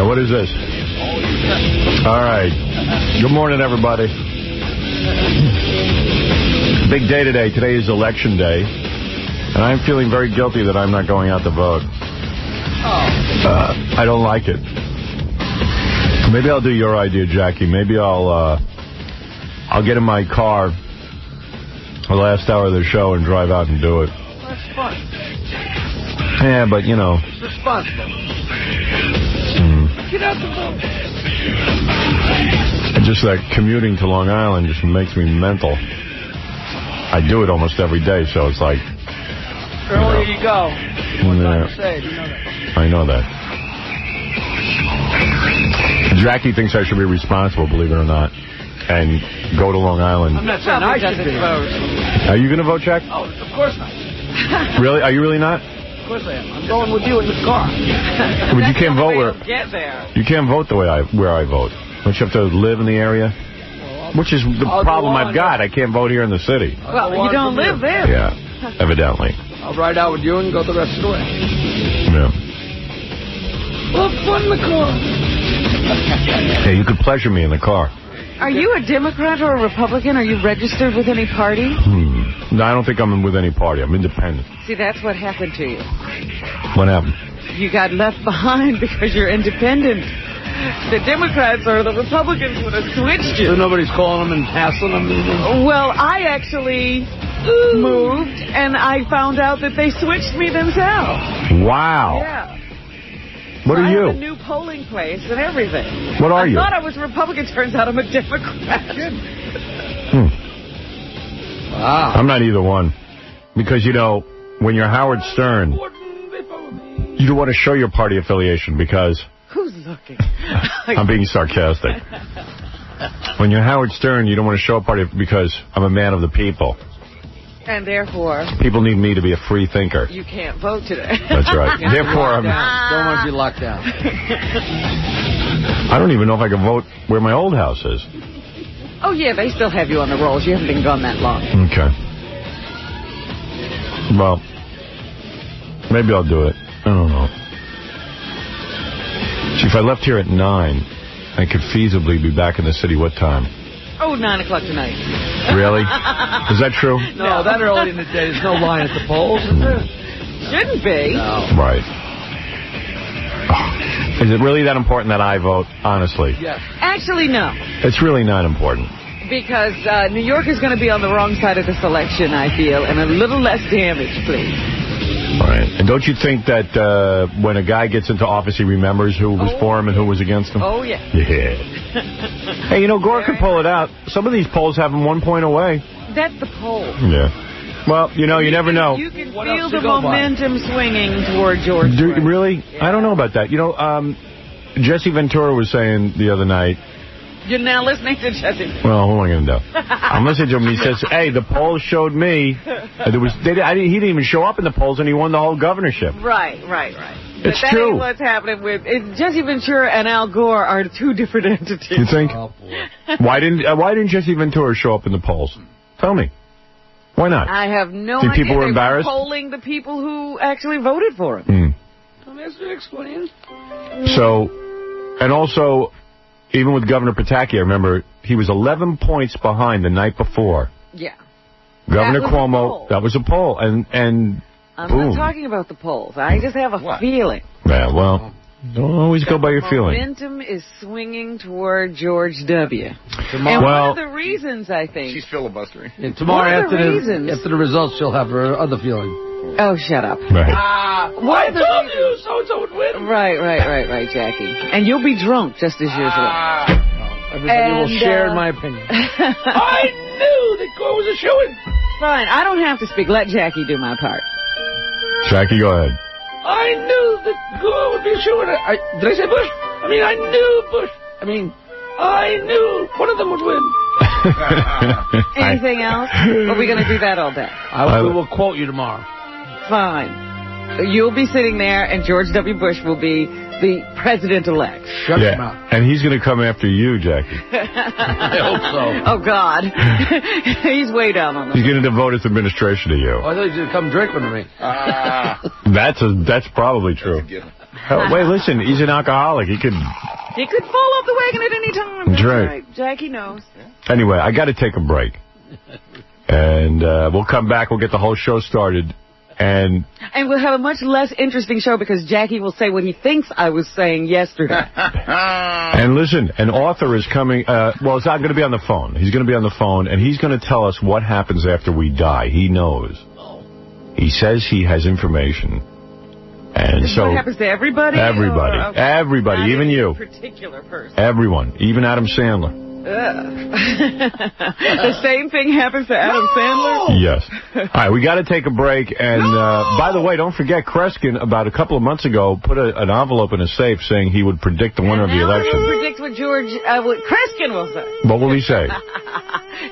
What is this? All right. Good morning, everybody. Big day today. Today is election day. And I'm feeling very guilty that I'm not going out to vote. I don't like it. Maybe I'll do your idea, Jackie. Maybe I'll get in my car the last hour of the show and drive out and do it. That's fun. Yeah, but, you know. It's responsible. Get out the vote. And just that commuting to Long Island just makes me mental. I do it almost every day, so it's like... Earlier you go. What time to say? Do you know that? I know that. Jackie thinks I should be responsible, believe it or not, and go to Long Island. I'm not saying I should be. Are you going to vote, Jack? Oh, of course not. Really? Are you really not? Of course I am. I'm going with you in the car. But you can't vote where... Get there. You can't vote the way where I vote. Don't you have to live in the area? Which is the problem I've got. I can't vote here in the city. Well, you don't live there. Yeah, evidently. I'll ride out with you and go the rest of the way. Yeah. Well, fun in the car. Hey, you could pleasure me in the car. Are you a Democrat or a Republican? Are you registered with any party? No, I don't think I'm with any party. I'm independent. See, that's what happened to you. What happened? You got left behind because you're independent. The Democrats or the Republicans would have switched you. So nobody's calling them and passing them? Well, I actually moved, and I found out that they switched me themselves. Wow. Yeah. What are you? I have a new polling place and everything. What are you? I thought I was a Republican. Turns out I'm a Democrat. Wow. I'm not either one. Because, you know, when you're Howard Stern, you don't want to show your party affiliation because... Who's looking? I'm being sarcastic. When you're Howard Stern, you don't want to show a party because I'm a man of the people. And therefore... People need me to be a free thinker. You can't vote today. That's right. Therefore, I'm... Don't want to be locked down. I don't even know if I can vote where my old house is. Oh, yeah, they still have you on the rolls. You haven't been gone that long. Okay. Well, maybe I'll do it. I don't know. See, if I left here at 9, I could feasibly be back in the city what time? Oh, 9 o'clock tonight. Really? Is that true? No, that early in the day, there's no line at the polls, is there? Shouldn't be. No. Right. Is it really that important that I vote, honestly? Yes. Actually, no. It's really not important. Because New York is going to be on the wrong side of this election, I feel, and a little less damage, please. Right. And don't you think that when a guy gets into office, he remembers who was for him and who was against him? Oh, yeah. Yeah. Hey, you know, Gore could pull it out. Some of these polls have him 1 point away. That's the poll. Yeah. Well, you know, you never know. You can feel the momentum swinging toward George Bush. Really? Yeah. I don't know about that. You know, Jesse Ventura was saying the other night. You're now listening to Jesse. Well, what am I going to do? I'm listening to him. He says, hey, the polls showed me. He didn't even show up in the polls, and he won the whole governorship. Right. It's that true. Ain't what's happening with Jesse Ventura and Al Gore are two different entities. You think? Oh, boy. Why didn't Jesse Ventura show up in the polls? Tell me. Why not? I have no Think idea. people were embarrassed? They were polling the people who actually voted for him. Don't ask me to explain. So, and also, even with Governor Pataki, I remember he was 11 points behind the night before. Yeah. Governor Cuomo, that was a poll, and I'm boom. not talking about the polls. I just have a feeling. Yeah, well, don't always go by your feeling. Momentum is swinging toward George W. Tomorrow, and one of the reasons, I think... She's filibustering. And tomorrow after the results, she'll have her other feeling. Oh, shut up. Right. I told you so-and-so would win. Right, Jackie. And you'll be drunk just as usual. Everybody will share in my opinion. I knew that Gore was a shoo-in. Fine, I don't have to speak. Let Jackie do my part. Jackie, go ahead. I knew that Gore would be a shoo-in. Did I say Bush? I knew Bush. I knew one of them would win. Anything else? Or are we going to do that all day? We will quote you tomorrow. Fine. You'll be sitting there, and George W. Bush will be the president-elect. Shut your mouth. And he's going to come after you, Jackie. I hope so. Oh, God. He's way down on the... He's going to devote his administration to you. I thought he was going to come drink with me. That's probably true. Wait, listen, he's an alcoholic. He could fall off the wagon at any time. That's right. Jackie knows. Anyway, I got to take a break. And we'll come back. We'll get the whole show started. And we'll have a much less interesting show because Jackie will say what he thinks I was saying yesterday. And listen, an author is coming. Well, it's not going to be on the phone. He's going to be on the phone, and he's going to tell us what happens after we die. He knows. He says he has information. And so what happens to everybody? Everybody. Okay. Everybody, Not even you. Particular person. Everyone, even Adam Sandler. The same thing happens to Adam Sandler? Yes. All right, we got to take a break. And by the way, don't forget, Kreskin, about a couple of months ago, put an envelope in a safe saying he would predict the winner of the election. He predict what what Kreskin will say. What will he say?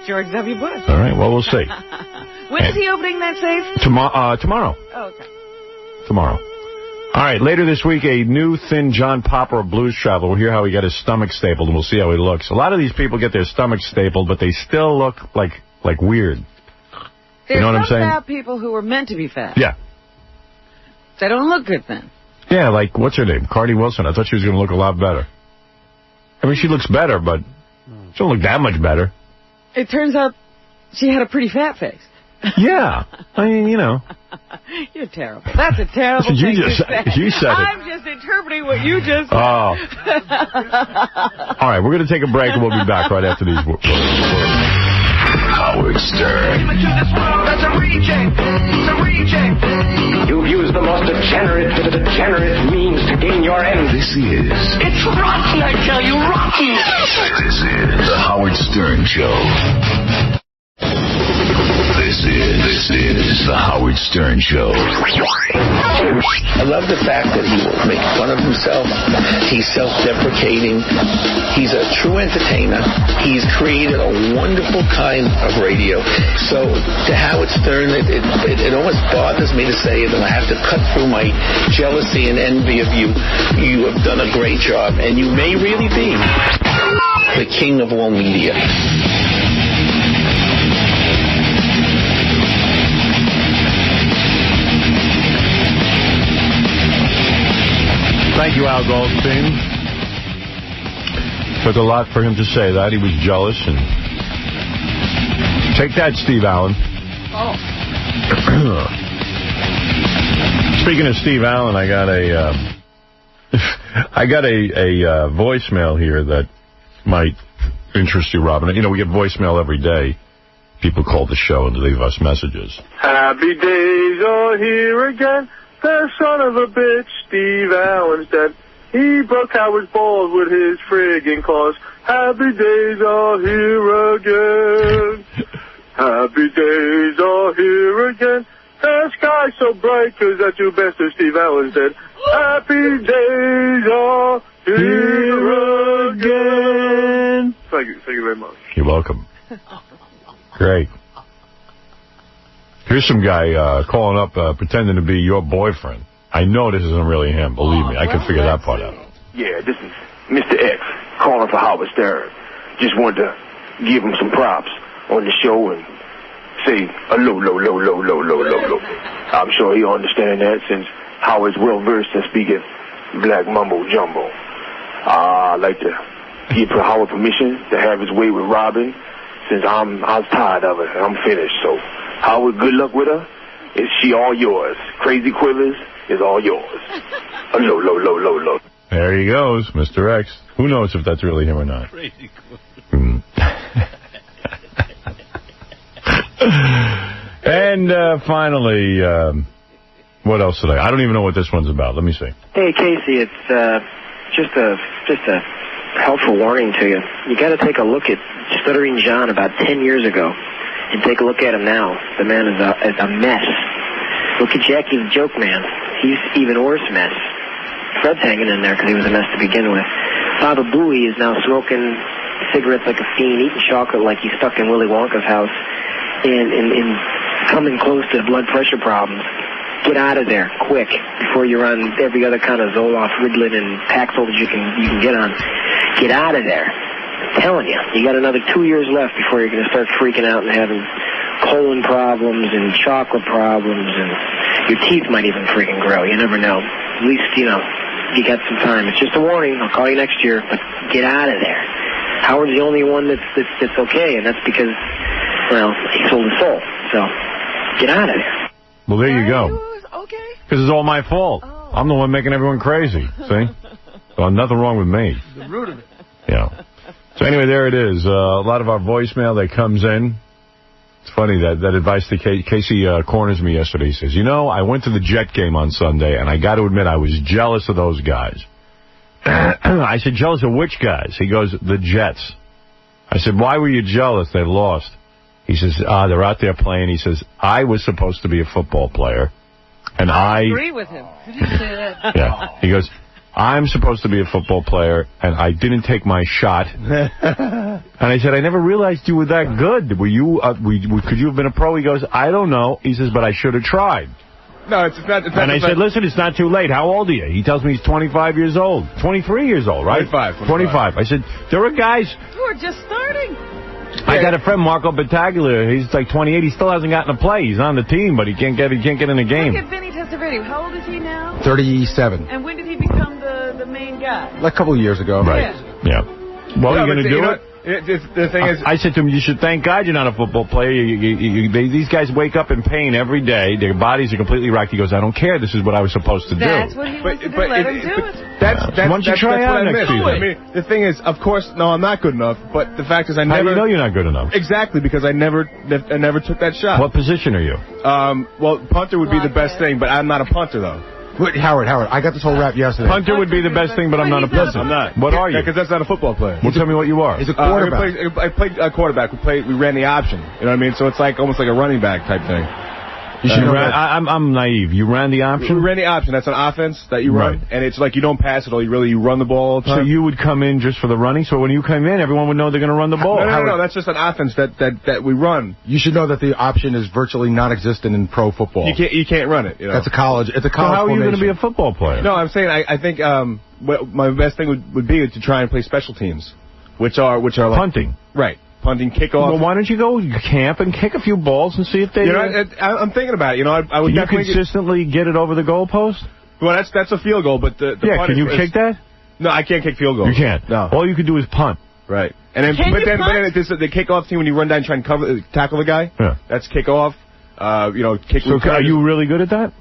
George W. Bush. All right, well, we'll see. When is he opening that safe? Tomorrow. Oh, okay. Tomorrow. All right, later this week, a new thin John Popper of Blues Traveler. We'll hear how he got his stomach stapled, and we'll see how he looks. A lot of these people get their stomachs stapled, but they still look like weird. You know what I'm saying? There's some fat people who were meant to be fat. Yeah. They don't look good then. Yeah, like, what's her name? Cardi Wilson. I thought she was going to look a lot better. I mean, she looks better, but she don't look that much better. It turns out she had a pretty fat face. Yeah. I mean, you know. You're terrible. That's a terrible thing to say. You said it. I'm just interpreting what you just said. Oh. All right, we're going to take a break, and we'll be back right after these words. Howard Stern. That's a reject. It's a reject. You've used the most degenerate means to gain your end. This is... It's rotten, I tell you, rotten. This is the Howard Stern Show. This is the Howard Stern Show. I love the fact that he will make fun of himself. He's self-deprecating. He's a true entertainer. He's created a wonderful kind of radio. So to Howard Stern, it almost bothers me to say it, and I have to cut through my jealousy and envy of you. You have done a great job, and you may really be the king of all media. Thank you, Al Goldstein. Took a lot for him to say that. He was jealous. And take that, Steve Allen. Oh. Speaking of Steve Allen, I got a voicemail here that might interest you, Robin. You know, we get voicemail every day. People call the show and leave us messages. Happy days are here again. The son of a bitch, Steve Allen's dead. He broke Howard's balls with his friggin' claws. Happy days are here again. Happy days are here again. The sky's so bright 'cause that you bastard Steve Allen's dead. Happy days are here again. Thank you very much. You're welcome. Great. Here's some guy calling up, pretending to be your boyfriend. I know this isn't really him. Believe me, I can figure that part out. Yeah, this is Mr. X calling for Howard Stern. Just wanted to give him some props on the show and say a low. I'm sure he'll understand that since Howard's well versed in speaking black mumbo jumbo. I'd like to give Howard permission to have his way with Robin since I was tired of it and I'm finished. So Howard, good luck with her. Is she all yours? Crazy Quivers is all yours. A low. There he goes, Mr. X. Who knows if that's really him or not? Crazy Quivers. And finally, what else did I don't even know what this one's about. Let me see. Hey, Casey, it's just a helpful warning to you. You got to take a look at Stuttering John about 10 years ago and take a look at him now. The man is a mess. Look at Jackie the Joke Man. He's even worse mess. Fred's hanging in there because he was a mess to begin with. Baba Booey is now smoking cigarettes like a fiend, eating chocolate like he's stuck in Willy Wonka's house, and coming close to blood pressure problems. Get out of there, quick, before you're on every other kind of Zoloft, Ritalin, and Paxil that you can get on. Get out of there. I'm telling you, you got another 2 years left before you're going to start freaking out and having colon problems and chocolate problems, and your teeth might even freaking grow. You never know. at least, you got some time. It's just a warning. I'll call you next year, but get out of there. Howard's the only one that's okay, and that's because, well, he sold his soul. So, get out of there. Well, there you go. Okay. Because it's all my fault. Oh. I'm the one making everyone crazy. See? Well, nothing wrong with me. The root of it. Yeah. So anyway, there it is. A lot of our voicemail that comes in. It's funny, that advice that Casey corners me yesterday. He says, I went to the Jet game on Sunday, and I got to admit, I was jealous of those guys. I said, jealous of which guys? He goes, the Jets. I said, why were you jealous? They lost. He says, they're out there playing. He says, I was supposed to be a football player. And I agree with him. Did you say that? Yeah. He goes, I'm supposed to be a football player, and I didn't take my shot. And I said, I never realized you were that good. Were you? Could you have been a pro? He goes, I don't know. He says, but I should have tried. No, it's not. And I said, listen, it's not too late. How old are you? He tells me he's 25 years old. 23 years old, right? 25. I said, there are guys who are just starting. I got a friend, Marco Battaglia. He's like 28. He still hasn't gotten a play. He's on the team, but he can't get in the game. Look at Vinny Testaverde. How old is he now? 37. And when did he become the main guy? Like a couple of years ago. Right. Yeah. Well, you're going to do it? The thing is, I said to him, you should thank God you're not a football player. These guys wake up in pain every day. Their bodies are completely racked. He goes, I don't care. This is what I was supposed to do. That's what he wants to do. Let him do it. Why don't you try out next season? I mean, the thing is, of course, no, I'm not good enough. But the fact is, I never. How do you know you're not good enough? Exactly, because I never took that shot. What position are you? Well, punter would be the best thing, but I'm not a punter though. Wait, Howard, I got this whole rap yesterday. Punter would be the best thing, but I'm not a punter. I'm not. What are you? Because that's not a football player. Well, tell me what you are. He's a quarterback. I played quarterback. We ran the option. You know what I mean? So it's like almost like a running back type thing. I'm naive. You ran the option? We ran the option. That's an offense that you run. Right. And it's like you don't pass it all. You run the ball all the time. So you would come in just for the running? So when you come in, everyone would know they're going to run the ball? No. That's just an offense that we run. You should know that the option is virtually non-existent in pro football. You can't run it. You know? That's a college. It's a college. So how are you going to be a formation. football player? No, I'm saying I think my best thing would be to try and play special teams, which are like punting. Right. Punting, kickoff. Well, why don't you go camp and kick a few balls and see if they... I'm thinking about it. I would definitely... Can you consistently get it over the goalpost? Well, that's a field goal, but the punt can you kick that? No, I can't kick field goals. You can't? No. All you can do is punt. Right. And then, but then the kickoff team, when you run down and try and tackle the guy, that's kickoff. Kick. So are you really good at that?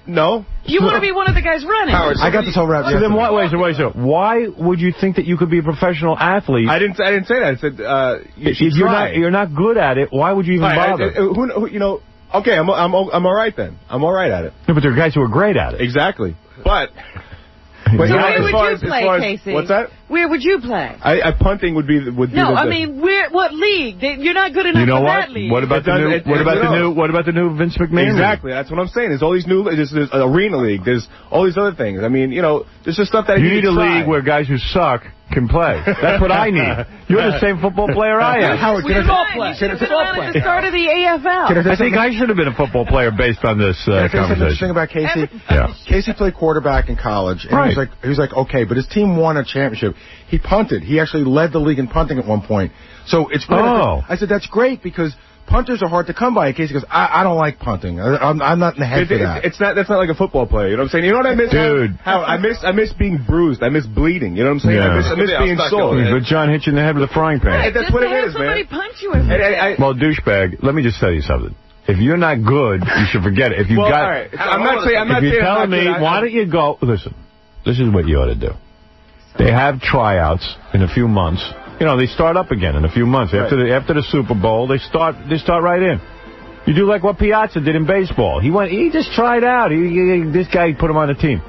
No. You want to be one of the guys running. Howard, I got this whole rap. So then why would you think that you could be a professional athlete? I didn't say that. I said if you're not good at it, why would you even bother? Okay, I'm all right then. I'm all right at it. No, but there are guys who are great at it. Exactly. But where would you play, Casey? What's that? Where would you play? Punting would be. I mean, what league? You're not good enough for that league. What about the new Vince McMahon? Exactly. That's what I'm saying. There's all these new. There's arena league. There's all these other things. I mean, there's just stuff that you need a league where guys who suck can play. That's what I need. You're the same football player I am. Howard, can I say the start of the AFL? I think I should have been a football player based on this conversation. Interesting about Casey. Casey played quarterback in college, and he was like, okay, but his team won a championship. He punted. He actually led the league in punting at one point. So it's weird. I said that's great because punters are hard to come by. Casey goes, I don't like punting. I'm not in the head for that. That's not like a football player. You know what I'm saying? You know what I miss? Dude. I miss being bruised. I miss bleeding. You know what I'm saying? Yeah. I miss being sore. But John hit you in the head with a frying pan. That's what it is, man. Somebody punch you in the head. Well, douchebag, let me just tell you something. If you're not good, you should forget it. If you all right. I'm not saying. If you're telling me, why don't you go? Listen, this is what you ought to do. They have tryouts in a few months. They start up again in a few months. After the Super Bowl, they start right in. You do like what Piazza did in baseball. He just tried out. This guy put him on the team.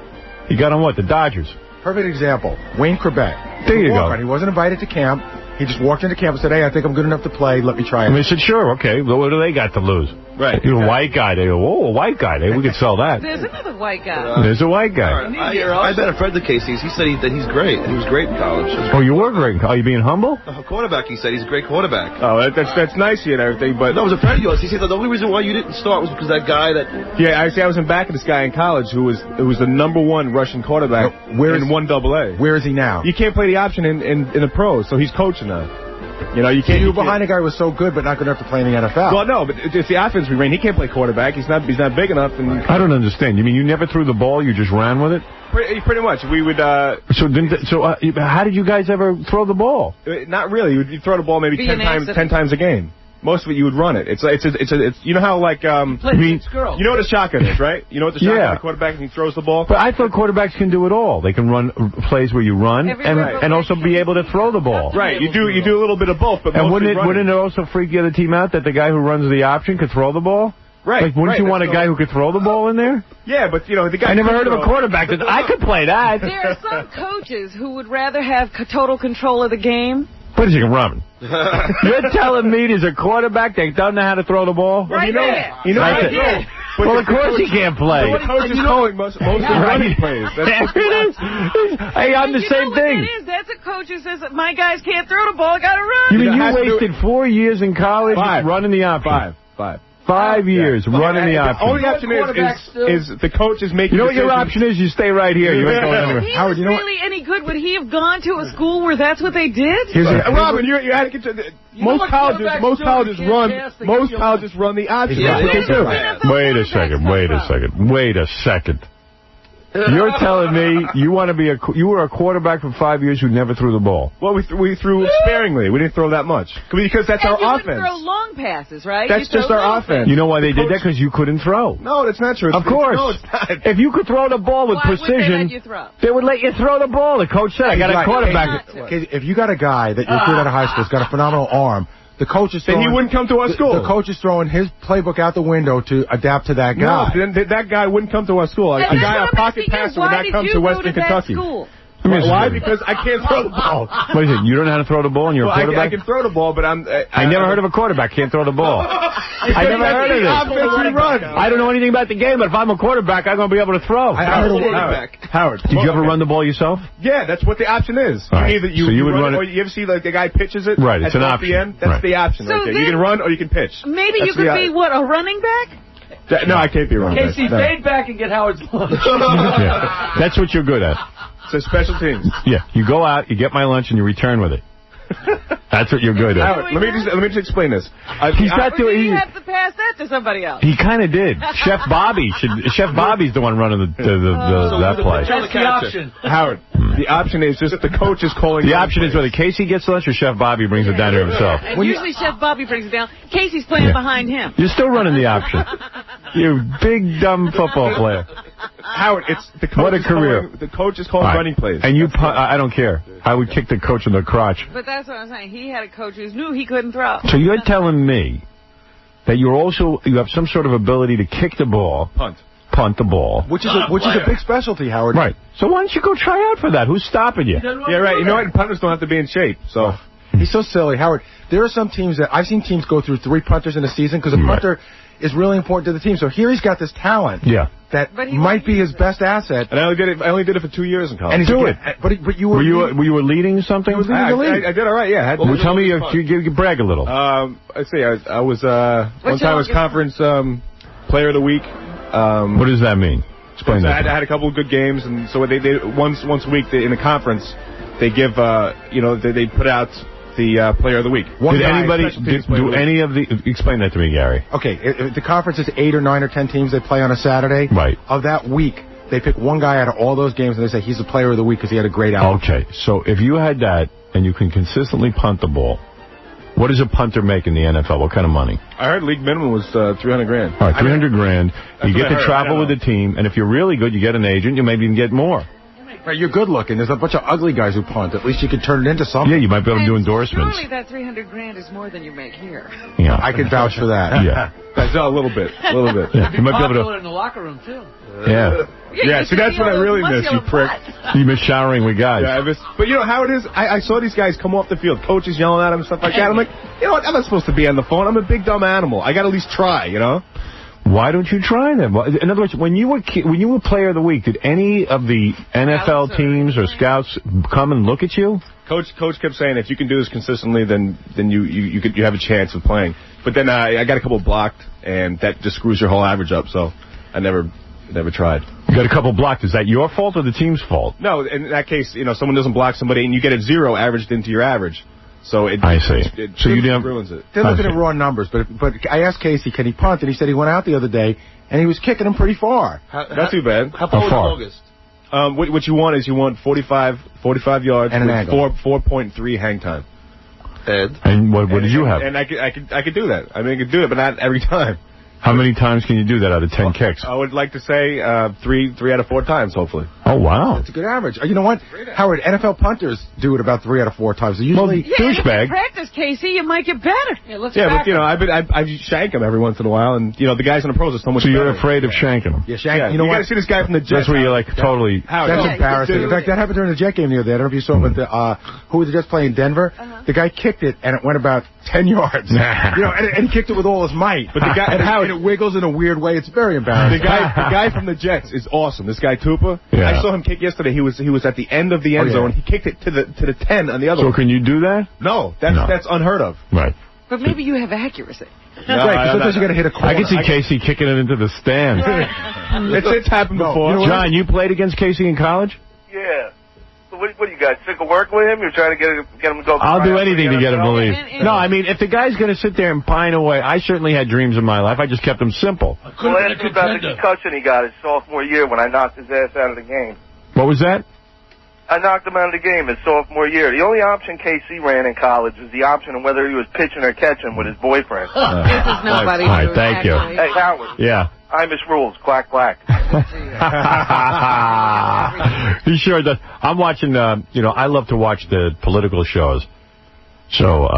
He got on what? The Dodgers. Perfect example. Wayne Corbett. There you go. He wasn't invited to camp. He just walked into camp and said, hey, I think I'm good enough to play. Let me try it. And they said, sure, okay. Well, what do they got to lose? Right. You're a white guy. They go, whoa, a white guy. We could sell that. There's another white guy. There's a white guy. I bet a friend of Casey's. He said that he's great. He was great in college. Oh, you were great. Are you being humble? Quarterback, he said. He's a great quarterback. Oh, that's nice and everything, but... No, it was a friend of yours. He said that the only reason why you didn't start was because that guy that... Yeah, I was in back of this guy in college who was the #1 Russian quarterback in 1AA. Where is he now? You can't play the option in the pros, so he's coaching now. You know, you can't. You were behind a guy who was so good, but not good enough to play in the NFL. Well, no, but it's the offense we ran. He can't play quarterback. He's not big enough. And I don't understand. You mean you never threw the ball? You just ran with it? Pretty much. We would. So how did you guys ever throw the ball? Not really. You'd throw the ball maybe 10 times a game. Most of it you would run it. It's you know how like you know what a shotgun is, right? You know what the shotgun the quarterback and he throws the ball. But I thought quarterbacks can do it all. They can run plays where you run and also be able to throw the ball. Right. You do a little bit of both. But wouldn't it also freak the other team out that the guy who runs the option could throw the ball? Right. Like, wouldn't you want a guy who could throw the ball in there? Yeah, but, you know, the guy... I never heard of a quarterback that I could play that. There are some coaches who would rather have total control of the game. But you can run. You're telling me there's a quarterback that doesn't know how to throw the ball? Right there. You know right there. Well, of course he can't play. The coach is calling most of the running plays. Hey, I'm the same thing. What it is? That's a coach who says, my guys can't throw the ball, I got to run. You mean you wasted 4 years in college running the option? 5 years running the option. The only option is the coach is making. You know what your option is? You stay right here. You ain't going anywhere. If he was really any good, would he have gone to a school where that's what they did? Robin, you had to get to most colleges run the option. Wait a second. You're telling me you want to be you were a quarterback for 5 years who never threw the ball? Well, we threw sparingly. We didn't throw that much because that's our offense. You would throw long passes, right? That's just our offense. You know why they did that? Because you couldn't throw. No, that's not true. Of course. No, it's not. If you could throw the ball with precision, they would let you throw the ball. The coach said, "I got a quarterback." If you got a guy that you recruit out of high school who's got a phenomenal arm. The coach is throwing, then he wouldn't come to our school. The coach is throwing his playbook out the window to adapt to that guy. No, then that guy wouldn't come to our school. A pocket passer would not come to Western Kentucky. Why? Because I can't throw the ball. What is it? You don't know how to throw the ball and you're a quarterback? I can throw the ball, but I never heard of a quarterback can't throw the ball. I never heard of it. I don't know anything about the game, but if I'm a quarterback, I'm going to be able to throw. Howard, did you ever run the ball yourself? Yeah, that's what the option is. You would run it, or you ever see like the guy pitches it? Right, it's an option. That's the option right there. You can run or you can pitch. Maybe you could be, a running back? No, I can't be a running back. Casey, fade back and get Howard's lunch. That's what you're good at. So special teams. Yeah, you go out, you get my lunch, and you return with it. That's what you're good at. Howard, let me just explain this. He have to pass that to somebody else. He kind of did. Chef Bobby's the one running that play. That's the option. Howard, the option is just the coach is calling. The option is whether Casey gets lunch or Chef Bobby brings it down to himself. And usually Chef Bobby brings it down. Casey's playing behind him. You're still running the option. You big dumb football player. Howard, it's the coach. What a career! The coach is calling running plays. And you, I don't care. I would kick the coach in the crotch. But that's what I'm saying. He had a coach who knew he couldn't throw. So you're telling me that you have some sort of ability to kick the ball, punt the ball, which is a big specialty, Howard. Right. So why don't you go try out for that? Who's stopping you? Yeah, right. You know what? Punters don't have to be in shape. So he's so silly, Howard. There are some teams that I've seen teams go through 3 punters in a season because a punter is really important to the team. So here he's got this talent. Yeah. That might be his best asset. And I only did it for 2 years in college. And he's good. But you were you leading something? I did all right. Yeah. Well, tell me, you brag a little. Let's see. I was one time I was conference player of the week. What does that mean? Explain that. I had a couple of good games, and so they once a week in the conference they give they put out the player of the week. Did anybody do any of the? Explain that to me, Gary. Okay, if the conference is 8 or 9 or 10 teams they play on a Saturday. Right. Of that week, they pick one guy out of all those games and they say he's the player of the week because he had a great outing. Okay, so if you had that and you can consistently punt the ball, what does a punter make in the NFL? What kind of money? I heard league minimum was $300,000. All right, $300,000. You get to travel with the team, and if you're really good, you get an agent. You maybe even get more. Right, you're good looking. There's a bunch of ugly guys who punt. At least you can turn it into something. Yeah, you might be able to do endorsements. Surely that $300,000 is more than you make here. Yeah, I can vouch for that. Yeah, that's a little bit. Yeah. You might be able to in the locker room too. Yeah. Yeah, see, that's what I really miss, you prick. You miss showering with guys. Yeah, but you know how it is? I saw these guys come off the field, coaches yelling at them and stuff like that. I'm like, you know what? I'm not supposed to be on the phone. I'm a big dumb animal. I got to at least try, you know? Why don't you try them? In other words, when you were player of the week, did any of the NFL teams or scouts come and look at you? Coach kept saying if you can do this consistently, then you have a chance of playing. But then I got a couple blocked, and that just screws your whole average up. So I never tried. You got a couple blocked. Is that your fault or the team's fault? No, in that case, someone doesn't block somebody, and you get a 0 averaged into your average. So it, I see. So you ruins it. They're looking at raw numbers, but I asked Casey, can he punt? And he said he went out the other day, and he was kicking them pretty far. Not too bad. How far was August? What you want is 45 yards and an angle. 4.3 hang time. And what did you have? And I could do that. I mean, I could do it, but not every time. How many times can you do that out of 10 kicks? I would like to say 3 out of 4 times, hopefully. Oh, wow. That's a good average. You know what, Howard, NFL punters do it about 3 out of 4 times. They're usually douchebag. If you practice, Casey, you might get better. But, you know, I shank them every once in a while, and, you know, the guys on the pros are so much So you're better. afraid of shanking them? Yeah, shank. You know you what? got to see this guy from the Jets. That's where you're like, totally... That's embarrassing. In fact, that happened during the Jet game the other day. I don't know if you saw it, but who were the Jets playing? Denver? The guy kicked it, and it went about 10 yards. You know, and he kicked it with all his might. But the guy, and it wiggles in a weird way. It's very embarrassing. The guy from the Jets is awesome. This guy Tupa. Yeah. I saw him kick yesterday. He was at the end of the end zone. He kicked it to the 10 on the other. So one. can you do that? No, that's unheard of. Right. But maybe you have accuracy. No, right, sometimes you got to hit a corner. I can see Casey kicking it into the stands. It's happened before. John, you played against Casey in college? Yeah. So what are you guys, sick of working with him? You're trying to get him to go... I'll do anything to get him to leave. No, I mean, if the guy's going to sit there and pine away, I certainly had dreams in my life. I just kept them simple. Well, ask him about the concussion he got his sophomore year when I knocked his ass out of the game. What was that? I knocked him out of the game his sophomore year. The only option KC ran in college was the option of whether he was pitching or catching with his boyfriend. This is nobody. All right, thank you. Hey, Howard. Yeah. Imus rules. Quack, quack. He sure does. I'm watching, you know, I love to watch the political shows. So,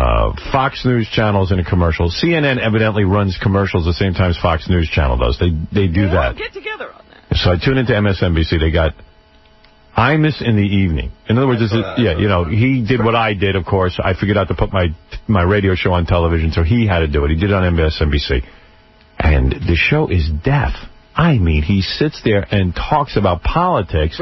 Fox News Channel's in a commercial. CNN evidently runs commercials the same time as Fox News Channel does. They do that. Get together on that. So I tune into MSNBC. They got Imus in the evening. In other words, you know, he did what I did, of course. I figured out to put my radio show on television, so he had to do it. He did it on MSNBC. And the show is deaf. I mean, he sits there and talks about politics,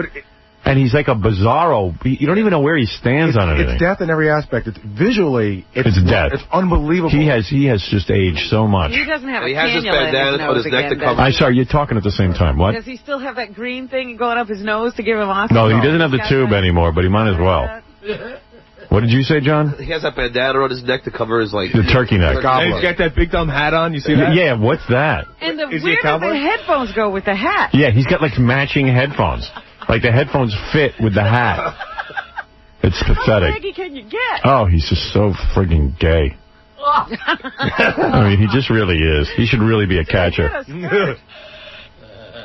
and he's like a bizarro. You don't even know where he stands on anything. It's death in every aspect. Visually, it's death. It's unbelievable. He has just aged so much. He doesn't have a has his cannula in bandana on his neck to cover. I'm sorry, you're talking at the same time. What? Does he still have that green thing going up his nose to give him oxygen? No, he doesn't have the tube anymore, but he might as well. What did you say, John? He has that bandana on his neck to cover his, like... The turkey neck. And he's got that big dumb hat on. You see that? Yeah, what's that? And Is he a where do cowboy? the headphones go with the hat? Yeah, he's got, like, matching headphones. Like, the headphones fit with the hat. It's pathetic. How braggy can you get? Oh, he's just so friggin' gay. I mean, he just really is. He should really be a catcher. He's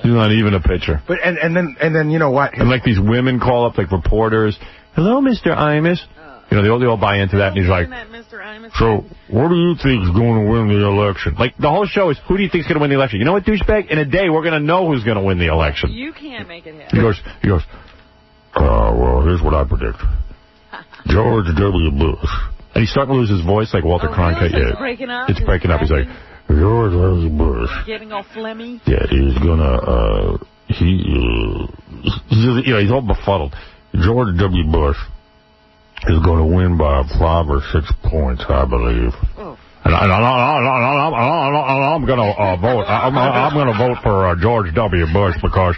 not even a pitcher. But and then you know what? And like these women call up like reporters. Hello, Mr. Imus. You know, they all buy into that, and he's like, so what do you think is going to win the election? Like, the whole show is, who do you think is going to win the election? You know what, douchebag? In a day, we're going to know who's going to win the election. You can't make it happen. He goes, well, here's what I predict. George W. Bush. And he's starting to lose his voice like Walter Cronkite. Really? It's breaking up? It's breaking up. He's like, George W. Bush. Getting all phlegmy? Yeah, he's gonna, he's all befuddled. George W. Bush is going to win by 5 or 6 points, I believe. Oh. And I'm going to vote. I'm going to vote for George W. Bush because,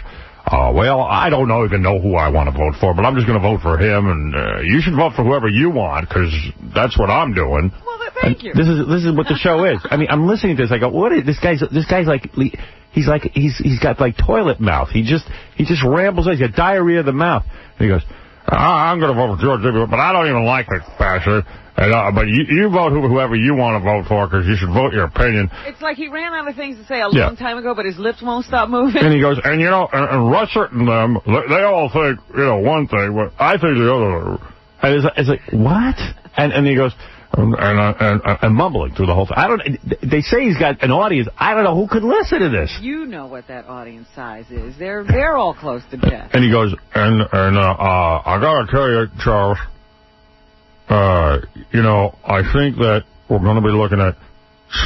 well, I don't even know who I want to vote for, but I'm just going to vote for him. And you should vote for whoever you want because that's what I'm doing. Well, thank you. This is what the show is. I mean, I'm listening to this. I go, what is this guy's like? He's got like toilet mouth. He just rambles. He's got diarrhea of the mouth. And he goes, I'm going to vote for George W. but I don't even like this bastard. And, but you vote whoever you want to vote for because you should vote your opinion. It's like he ran out of things to say a long time ago, but his lips won't stop moving. And he goes, and you know, and Russert and them, they all think, you know, one thing, but I think the other. And it's like, what? And he goes, and mumbling through the whole thing. They say he's got an audience. I don't know who could listen to this. You know what that audience size is. They're all close to death. And he goes, and I gotta tell you, Charles, you know, I think that we're going to be looking at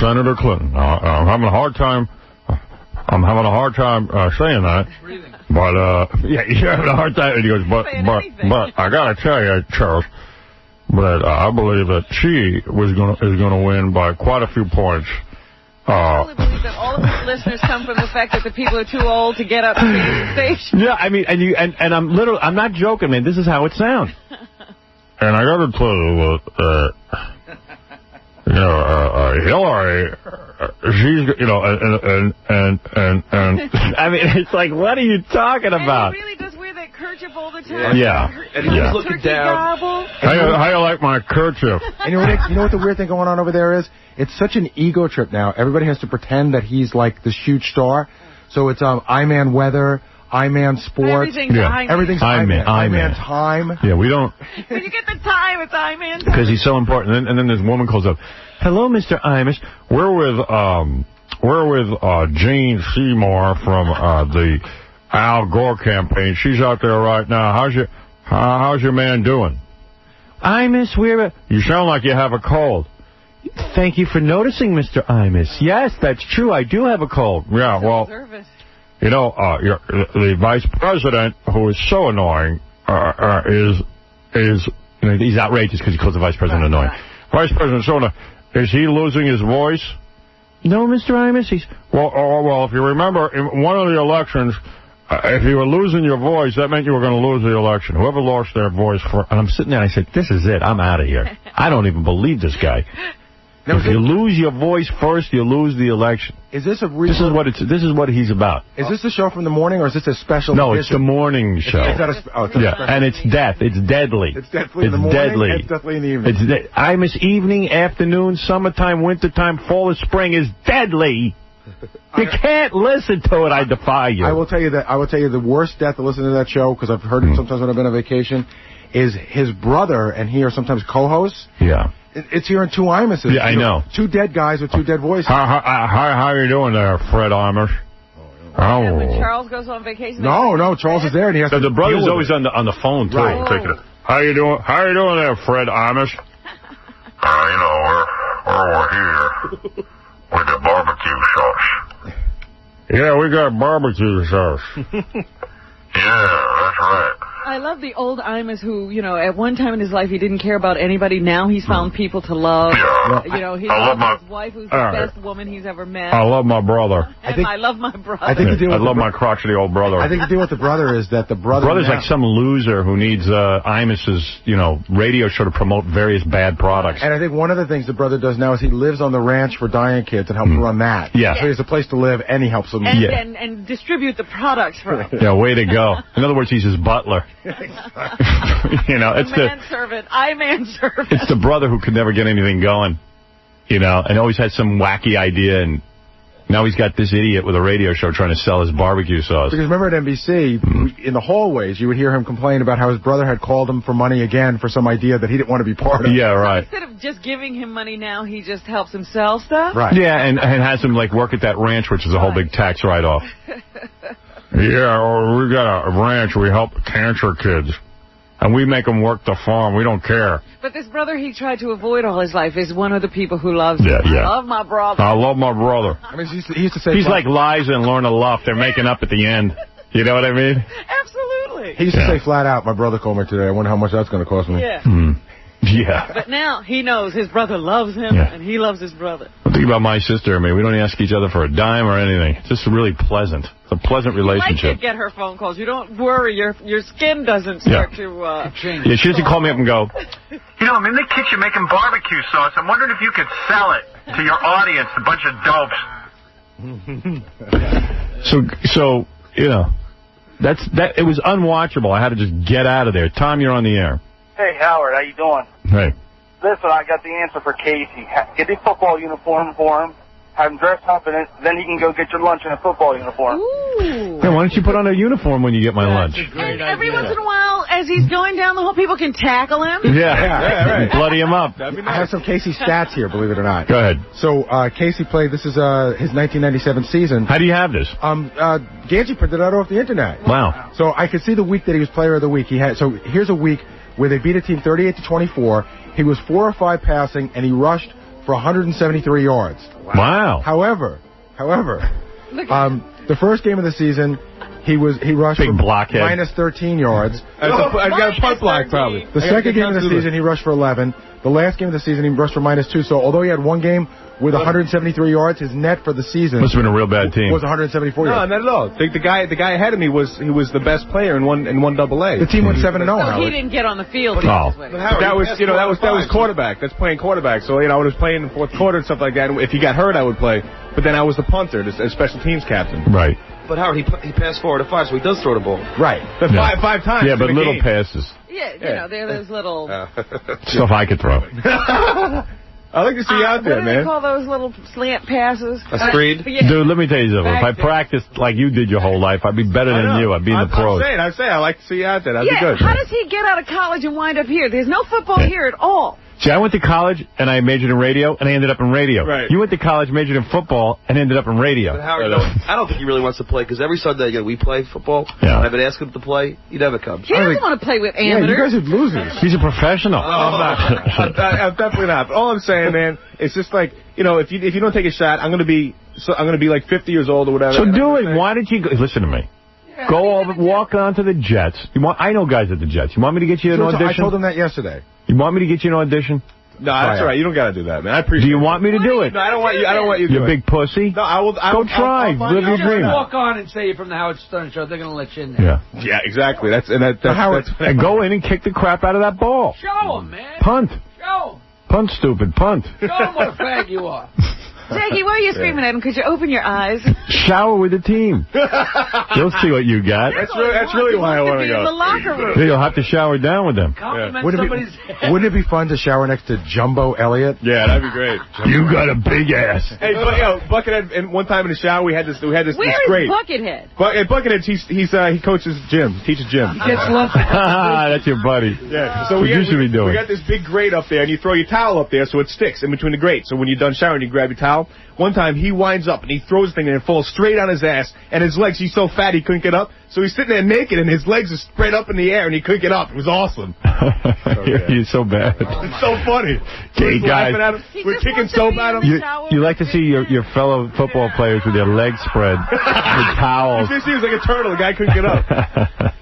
Senator Clinton. I'm having a hard time saying that. But you're having a hard time. And he goes, but I gotta tell you, Charles, but I believe that she is going to win by quite a few points. I really believe that all of his listeners come from the fact that the people are too old to get up to the station. Yeah, I mean, and I'm not joking, man. This is how it sounds. And I got to tell you that, Hillary, she's, and I mean, it's like, what are you talking about? And he really does wear that kerchief all the time. Yeah. And he's looking down. How you like my kerchief? And you know what the weird thing going on over there is? It's such an ego trip now. Everybody has to pretend that he's like this huge star. So it's I-Man weather, I-Man sports. Everything's I-Man. I-Man time. Yeah, we don't. When you get the time, it's I-Man time. Because he's so important. And then this woman calls up, "Hello, Mr. Imus. We're with Jane Seymour from the Al Gore campaign. She's out there right now. How's your man doing?" "Imus, you sound like you have a cold." "Thank you for noticing, Mr. Imus. Yes, that's true. I do have a cold." "Yeah, well, the vice president, who is so annoying, is he's outrageous because he calls the vice president annoying. Vice President so annoying. Is he losing his voice?" "No, Mr. Imus, he's..." Well, if you remember, in one of the elections, if you were losing your voice, that meant you were going to lose the election. Whoever lost their voice and I'm sitting there and I said, this is it. I'm out of here. I don't even believe this guy. If you lose your voice first, you lose the election. Is this a real... This is what he's about. Is this the show from the morning, or is this a special No, edition? it's the morning show. And it's death. It's deadly. It's deadly in the morning. Deadly. It's deadly in the evening. Imus evening, afternoon, summertime, wintertime, fall, or spring is deadly. You can't listen to it. I defy you. I will tell you the worst death to listen to that show, because I've heard it sometimes when I've been on vacation, is his brother and he are sometimes co-hosts. Yeah. It's hearing two Imuses. Yeah, I know. Two dead guys with two dead voices. How you doing there, Fred Imus? And when Charles goes on vacation... No, Charles is there, and he has to... The brother's always on the phone, too. Right. How you doing there, Fred Imus? We're here with the barbecue sauce. Yeah, we got barbecue sauce. Yeah, that's right. I love the old Imus who, at one time in his life he didn't care about anybody. Now he's found people to love. Yeah. He loves his wife, who's the best woman he's ever met. I love my brother. I love my brother. I love my crotchety old brother. I think the deal with the brother is that the brother's like some loser who needs Imus's, radio show to promote various bad products. And I think one of the things the brother does now is he lives on the ranch for dying kids and helps run that. Yeah. So he has a place to live, and he helps them. And distribute the products for him. Yeah, way to go. In other words, he's his butler. It's manservant. It's the brother who could never get anything going, and always had some wacky idea, and now he's got this idiot with a radio show trying to sell his barbecue sauce. Because remember at NBC, in the hallways, you would hear him complain about how his brother had called him for money again for some idea that he didn't want to be part of. Yeah, right. Instead of just giving him money now, he just helps him sell stuff? Right. Yeah, and has him, work at that ranch, which is a whole big tax write-off. Yeah, we got a ranch. We help cancer kids. And we make them work the farm. We don't care. But this brother he tried to avoid all his life is one of the people who loves him. Yeah. I love my brother. I love my brother. I mean, he used to say... He's like Liza and Lorna Luft. They're making up at the end. You know what I mean? Absolutely. He used to say flat out, my brother called me today. I wonder how much that's going to cost me. Yeah. Yeah. But now he knows his brother loves him, and he loves his brother. Think about my sister and me. We don't ask each other for a dime or anything. It's just really pleasant. It's a pleasant relationship. You like to get her phone calls. You don't worry. Your skin doesn't start to change. Yeah, she doesn't call me up and go, I'm in the kitchen making barbecue sauce. I'm wondering if you could sell it to your audience, a bunch of dopes. So it was unwatchable. I had to just get out of there. Tom, you're on the air. Hey, Howard, how you doing? Hey. Listen, I got the answer for Casey. Get the football uniform for him, have him dress up in it, then he can go get your lunch in a football uniform. Ooh. Hey, why don't you put on a uniform when you get my lunch? And every once in a while, as he's going down the hall, people can tackle him. Yeah, right. Bloody him up. I have some Casey stats here, believe it or not. Go ahead. So, Casey played, this is his 1997 season. How do you have this? Ganji printed it out off the internet. Wow. So I could see the week that he was player of the week. So here's a week where they beat a team 38-24. He was 4 or 5 passing, and he rushed for 173 yards. Wow. However, the first game of the season, he rushed big for blockhead. minus 13 yards. I got a punt block, probably. The second game of the season, he rushed for 11. The last game of the season, he rushed for -2. So although he had one game with 173 yards, his net for the season must have been a real bad team. Was 174 yards. No, not at all. The guy ahead of me was the best player in one AA. The team went 7-0. So he didn't get on the field. Oh. But that was quarterback. That's playing quarterback. So when I was playing in the fourth quarter and stuff like that, if he got hurt, I would play. But then I was the punter, the special teams captain. Right. But Howard, he passed 4 out of 5, so he does throw the ball. Right. But five times. Yeah, but little game. passes. Yeah, you know, they're those little... Stuff I could throw. I like to see you out there, what do man. they call those little slant passes? A screed? Dude, let me tell you something. If I practiced like you did your whole life, I'd be better than you. I'd be in the pros. I'm saying, I like to see you out there. That'd be good. How does he get out of college and wind up here? There's no football here at all. See, I went to college, and I majored in radio, and I ended up in radio. Right. You went to college, majored in football, and ended up in radio. But Howard, I don't think he really wants to play, because every Sunday we play football. Yeah. And I've been asking him to play. He never comes. He doesn't want to play with amateurs. Yeah, you guys are losers. He's a professional. I'm definitely not. But all I'm saying, man, it's just like, if you don't take a shot, I'm gonna be like 50 years old or whatever. So do it. Why did you go? Listen to me. Go over, walk on to the Jets. I know guys at the Jets. You want me to get you an audition? I told him that yesterday. You want me to get you an audition? No, that's all right. You don't got to do that, man. I appreciate it. Do you want me to do it? No, I don't want you to do You it. big pussy. No, I will. Go try. Live your dream. Walk on and say you're from the Howard Stern Show. They're going to let you in there. Yeah, exactly. That's and go in and kick the crap out of that ball. Show him, man. Punt. Show him. Punt, stupid. Punt. Show him what a fag you are. Jackie, why are you screaming at him? Could you open your eyes? Shower with the team. You'll see what you got. That's really why I want to go. In the locker room. You'll have to shower down with them. Wouldn't it be fun to shower next to Jumbo Elliott? Yeah, that'd be great. You got a big ass. Hey, Buckethead. And one time in the shower, we had this. Where is great. Buckethead? Buckethead. He coaches gym. Teaches gym. He gets lunch. That's your buddy. Yeah. So what you should be doing. We got this big grate up there, and you throw your towel up there so it sticks in between the grates. So when you're done showering, you grab your towel. One time he winds up and he throws the thing and it falls straight on his ass, and his legs, he's so fat he couldn't get up. So he's sitting there naked and his legs are spread up in the air and he couldn't get up. It was awesome. You're so bad. It's so funny. Gay guys. We're kicking soap at him. You like to see your fellow football players with their legs spread with towels. He was like a turtle. The guy couldn't get up.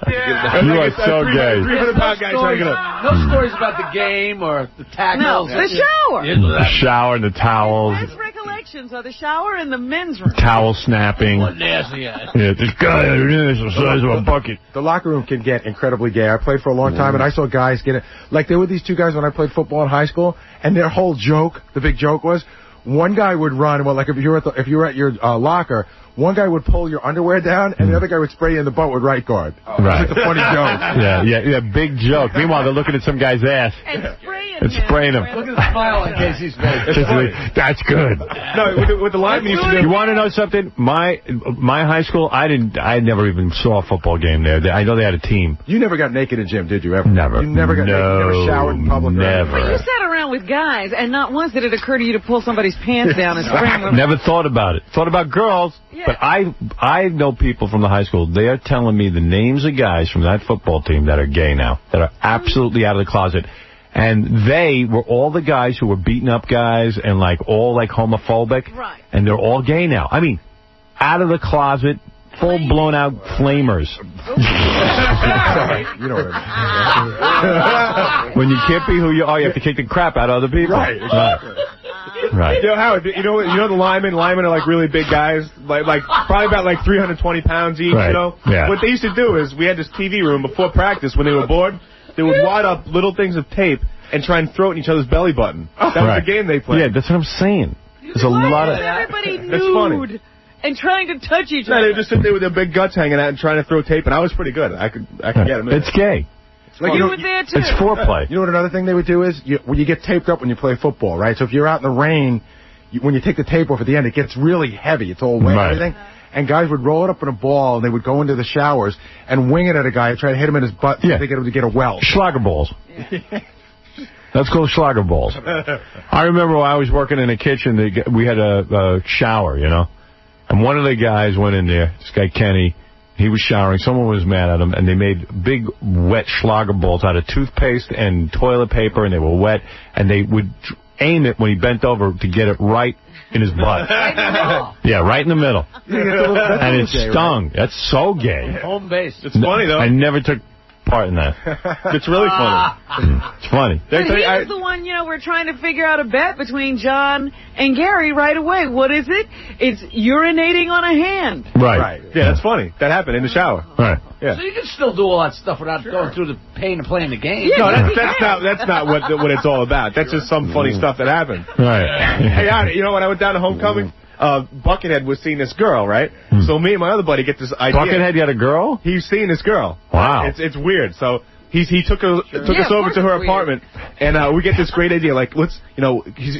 You are so gay. 300-pound guy trying to get up. No stories about the game or the tackles. No, the shower. The shower and the towels. Best recollections are the shower and the men's room. Towel snapping. What nasty ass. Yeah, this guy is the size of a bucket. The locker room can get incredibly gay. I played for a long time, and I saw guys get it. Like, there were these two guys when I played football in high school, and their whole joke, the big joke was, one guy would run, well, like if you were at your locker, one guy would pull your underwear down, and the other guy would spray you in the butt with right guard. Right. It's like a funny joke. Yeah, big joke. Meanwhile, they're looking at some guy's ass. And spraying him. Look at the smile on Casey's face. That's good. No, with the linemen used to do. You want to know something? My high school, I never even saw a football game there. I know they had a team. You never got naked in gym, did you ever? Never. You never got naked. You never showered in public. Never. But you sat around with guys, and not once did it occur to you to pull somebody's pants down and spray them. Never thought about it. Thought about girls. Yeah. But I know people from the high school. They are telling me the names of guys from that football team that are gay now, that are absolutely out of the closet. And they were all the guys who were beating up guys and all homophobic. Right. And they're all gay now. I mean, out of the closet, full blown out flamers. Sorry, you know what I mean. When you can't be who you are, you have to kick the crap out of other people. Right, exactly. Right. You know, Howard, you know the linemen? Linemen are like really big guys, like probably about 320 pounds each, right. you know? Yeah. What they used to do is, we had this TV room before practice when they were bored. They would wad up little things of tape and try and throw it in each other's belly button. That was the game they played. Yeah, that's what I'm saying. There's a lot of... Everybody nude. That's funny. And trying to touch each No, other. they just sit there with their big guts hanging out and trying to throw tape, and I was pretty good. I could get them in. It's gay. Like, you were there, too. It's foreplay. You know what another thing they would do is, when you get taped up when you play football, right? So if you're out in the rain, when you take the tape off at the end, it gets really heavy. It's all wet and everything. And guys would roll it up in a ball, and they would go into the showers and wing it at a guy and try to hit him in his butt so they get him to get a welt. Schlager balls. That's called Schlager balls. I remember when I was working in a kitchen, we had a shower, you know. And one of the guys went in there, this guy Kenny, he was showering, someone was mad at him, and they made big wet Schlager balls out of toothpaste and toilet paper, and they were wet, and they would aim it when he bent over to get it right in his butt. Yeah, right in the middle. And it stung. Right? That's so gay. Home base. It's funny, though. I never took part in that. It's really funny. It's funny. But he's the one, we're trying to figure out a bet between John and Gary right away. What is it? It's urinating on a hand. Right. Yeah, that's funny. That happened in the shower. Right. Yeah. So you can still do all that stuff without going through the pain of playing the game. Yeah, no, that's not what it's all about. That's just some funny stuff that happened. Right. Hey, when I went down to homecoming, Buckethead was seeing this girl, right? So me and my other buddy get this idea. Buckethead, you had a girl? He was seeing this girl. Wow. It's weird. So he took us over to her apartment, and we get this great idea. Like,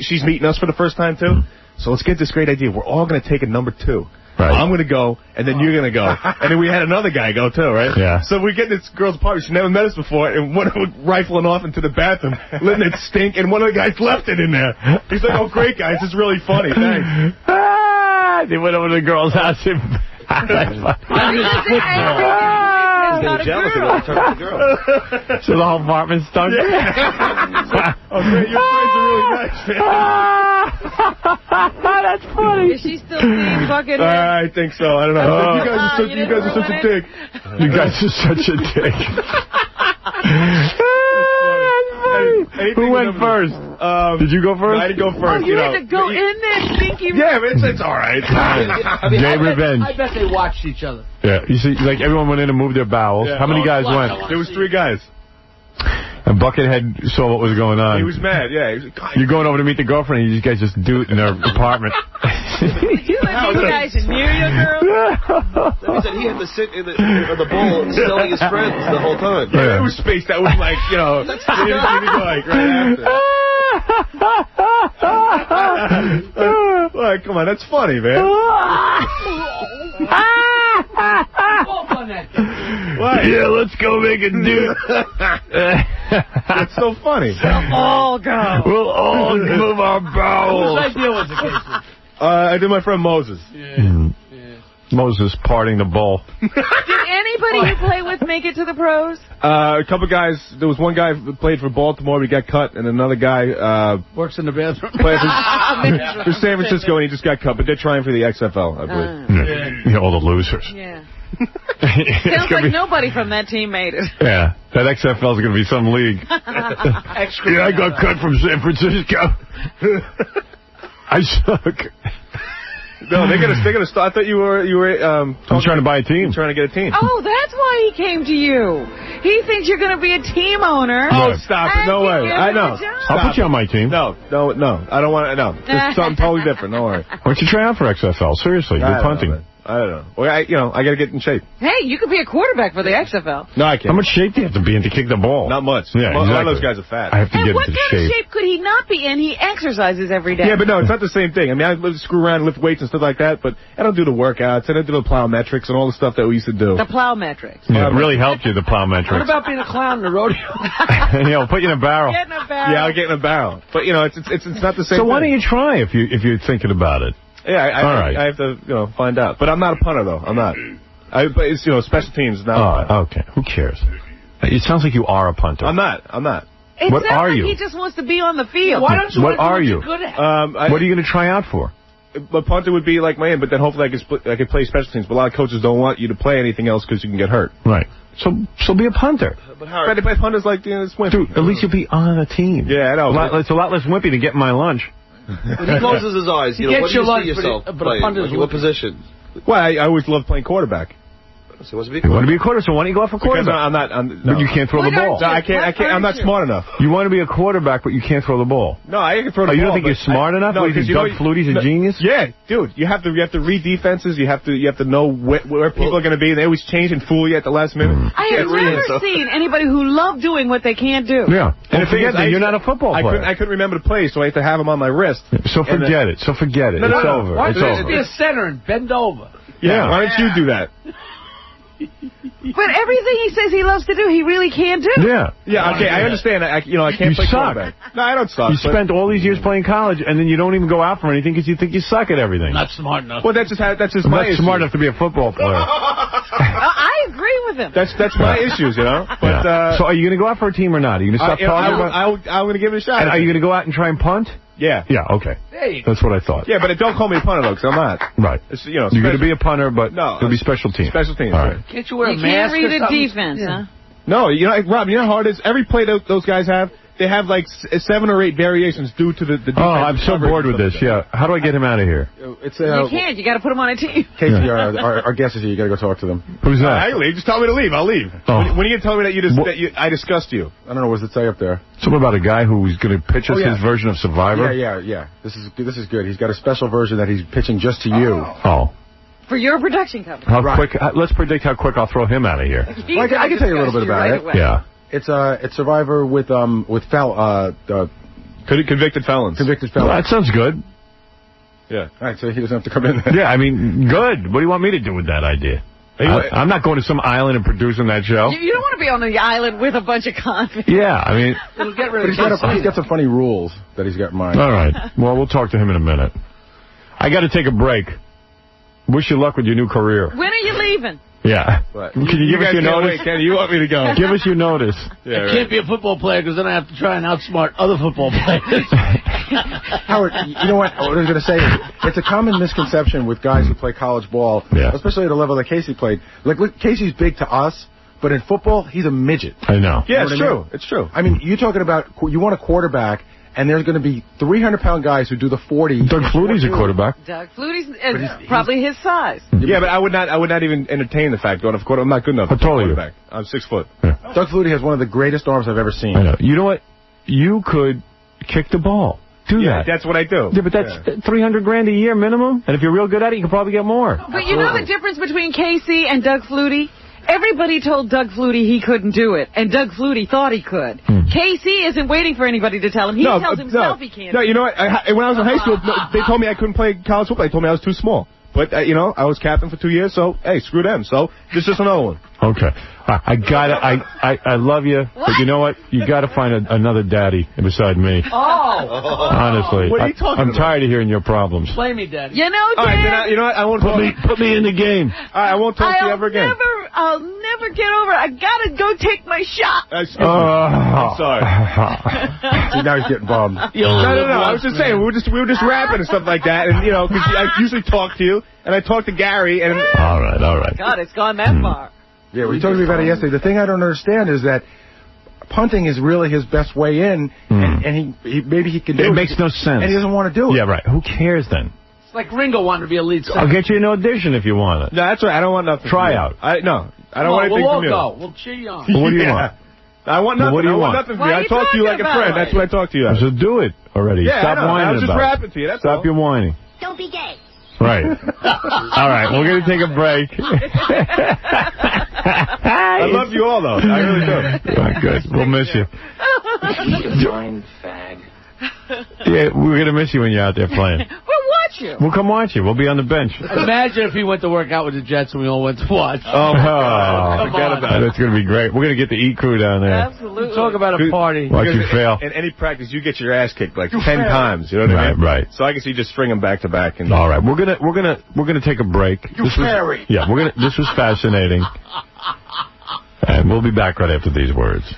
she's meeting us for the first time too. So let's get this great idea. We're all going to take a number 2. Right. I'm going to go, and then you're going to go. And then we had another guy go, too, right? Yeah. So we get this girl's apartment. She never met us before, and one of them rifling off into the bathroom, letting it stink, and one of the guys left it in there. He's like, oh, great, guys. This is really funny. Thanks. They went over to the girl's house. They were jealous of it. Turned to the girl. So the whole apartment stunk? Yeah. Oh, great. Your friends are really nice, man. That's funny. Is she still seeing Buckethead? I think so. I don't know. You guys are such a dick. You guys are such a dick. Who went first? Did you go first? No, I didn't go first. Oh, you had to go in there, stinky. Yeah, but it's all right. Revenge. I bet they watched each other. Yeah, you see, like everyone went in and moved their bowels. Yeah. How many guys went? There was 3 guys. And Buckethead saw what was going on. He was mad, yeah. You're going over to meet the girlfriend, and you guys just do it in their apartment. You let these guys near your girl? He said he had to sit in the bowl smelling his friends the whole time. Yeah, there was space that was like, that's like right after. Like, come on, that's funny, man. What? Yeah, let's go make a dude. That's so funny. We'll all go. We'll all move our bowels. Whose idea was it, Casey? I did my friend Moses. Yeah. Moses parting the bowl. Did anybody you play with make it to the pros? A couple guys. There was one guy who played for Baltimore, but he got cut, and another guy works in the bathroom. Played for San Francisco, and he just got cut. But they're trying for the XFL, I believe. Yeah, all the losers. Yeah. Sounds like nobody from that team made it. Yeah, that XFL is going to be some league. Yeah, I got cut from San Francisco. I suck. No, they're gonna start. I thought you were I'm trying to buy a team. Trying to get a team. Oh, that's why he came to you. He thinks you're going to be a team owner. Oh, stop it! No way. I know. I'll put you on my team. No. I don't want to. No, it's something totally different. Don't worry. Why don't you try out for XFL? Seriously, you're punting. I don't know. Well, I got to get in shape. Hey, you could be a quarterback for the XFL. No, I can't. How much shape do you have to be in to kick the ball? Not much. Yeah, a lot of those guys are fat. I have to get what into kind of shape could he not be in? He exercises every day. Yeah, but no, it's not the same thing. I mean, I screw around and lift weights and stuff like that, but I don't do the workouts. I don't do the plyometrics and all the stuff that we used to do. The plyometrics. Yeah, it really helped you, the plyometrics. What about being a clown in the rodeo? We'll put you in a barrel. Get in a barrel. Yeah, I'll get in a barrel. But, it's not the same thing. So why don't you try if you're thinking about it? Yeah, I have to, find out. But I'm not a punter, though. I'm not. But it's, special teams now. Oh, okay. Who cares? It sounds like you are a punter. I'm not. It what are like you? He just wants to be on the field. Why don't you? What are you? Good at? What are you going to try out for? A punter would be like my end, but then hopefully I could play special teams. But a lot of coaches don't want you to play anything else because you can get hurt. Right. So be a punter. But how? But punters like it's wimpy. Dude, at least you'll be on a team. Yeah, I know. It's a lot less wimpy to get my lunch. When he closes his eyes, what do you see yourself playing? What position? Well, I always loved playing quarterback. So he wants to be a quarterback. You want to be a quarterback, so why don't you go off a quarterback? Because But you can't throw the ball. No, I can't. I'm not smart enough. You want to be a quarterback, but you can't throw the ball. No, I can throw the ball. You don't think you're smart enough? No, because Doug Flutie's a genius? Yeah, dude. You have to read defenses. You have to know where people are going to be. They always change and fool you at the last minute. I have never seen anybody who loved doing what they can't do. Yeah. And forget that you're not a football player. I couldn't remember the plays, so I had to have them on my wrist. So forget it. It's over. Why it's don't over. you be a center and bend over? Yeah. Why don't you do that? But everything he says he loves to do, he really can't do. Yeah. Yeah, okay, I understand. I can't play quarterback. No, I don't suck. You spent all these years playing college, and then you don't even go out for anything because you think you suck at everything. Not smart enough. Well, that's just my issue. Not smart enough to be a football player. I agree with him. That's my issues, But so are you going to go out for a team or not? Are you going to stop talking about I'm going to give it a shot. And are you going to go out and try and punt? Yeah. Yeah, okay. That's what I thought. Yeah, but don't call me a punter, though, because I'm not. Right. You're going to be a punter, but it'll be special teams. Special teams, right. Can't you wear a You mask can't read or a something? defense, huh? No, you know, Rob, you know how hard it is? Every play those guys have, they have like 7 or 8 variations due to the Oh, I'm so bored with this. Yeah. How do I get him out of here? It's You can't. You got to put him on a team. Casey, our guest is here. You got to go talk to them. Who's that? I leave. Just tell me to leave. I'll leave. Oh. When are you going to tell me that I discussed you? I don't know. What does it say up there? Something about a guy who's going to pitch us his version of Survivor? Yeah. This is good. He's got a special version that he's pitching just to you. Oh. For your production company. How quick? Let's predict how quick I'll throw him out of here. Well, I can tell you a little bit about it. Yeah. It's Survivor with convicted felons. Convicted felons. Well, that sounds good. Yeah. All right, so he doesn't have to come in there. Yeah, I mean, good. What do you want me to do with that idea? I'm not going to some island and producing that show. You don't want to be on the island with a bunch of convicts. Yeah, I mean... It'll get rid of he's got some funny rules that he's got in mind. All right. Well, we'll talk to him in a minute. I got to take a break. Wish you luck with your new career. When are you leaving? Yeah. Can you give us your notice? Kenny, you want me to go? Give us your notice. I can't be a football player because then I have to try and outsmart other football players. Howard, you know what I was going to say is it's a common misconception with guys who play college ball, especially at a level that Casey played. Like, look, Casey's big to us, but in football, he's a midget. I know. Yeah, it's true. It's true. I mean, you're talking about you want a quarterback, and there's going to be 300-pound guys who do the 40. Doug Flutie's a quarterback. Doug Flutie's probably his size. Yeah, but I would not even entertain the fact going off quarter. I'm not good enough. I told you. I'm 6 foot. Yeah. Doug Flutie has one of the greatest arms I've ever seen. I know. You know what? You could kick the ball. Do that. That's what I do. Yeah, but that's $300,000 a year minimum, and if you're real good at it, you can probably get more. But you know the difference between Casey and Doug Flutie? Everybody told Doug Flutie he couldn't do it, and Doug Flutie thought he could. Casey isn't waiting for anybody to tell him. He tells himself he can't. No, you know what? When I was in high school, they told me I couldn't play college football. They told me I was too small. But, I was captain for 2 years, so, hey, screw them. So, this is just another one. Okay. I love you, but you know what? You got to find another daddy beside me. Oh. Honestly. What are you talking about? I'm tired of hearing your problems. Play me, Daddy. You know, All right, Dad, then you know what? I won't put me in the game. All right, I won't talk to you ever again. I'll never get over it. I got to go take my shot. Excuse me. I'm sorry. See, now he's getting bummed. No. I was just saying, we were just rapping and stuff like that, and, because I usually talk to you, and I talk to Gary, and... All right. God, it's gone that far. Yeah, we talked to me about it yesterday. The thing I don't understand is that punting is really his best way in, and he maybe he can do it. It makes no sense. And he doesn't want to do it. Yeah, right. Who cares then? It's like Ringo wanted to be a lead singer. I'll get you an audition if you want it. No, that's right. I don't want nothing. Try out. I don't want anything from you. We'll all go. We'll cheer you on. Well, what do you want? I want nothing. Well, what do you want? Nothing from you. I talk to you like a friend. That's what I talk to you as. So do it already. Yeah, Stop whining I was just about rapping to you. That's Stop all. your whining. Don't be gay. Right. All right, we're going to take a break. I love you all, though. I really do. Right, good. We'll miss you. Blind fag. Yeah, we're going to miss you when you're out there playing. We'll watch you. We'll come watch you. We'll be on the bench. Imagine if he went to work out with the Jets and we all went to watch. Forget about it. That's going to be great. We're going to get the E crew down there. Absolutely. Talk about a party. Watch you fail. In any practice, you get your ass kicked like 10 times. You know what I mean? Right. So I can see you just string them back to back. And all right, we're gonna take a break. This was fascinating, and we'll be back right after these words.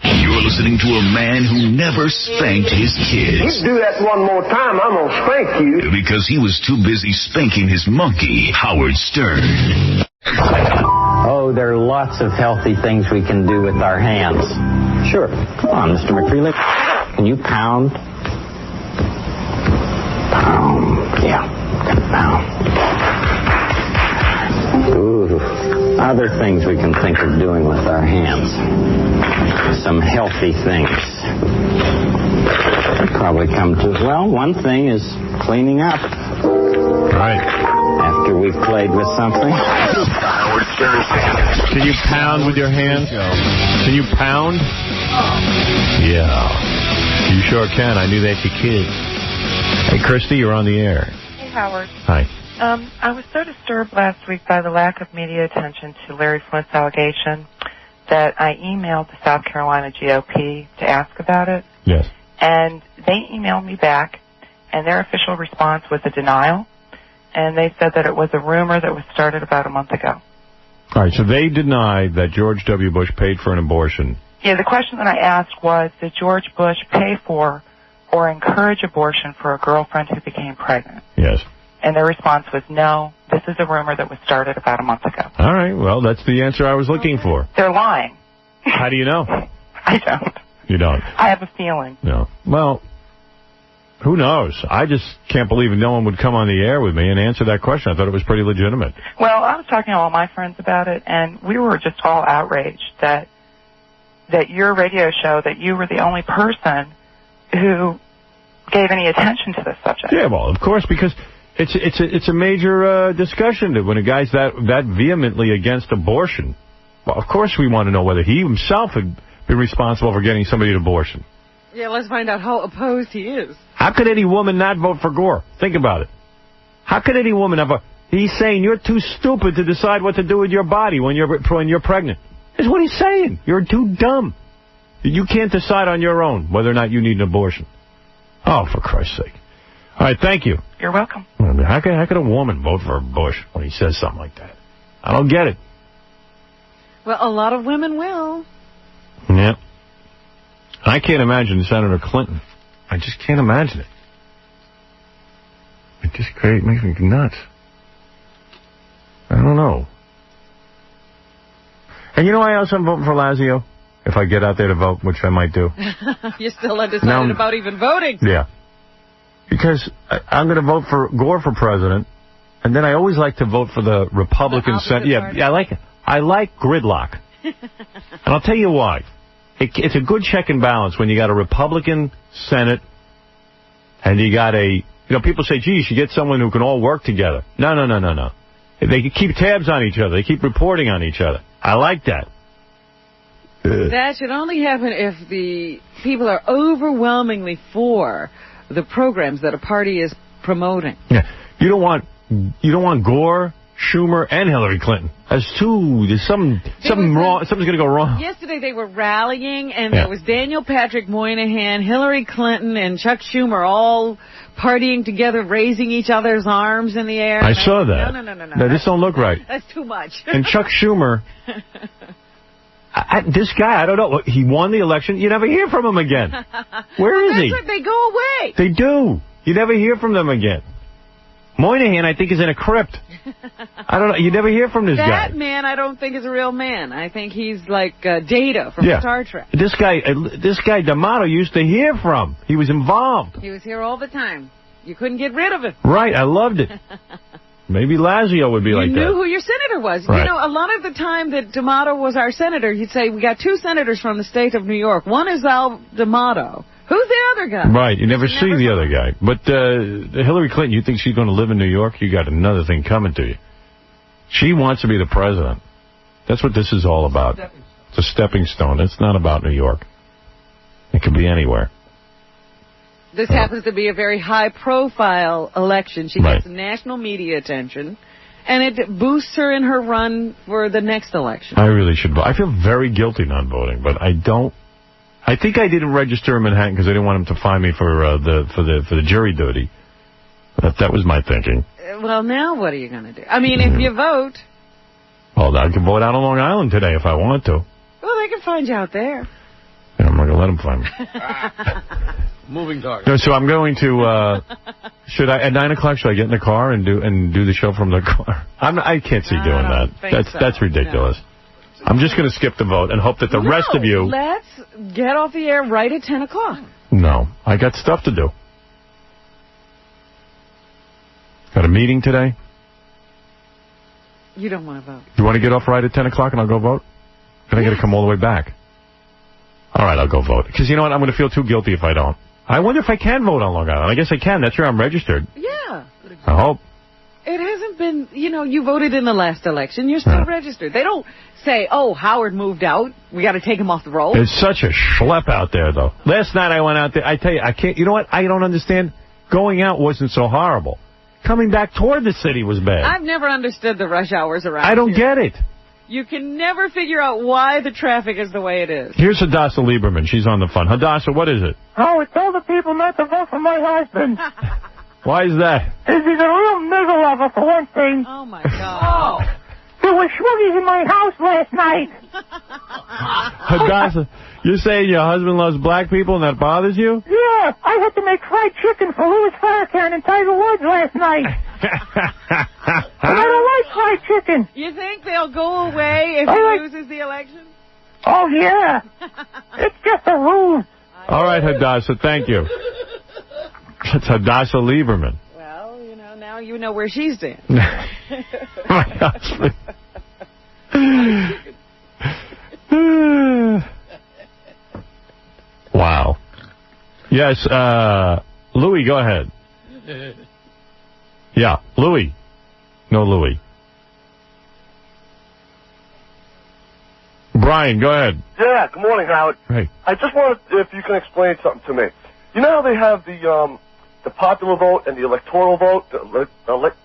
You're listening to a man who never spanked his kids. You do that one more time, I'm gonna spank you. Because he was too busy spanking his monkey, Howard Stern. Oh, there are lots of healthy things we can do with our hands. Sure. Come on, Mr. McCreely. Can you pound? Pound. Yeah. Pound. Ooh. Other things we can think of doing with our hands. Some healthy things. Probably come to, well, one thing is cleaning up. Right. After we've played with something. Can you pound with your hands? Can you pound? Yeah. You sure can. I knew that you could. Hey, Christy, you're on the air. Hey, Howard. Hi. I was so disturbed last week by the lack of media attention to Larry Flint's allegation that I emailed the South Carolina GOP to ask about it. Yes. And they emailed me back, and their official response was a denial. And they said that it was a rumor that was started about a month ago. All right, so they denied that George W. Bush paid for an abortion. Yeah, the question that I asked was, did George Bush pay for or encourage abortion for a girlfriend who became pregnant? Yes. And their response was, no, this is a rumor that was started about a month ago. All right, well, that's the answer I was looking for. They're lying. How do you know? I don't. You don't? I have a feeling. No. Well, who knows? I just can't believe no one would come on the air with me and answer that question. I thought it was pretty legitimate. Well, I was talking to all my friends about it, and we were just all outraged that your radio show, that you were the only person who gave any attention to this subject. Yeah, well, of course, because it's a major discussion when a guy's that vehemently against abortion. Well, of course we want to know whether he himself had been responsible for getting somebody an abortion. Yeah, let's find out how opposed he is. How could any woman not vote for Gore? Think about it. How could any woman ever... He's saying you're too stupid to decide what to do with your body when you're pregnant. That's what he's saying. You're too dumb. You can't decide on your own whether or not you need an abortion. Oh, for Christ's sake. All right, thank you. You're welcome. How could a woman vote for Bush when he says something like that? I don't get it. Well, a lot of women will. Yeah. I can't imagine Senator Clinton. I just can't imagine it. It just makes me nuts. I don't know. And you know why else I'm voting for Lazio? If I get out there to vote, which I might do. You're still undecided about even voting. Yeah. Because I'm going to vote for Gore for president, and then I always like to vote for the Republican Senate. Yeah, I like gridlock. And I'll tell you why. It's a good check and balance when you got a Republican Senate and you got people say, gee, you should get someone who can all work together. No. They keep tabs on each other. They keep reporting on each other. I like that. That should only happen if the people are overwhelmingly for the programs that a party is promoting. Yeah. You don't want Gore, Schumer, and Hillary Clinton. There's something wrong. Something's going to go wrong. Yesterday they were rallying, and there was Daniel Patrick Moynihan, Hillary Clinton, and Chuck Schumer all partying together, raising each other's arms in the air. I saw that. No. This don't look right. That's too much. And Chuck Schumer, this guy, I don't know. He won the election. You never hear from him again. Where is he? That's what they go away. They do. You never hear from them again. Moynihan, I think, is in a crypt. I don't know. You never hear from this guy. That man, I don't think is a real man. I think he's like Data from Star Trek. This guy D'Amato used to hear from. He was involved. He was here all the time. You couldn't get rid of him. Right. I loved it. Maybe Lazio would be like that. You knew who your senator was. Right. You know, a lot of the time that D'Amato was our senator, he'd say, we got 2 senators from the state of New York. One is Al D'Amato. Who's the other guy? Right, you never see the other guy. But Hillary Clinton, you think she's going to live in New York? You got another thing coming to you. She wants to be the president. That's what this is all about. It's a stepping stone. It's not about New York. It could be anywhere. This happens to be a very high-profile election. She gets national media attention, and it boosts her in her run for the next election. I really should vote. I feel very guilty not voting, but I don't. I think I didn't register in Manhattan because I didn't want him to fine me for the jury duty. That was my thinking. Well, now what are you going to do? I mean, if you vote... Well, I can vote out on Long Island today if I want to. Well, they can find you out there. Yeah, I'm not going to let them find me. Moving target. No, so I'm going to... at 9 o'clock, should I get in the car and do the show from the car? I can't see doing that. That's ridiculous. No. I'm just going to skip the vote and hope that the rest of you... let's get off the air right at 10 o'clock. No, I got stuff to do. Got a meeting today. You don't want to vote. You want to get off right at 10 o'clock and I'll go vote? Then I got to come all the way back. All right, I'll go vote. Because you know what? I'm going to feel too guilty if I don't. I wonder if I can vote on Long Island. I guess I can. That's where I'm registered. Yeah. I hope. It hasn't been, you voted in the last election. You're still registered. They don't say, oh, Howard moved out. We got to take him off the roll. It's such a schlep out there, though. Last night I went out there. I tell you, I can't. You know what? I don't understand. Going out wasn't so horrible. Coming back toward the city was bad. I've never understood the rush hours around I don't get it. You can never figure out why the traffic is the way it is. Here's Hadassah Lieberman. She's on the phone. Hadassah, what is it? Oh, tell the people not to vote for my husband. Why is that? Because he's a real nigger lover, for one thing. Oh, my God. There were swiggies in my house last night. Hadassah, you're saying your husband loves black people and that bothers you? Yeah, I had to make fried chicken for Louis Farrakhan and Tiger Woods last night. I don't like fried chicken. You think they'll go away if he loses the election? Oh, yeah. It's just a ruse. All right, Hadassah, thank you. That's Hadassah Lieberman. Well, now you know where she stands. My husband. Wow. Yes, Louis, go ahead. Yeah, Louis. No, Louis. Brian, go ahead. Yeah, good morning, Howard. Hey. I just wanted, if you can explain something to me. You know how they have the popular vote and the electoral vote, the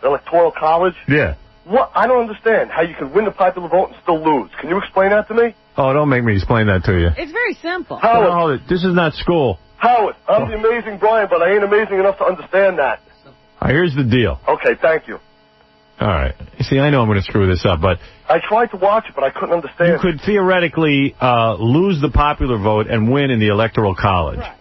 electoral college? Yeah. What? I don't understand how you can win the popular vote and still lose. Can you explain that to me? Oh, don't make me explain that to you. It's very simple. Howard. Hold it. This is not school. Howard, I'm the amazing Brian, but I ain't amazing enough to understand that. All right, here's the deal. Okay, thank you. All right. See, I know I'm going to screw this up, but I tried to watch it, but I couldn't understand. you could theoretically lose the popular vote and win in the electoral college. Right.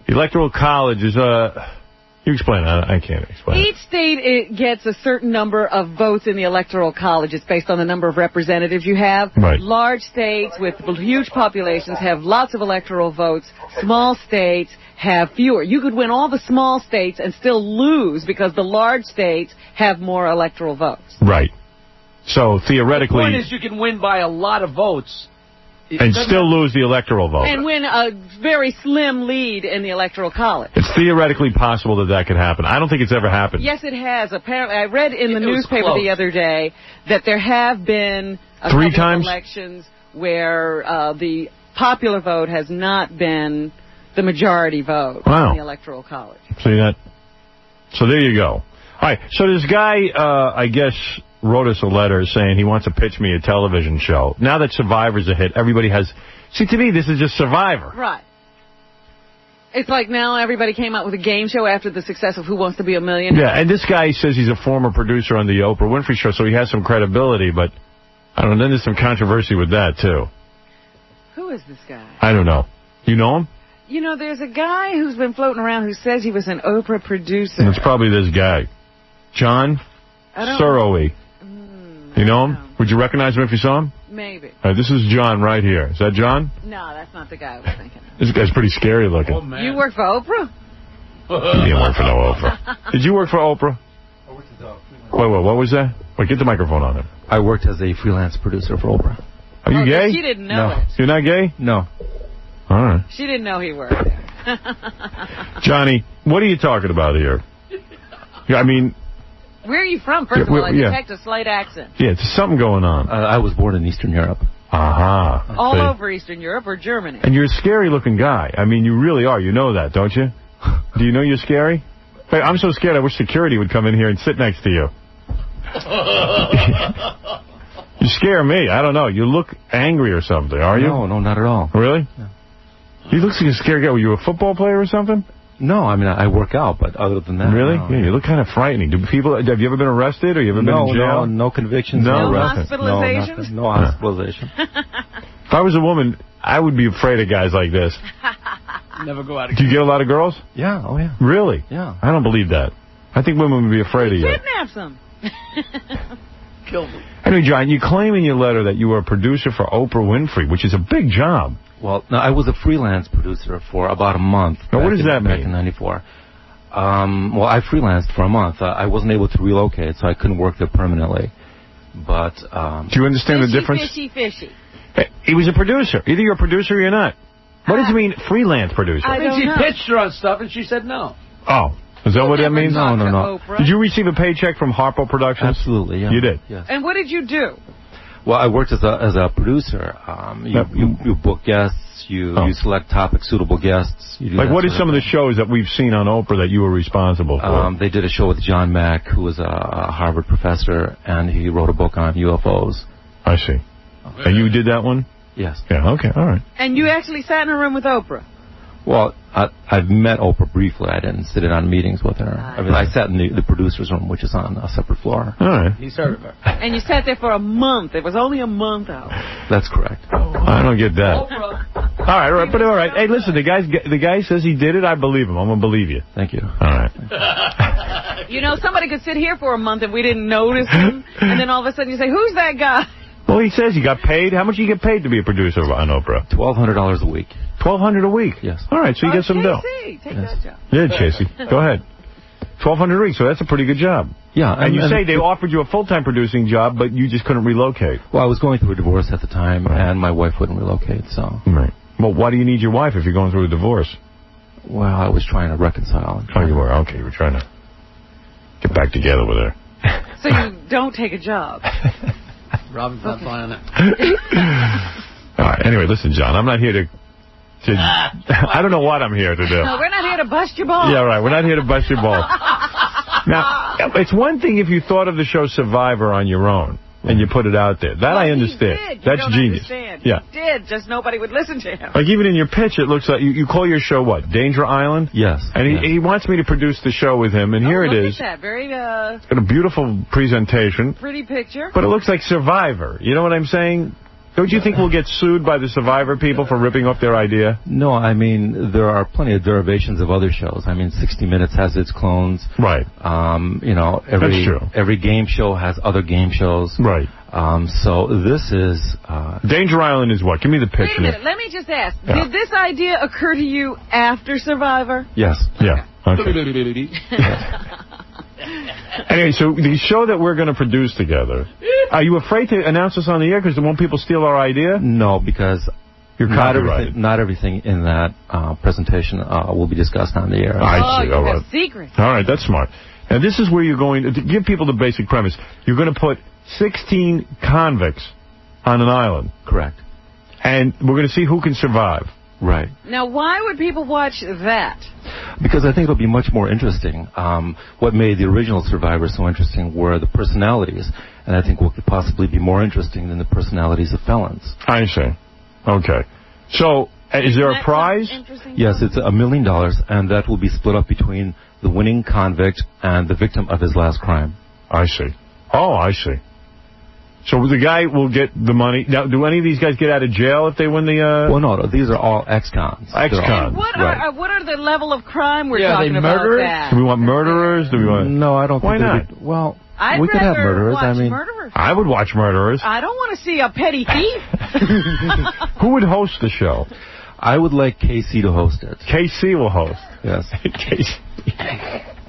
The electoral college is you explain it. I can't explain Each state gets a certain number of votes in the electoral college. It's based on the number of representatives you have. Right. Large states with huge populations have lots of electoral votes. Small states have fewer. You could win all the small states and still lose because the large states have more electoral votes. Right. So theoretically... The point is you can win by a lot of votes. And still lose the electoral vote. And win a very slim lead in the electoral college. It's theoretically possible that could happen. I don't think it's ever happened. Yes, it has. Apparently, I read in the newspaper the other day that there have been a Three couple times? of elections where the popular vote has not been the majority vote Wow. in the electoral college. See that? So there you go. All right. So this guy, I guess, wrote us a letter saying he wants to pitch me a television show. Now that Survivor's a hit, everybody has... See, to me, this is just Survivor. Right. It's like now everybody came out with a game show after the success of Who Wants to Be a Millionaire. Yeah, and this guy says he's a former producer on the Oprah Winfrey Show, so he has some credibility, but I don't know, then there's some controversy with that, too. Who is this guy? I don't know. You know him? You know, there's a guy who's been floating around who says he was an Oprah producer. And it's probably this guy. John Surowy. You know him? Would you recognize him if you saw him? Maybe. This is John right here. Is that John? No, that's not the guy I was thinking. This guy's pretty scary looking. Oh, man. You work for Oprah? He didn't work for no Oprah. Did you work for Oprah? Wait, what was that? Wait, get the microphone on him. I worked as a freelance producer for Oprah. Are you gay? She didn't know it. You're not gay? No. All right. She didn't know he worked there. Johnny, what are you talking about here? I mean... Where are you from, first of all? I detect a slight accent. Yeah, there's something going on. I was born in Eastern Europe. Aha. All over Eastern Europe or Germany. And you're a scary-looking guy. I mean, you really are. You know that, don't you? Do you know you're scary? Hey, I'm so scared I wish security would come in here and sit next to you. You scare me. I don't know. You look angry or something, are you? No, not at all. Really? No. You look like a scary guy. Were you a football player or something? No, I mean, I work out, but other than that... Really? No. Yeah, you look kind of frightening. Have you ever been arrested or you ever been in jail? No convictions. No hospitalizations? No hospitalization. If I was a woman, I would be afraid of guys like this. Never go out again. Do you get a lot of girls? Yeah, oh yeah. Really? Yeah. I don't believe that. I think women would be afraid of you. Kidnaps them. Kill them. Anyway, John, you claim in your letter that you were a producer for Oprah Winfrey, which is a big job. Well, no, I was a freelance producer for about a month. Now, what does that mean? Back in '94. Well, I freelanced for a month. I wasn't able to relocate, so I couldn't work there permanently. But do you understand the difference? Fishy. Hey, he was a producer. Either you're a producer or you're not. What does it mean, freelance producer? I think she pitched her on stuff and she said no. Oh, is that what that means? No. Did you receive a paycheck from Harpo Productions? Absolutely, yeah. You did? Yes. And what did you do? Well, I worked as a producer. You book guests, you select topic suitable guests. You do like, what is some of the shows that we've seen on Oprah that you were responsible for? They did a show with John Mack, who was a Harvard professor, and he wrote a book on UFOs. I see. And you did that one? Yes. Yeah, okay, all right. And you actually sat in a room with Oprah? Well, I've met Oprah briefly. I didn't sit in on meetings with her. I mean, I sat in the producer's room, which is on a separate floor. All right. He's heard of her. And you sat there for a month. It was only a month out. That's correct. I don't get that. Oprah. All right, but all right. Hey, listen, the guy says he did it. I believe him. I'm going to believe you. Thank you. All right. You know, somebody could sit here for a month and we didn't notice him, and then all of a sudden you say, who's that guy? Well, he says he got paid. How much do you get paid to be a producer on Oprah? $1,200 a week. $1,200 a week? Yes. All right, so you get some dough. Take that job. Yeah, Chasey. Go ahead. $1,200 a week, so that's a pretty good job. Yeah. And you say they offered you a full-time producing job, but you just couldn't relocate. Well, I was going through a divorce at the time, and my wife wouldn't relocate, so... Right. Well, why do you need your wife if you're going through a divorce? Well, I was trying to reconcile. Oh, you were? Okay, you were trying to get back together with her. So you don't take a job. Robin's not buying it. All right, anyway, listen, John, I'm not here to I don't know what I'm here to do. No, we're not here to bust your balls. Yeah, right, we're not here to bust your balls. Now, it's one thing if you thought of the show Survivor on your own and you put it out there. That I understand. That's genius. Yeah. He did, just nobody would listen to him. Like, even in your pitch, it looks like you call your show what? Danger Island? Yes. And he wants me to produce the show with him, and here it is. Look at that. Very, It's got a beautiful presentation. pretty picture. But it looks like Survivor. You know what I'm saying? Don't you think we'll get sued by the Survivor people for ripping off their idea? No, I mean, there are plenty of derivations of other shows. I mean, 60 Minutes has its clones. Right. You know, That's true. Every game show has other game shows. Right. So this is... Danger Island is what? Give me the picture. Wait a minute. Let me just ask. Yeah. Did this idea occur to you after Survivor? Yes. Yeah. Okay. Anyway, so the show that we're going to produce together, are you afraid to announce this on the air because won't people steal our idea? No, because you're copyrighted. Not everything in that presentation will be discussed on the air. I see. You have secrets. All right, that's smart. And this is where you're going to give people the basic premise. You're going to put 16 convicts on an island. Correct. And we're going to see who can survive. Right. Now, why would people watch that? Because I think it'll be much more interesting. What made the original Survivor so interesting were the personalities, and I think what could possibly be more interesting than the personalities of felons. I see. Okay. So, is there a prize? Yes, it's $1 million, and that will be split up between the winning convict and the victim of his last crime. I see. Oh, I see. So the guy will get the money. Now, do any of these guys get out of jail if they win the... Well, no, these are all ex-cons. Ex-cons, what right. are the level of crime we're Yeah, talking about that? Do we want murderers? Do we want... No, I don't Why think... not? Well, I'd we could have rather murderers. watch I mean, murderers. I would watch murderers. I don't want to see a petty thief. Who would host the show? I would like KC to host it. KC will host. Yes.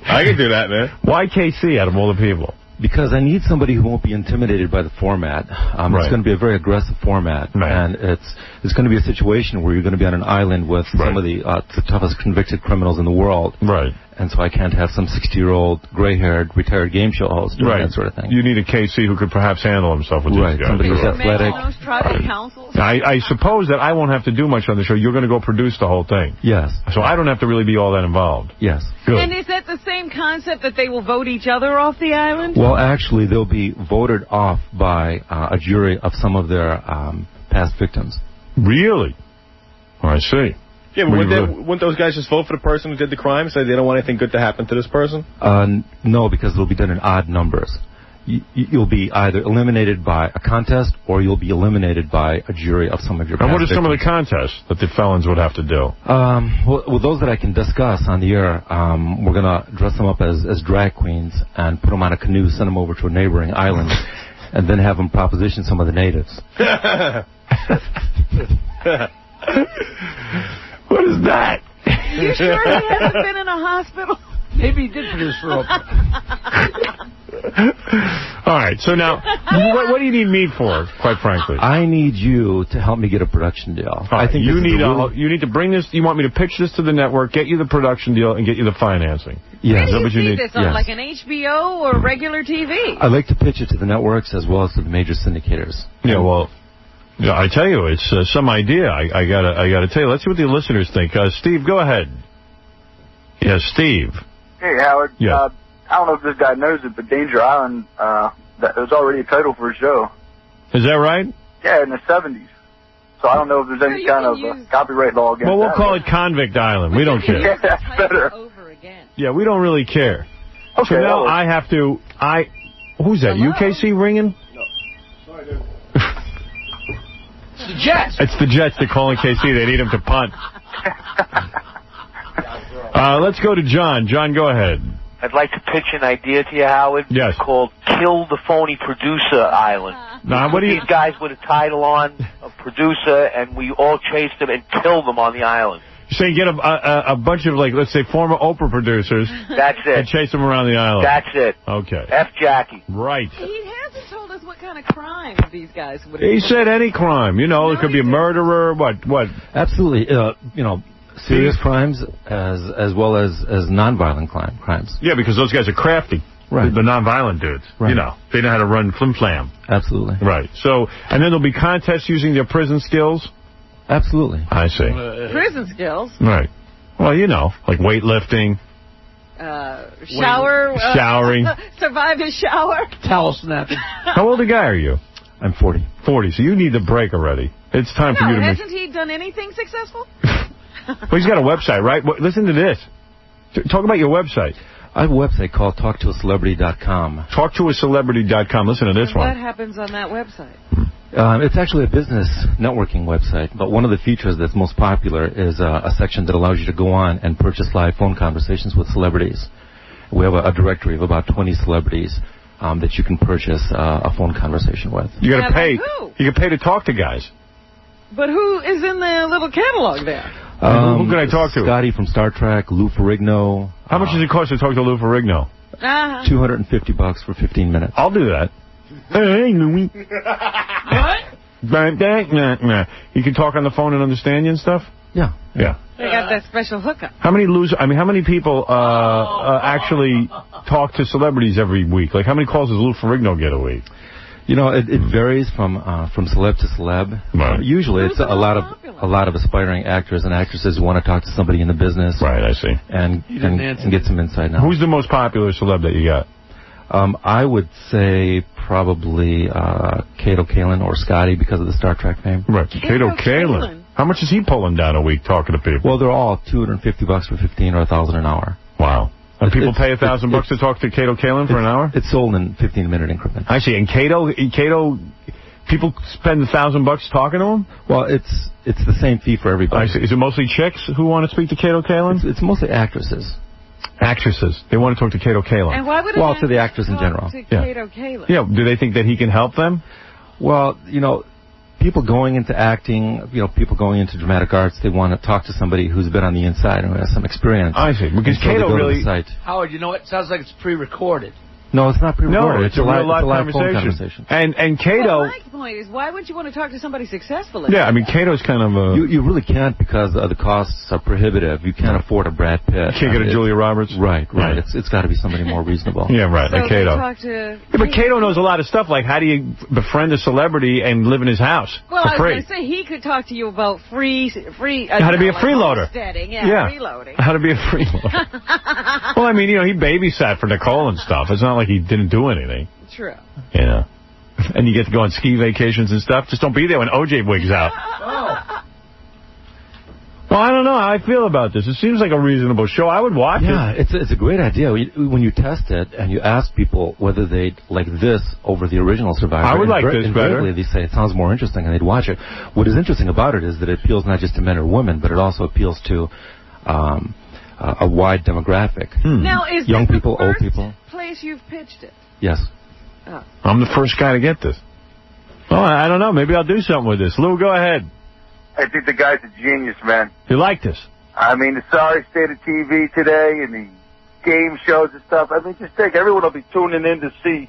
I can do that, man. Why KC out of all the people? Because I need somebody who won't be intimidated by the format. It's going to be a very aggressive format, and it's going to be a situation where you're going to be on an island with some of the toughest convicted criminals in the world. Right. And so I can't have some 60-year-old, gray-haired, retired game show host doing that sort of thing. You need a KC who could perhaps handle himself with these guys. Somebody who's athletic. I suppose that I won't have to do much on the show. You're going to go produce the whole thing. Yes. So I don't have to really be all that involved. Yes. Good. And is that the same concept that they will vote each other off the island? Well, actually, they'll be voted off by a jury of some of their past victims. Really? Oh, I see. Yeah, but wouldn't those guys just vote for the person who did the crime, say they don't want anything good to happen to this person? No, because it'll be done in odd numbers. You'll be either eliminated by a contest or you'll be eliminated by a jury of some of your past And what are some of victims. the contests that the felons would have to do? Well, those that I can discuss on the air, we're going to dress them up as drag queens and put them on a canoe, send them over to a neighboring island, and then have them proposition some of the natives. What is that? You sure he hasn't been in a hospital? Maybe he did produce for Oprah. All right, so now, what do you need me for, quite frankly? I need you to help me get a production deal. I think you need you need to bring this. You want me to pitch this to the network, get you the production deal, and get you the financing. Yes. Is that what you need? This on like an HBO or regular TV? I'd like to pitch it to the networks as well as to the major syndicators. Yeah, well, yeah, I tell you, it's some idea. I gotta tell you. Let's see what the listeners think. Steve, go ahead. Yeah, Steve. Hey, Howard. Yeah. I don't know if this guy knows it, but Danger Island, that was already a title for a show. Is that right? Yeah, in the 70s. So I don't know if there's any kind of copyright law against Well, we'll that. call it Convict Island. We don't care. Yeah, that's better. Yeah, we don't really care. Okay, So now I have to. Who's that? UKC ringing? It's the Jets. It's the Jets. They're calling KC. They need him to punt. Let's go to John. John, go ahead. I'd like to pitch an idea to you, Howard. Yes. Called "Kill the Phony Producer Island." Now, what do you? These guys with a title on, a producer, and we all chase them and kill them on the island. So you get a bunch of, like, let's say, former Oprah producers. That's it. And chase them around the island. That's it. Okay. F. Jackie. Right. He hasn't told us what kind of crimes these guys would. He said any crime. You know, it could be a murderer. What? Absolutely. You know, serious crimes as well as nonviolent crimes. Yeah, because those guys are crafty. Right. The nonviolent dudes. Right. You know, they know how to run flim-flam. Absolutely. Right. So, and then there'll be contests using their prison skills? Absolutely. I see. Prison skills. Right. Well, you know, like weightlifting. Showering. Survive a shower. Towel snapping. How old a guy are you? I'm 40. 40, so you need the break already. It's time for you to hasn't he done anything successful? Well, he's got a website, right? Listen to this. Talk about your website. I have a website called TalkToACelebrity.com. TalkToACelebrity.com. Listen to this one. What happens on that website? It's actually a business networking website, but one of the features that's most popular is a section that allows you to go on and purchase live phone conversations with celebrities. We have a directory of about 20 celebrities that you can purchase a phone conversation with. You got to pay. Like who? You can pay to talk to guys. But who is in the little catalog there? Who can I talk to? Scotty from Star Trek, Lou Ferrigno. How much does it cost to talk to Lou Ferrigno? $250 for 15 minutes. I'll do that. Hey, Louie. What? You can talk on the phone and understand you and stuff? Yeah. Yeah. They got that special hookup. How many how many people actually talk to celebrities every week? Like, how many calls does Lou Ferrigno get a week? You know, it varies from celeb to celeb. Right. Usually, it's a lot of aspiring actors and actresses who want to talk to somebody in the business. Right, I see. And get some insight now. Who's the most popular celeb that you got? I would say probably Kato Kaelin or Scotty because of the Star Trek fame. Right, Kato Kaelin. How much is he pulling down a week talking to people? Well, they're all $250 for 15 or $1,000 an hour. Wow. And people pay $1,000 to talk to Kato Kaelin for an hour? It's sold in 15-minute increments. I see. And Kato, people spend $1,000 talking to him? Well, it's the same fee for everybody. I see. Is it mostly chicks who want to speak to Kato Kaelin? It's mostly actresses. Actresses. They want to talk to Kato Kaelin. And why would to the actors in general. Kato Kaelin? Yeah. Do they think that he can help them? Well, you know, people going into acting, people going into dramatic arts, they want to talk to somebody who's been on the inside and who has some experience. I see. Because Kato really... Howard, you know what? It sounds like it's pre-recorded. No, it's not pre-recorded. No, it's a real live conversation. And Kato... Well, my point is, why would you want to talk to somebody successful? Yeah, I mean, Kato's kind of a... You really can't because the costs are prohibitive. You can't afford a Brad Pitt. Can't get a Julia Roberts? Right. It's got to be somebody more reasonable. Yeah, right, like Kato. But Kato knows a lot of stuff, like how do you befriend a celebrity and live in his house for free? I was going to say, he could talk to you about how to be a freeloader. Freeloading. How to be a freeloader. Well, I mean, he babysat for Nicole and stuff. It's not like he didn't do anything. True. Yeah. And you get to go on ski vacations and stuff. Just don't be there when OJ wigs out. Well, I don't know how I feel about this. It seems like a reasonable show. I would watch it. Yeah, it's a great idea. When you test it and you ask people whether they'd like this over the original Survivor. I would like this better. They say it sounds more interesting and they'd watch it. What is interesting about it is that it appeals not just to men or women, but it also appeals to a wide demographic. Now, is young this people, the first old people. place you've pitched it? Yes. Oh. I'm the first guy to get this. Oh, I don't know. Maybe I'll do something with this. Lou, go ahead. I think the guy's a genius, man. You like this? I mean, the sorry state of TV today and the game shows and stuff. I mean, just think, everyone will be tuning in to see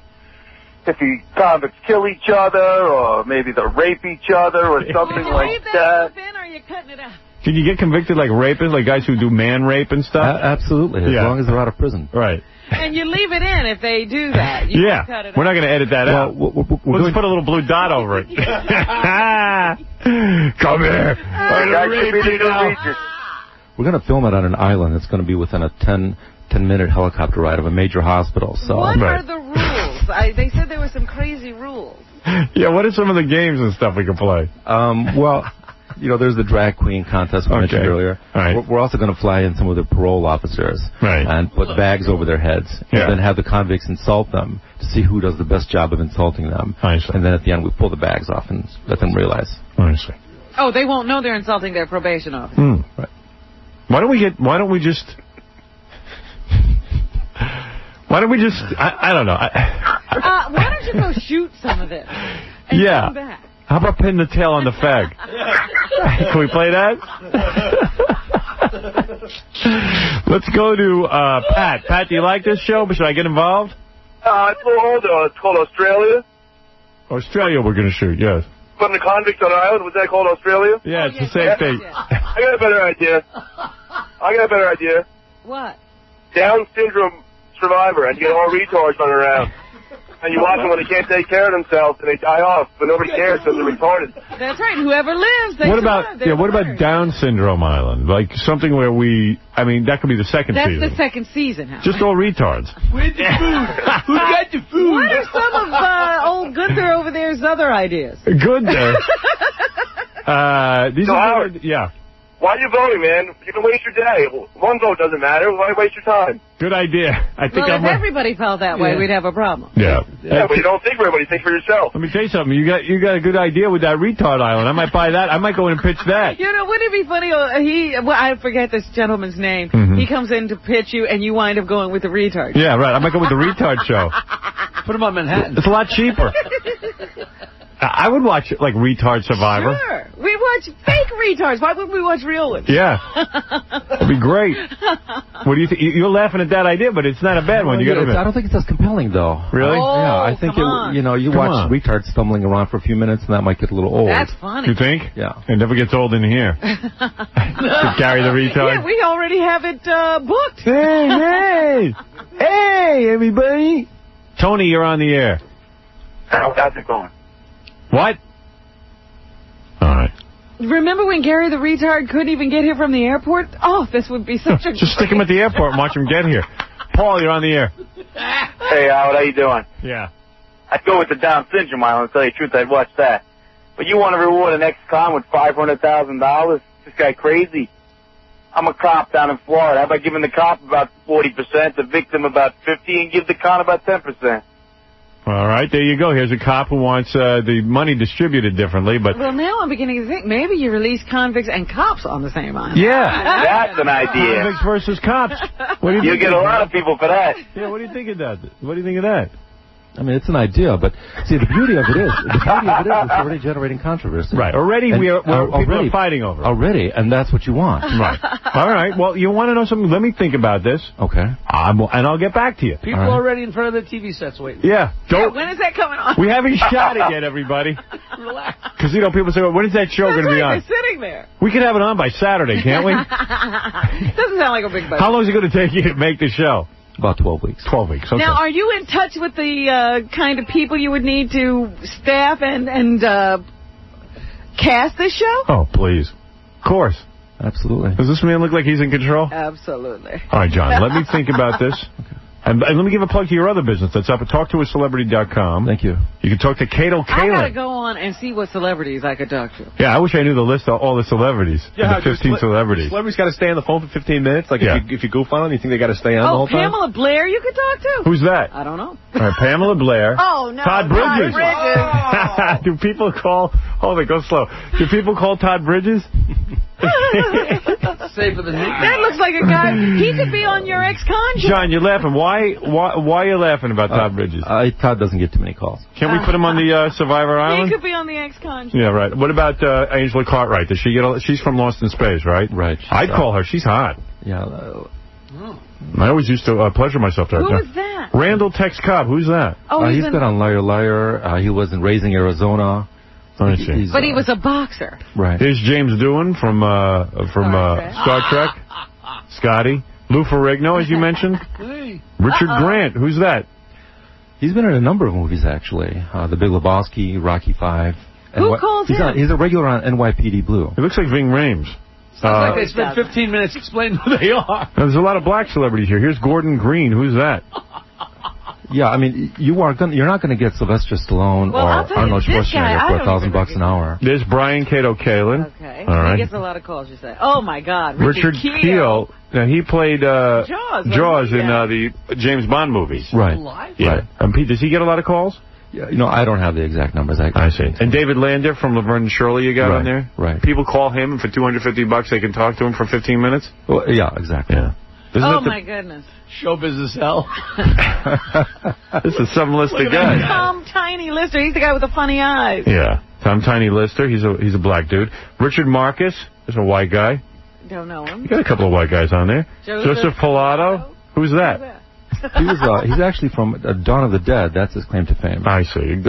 if the convicts kill each other or maybe they rape each other or something like that. Or are you cutting it out? Can you get convicted like rapists, like guys who do man rape and stuff? Absolutely, as long as they're out of prison. Right. And you leave it in if they do that. You yeah, cut it we're not going to edit that out. We'll just put a little blue dot over it. Come here. We're going to film it on an island. It's going to be within a 10-minute helicopter ride of a major hospital. So what are the rules? They said there were some crazy rules. Yeah, what are some of the games and stuff we can play? Well... there's the drag queen contest we mentioned earlier. Right. We're also going to fly in some of the parole officers and put bags over their heads and then have the convicts insult them to see who does the best job of insulting them. And then at the end we pull the bags off and let them realize. I see. Oh, they won't know they're insulting their probation officer. Right. Why don't we just Why don't we just... I don't know. Why don't you go shoot some of it? And come back? How about pin the tail on the fag? Can we play that? Let's go to Pat. Pat, do you like this show? Should I get involved? It's a little older. It's called Australia. Australia we're going to shoot, yes. Putting the convicts on an island. Was that called Australia? Yeah, it's the same thing. I got a better idea. What? Down syndrome survivor, and you get all retards running around. And you watch them when they can't take care of themselves, and they die off, but nobody cares because they're retarded. That's right. Whoever lives, they survive. What about Down Syndrome Island? Like something where that could be the second season. That's the second season, Howard. Just all retards. Where's the food? Who got the food? What are some of old Gunther over there's other ideas? Gunther? Howard. Yeah. Why are you voting, man? You can waste your day. One vote doesn't matter. Why waste your time? Good idea. If everybody felt that way, we'd have a problem. Yeah. Yeah, but you don't think for everybody. Think for yourself. Let me tell you something. You got a good idea with that retard island. I might buy that. I might go in and pitch that. You know, wouldn't it be funny? I forget this gentleman's name. Mm-hmm. He comes in to pitch you, and you wind up going with the retard. Yeah, right. I might go with the retard show. Put him on Manhattan. It's a lot cheaper. I would watch like Retard Survivor. Sure. We watch fake retards. Why wouldn't we watch real ones? Yeah. That'd be great. What do you think? You're laughing at that idea, but it's not a bad one. You gotta admit. I don't think it's as compelling, though. Really? Yeah, I think you watch retards stumbling around for a few minutes, and that might get a little old. That's funny. You think? Yeah. It never gets old in here. To carry the retard. Yeah, we already have it booked. Hey, everybody. Tony, you're on the air. How's it going? What? All right. Remember when Gary the retard couldn't even get here from the airport? Oh, this would be such a... Just stick him at the airport and watch him get here. Paul, you're on the air. Hey, Howard, how you doing? Yeah. I'd go with the Down Syndrome Island, to tell you the truth, I'd watch that. But you want to reward an ex-con with $500,000? This guy crazy. I'm a cop down in Florida. How about giving the cop about 40%, the victim about 50%, and give the con about 10%? All right, there you go. Here's a cop who wants the money distributed differently, but... Well, now I'm beginning to think maybe you release convicts and cops on the same island. Yeah. That's an idea. Convicts versus cops. What do you You'll think get a lot of people for that. Yeah, what do you think of that? What do you think of that? I mean, it's an idea, but see, the beauty of it is it's already generating controversy. Right. Already, people are fighting over it. Already, and that's what you want. Right. All right. Well, you want to know something? Let me think about this. Okay. And I'll get back to you. People already in front of the TV sets waiting. Yeah. When is that coming on? We haven't shot it yet, everybody. Relax. Because, people say, well, when is that show going to be on? They're sitting there. We could have it on by Saturday, can't we? Doesn't sound like a big budget. How long is it going to take you to make the show? About 12 weeks. 12 weeks, okay. Now, are you in touch with the kind of people you would need to staff and cast this show? Oh, please. Of course. Absolutely. Does this man look like he's in control? Absolutely. All right, John, let me think about this. Okay. And let me give a plug to your other business that's up at TalkToACelebrity.com. Thank you. You can talk to Cato Kalin. I got to go on and see what celebrities I could talk to. Yeah, I wish I knew the list of all the celebrities. Yeah, the 15 celebrities. Celebrities got to stay on the phone for 15 minutes? Like, if you goof on them, you think they got to stay on the whole time? Pamela Blair you could talk to? Who's that? I don't know. All right, Pamela Blair. Oh, no. Todd Bridges. Todd Bridges. Do people call... Hold it, go slow. Do people call Todd Bridges? Safer than me. That looks like a guy. He could be on your ex-con show. John, you're laughing. Why are you laughing about Todd Bridges? Todd doesn't get too many calls. Can't we put him on the Survivor Island? He could be on the ex-con show. Yeah, right. What about Angela Cartwright? Does she get? She's from Lost in Space, right? Right. I'd call her. She's hot. Yeah. I always used to pleasure myself to her. Who is that? Randall Tex Cobb. Who's that? Oh, he's been on Liar Liar. He was in Raising Arizona. I see. But he was a boxer. Right. Here's James Doohan from Star Trek. Scotty. Lou Ferrigno, as you mentioned. Hey. Richard Grant. Who's that? He's been in a number of movies, actually. The Big Lebowski, Rocky V. Who calls him? He's a regular on NYPD Blue. It looks like Ving Rhames. Sounds like they spent 15 minutes explaining who they are. There's a lot of black celebrities here. Here's Gordon Green. Who's that? Yeah, I mean, you're not going to get Sylvester Stallone or Arnold Schwarzenegger for $1,000 an hour. There's Brian Cato Kalin. Okay. All right. He gets a lot of calls, you say. Oh, my God. Richard Kiel. Now, he played Jaws in the James Bond movies. Right. Yeah. Right. And Pete, does he get a lot of calls? Yeah, I don't have the exact numbers. I see. And David Lander from Laverne and Shirley you got on there? Right. People call him, and for $250 they can talk to him for 15 minutes? Well, yeah, exactly. Yeah. Oh, my goodness. Show business hell. This is some Lister guy. Tom Tiny Lister. He's the guy with the funny eyes. Yeah. Tom Tiny Lister. He's a black dude. Richard Marcus is a white guy. Don't know him. You got a couple of white guys on there. Joseph Pilato. Who's that? He's actually from Dawn of the Dead. That's his claim to fame. I see.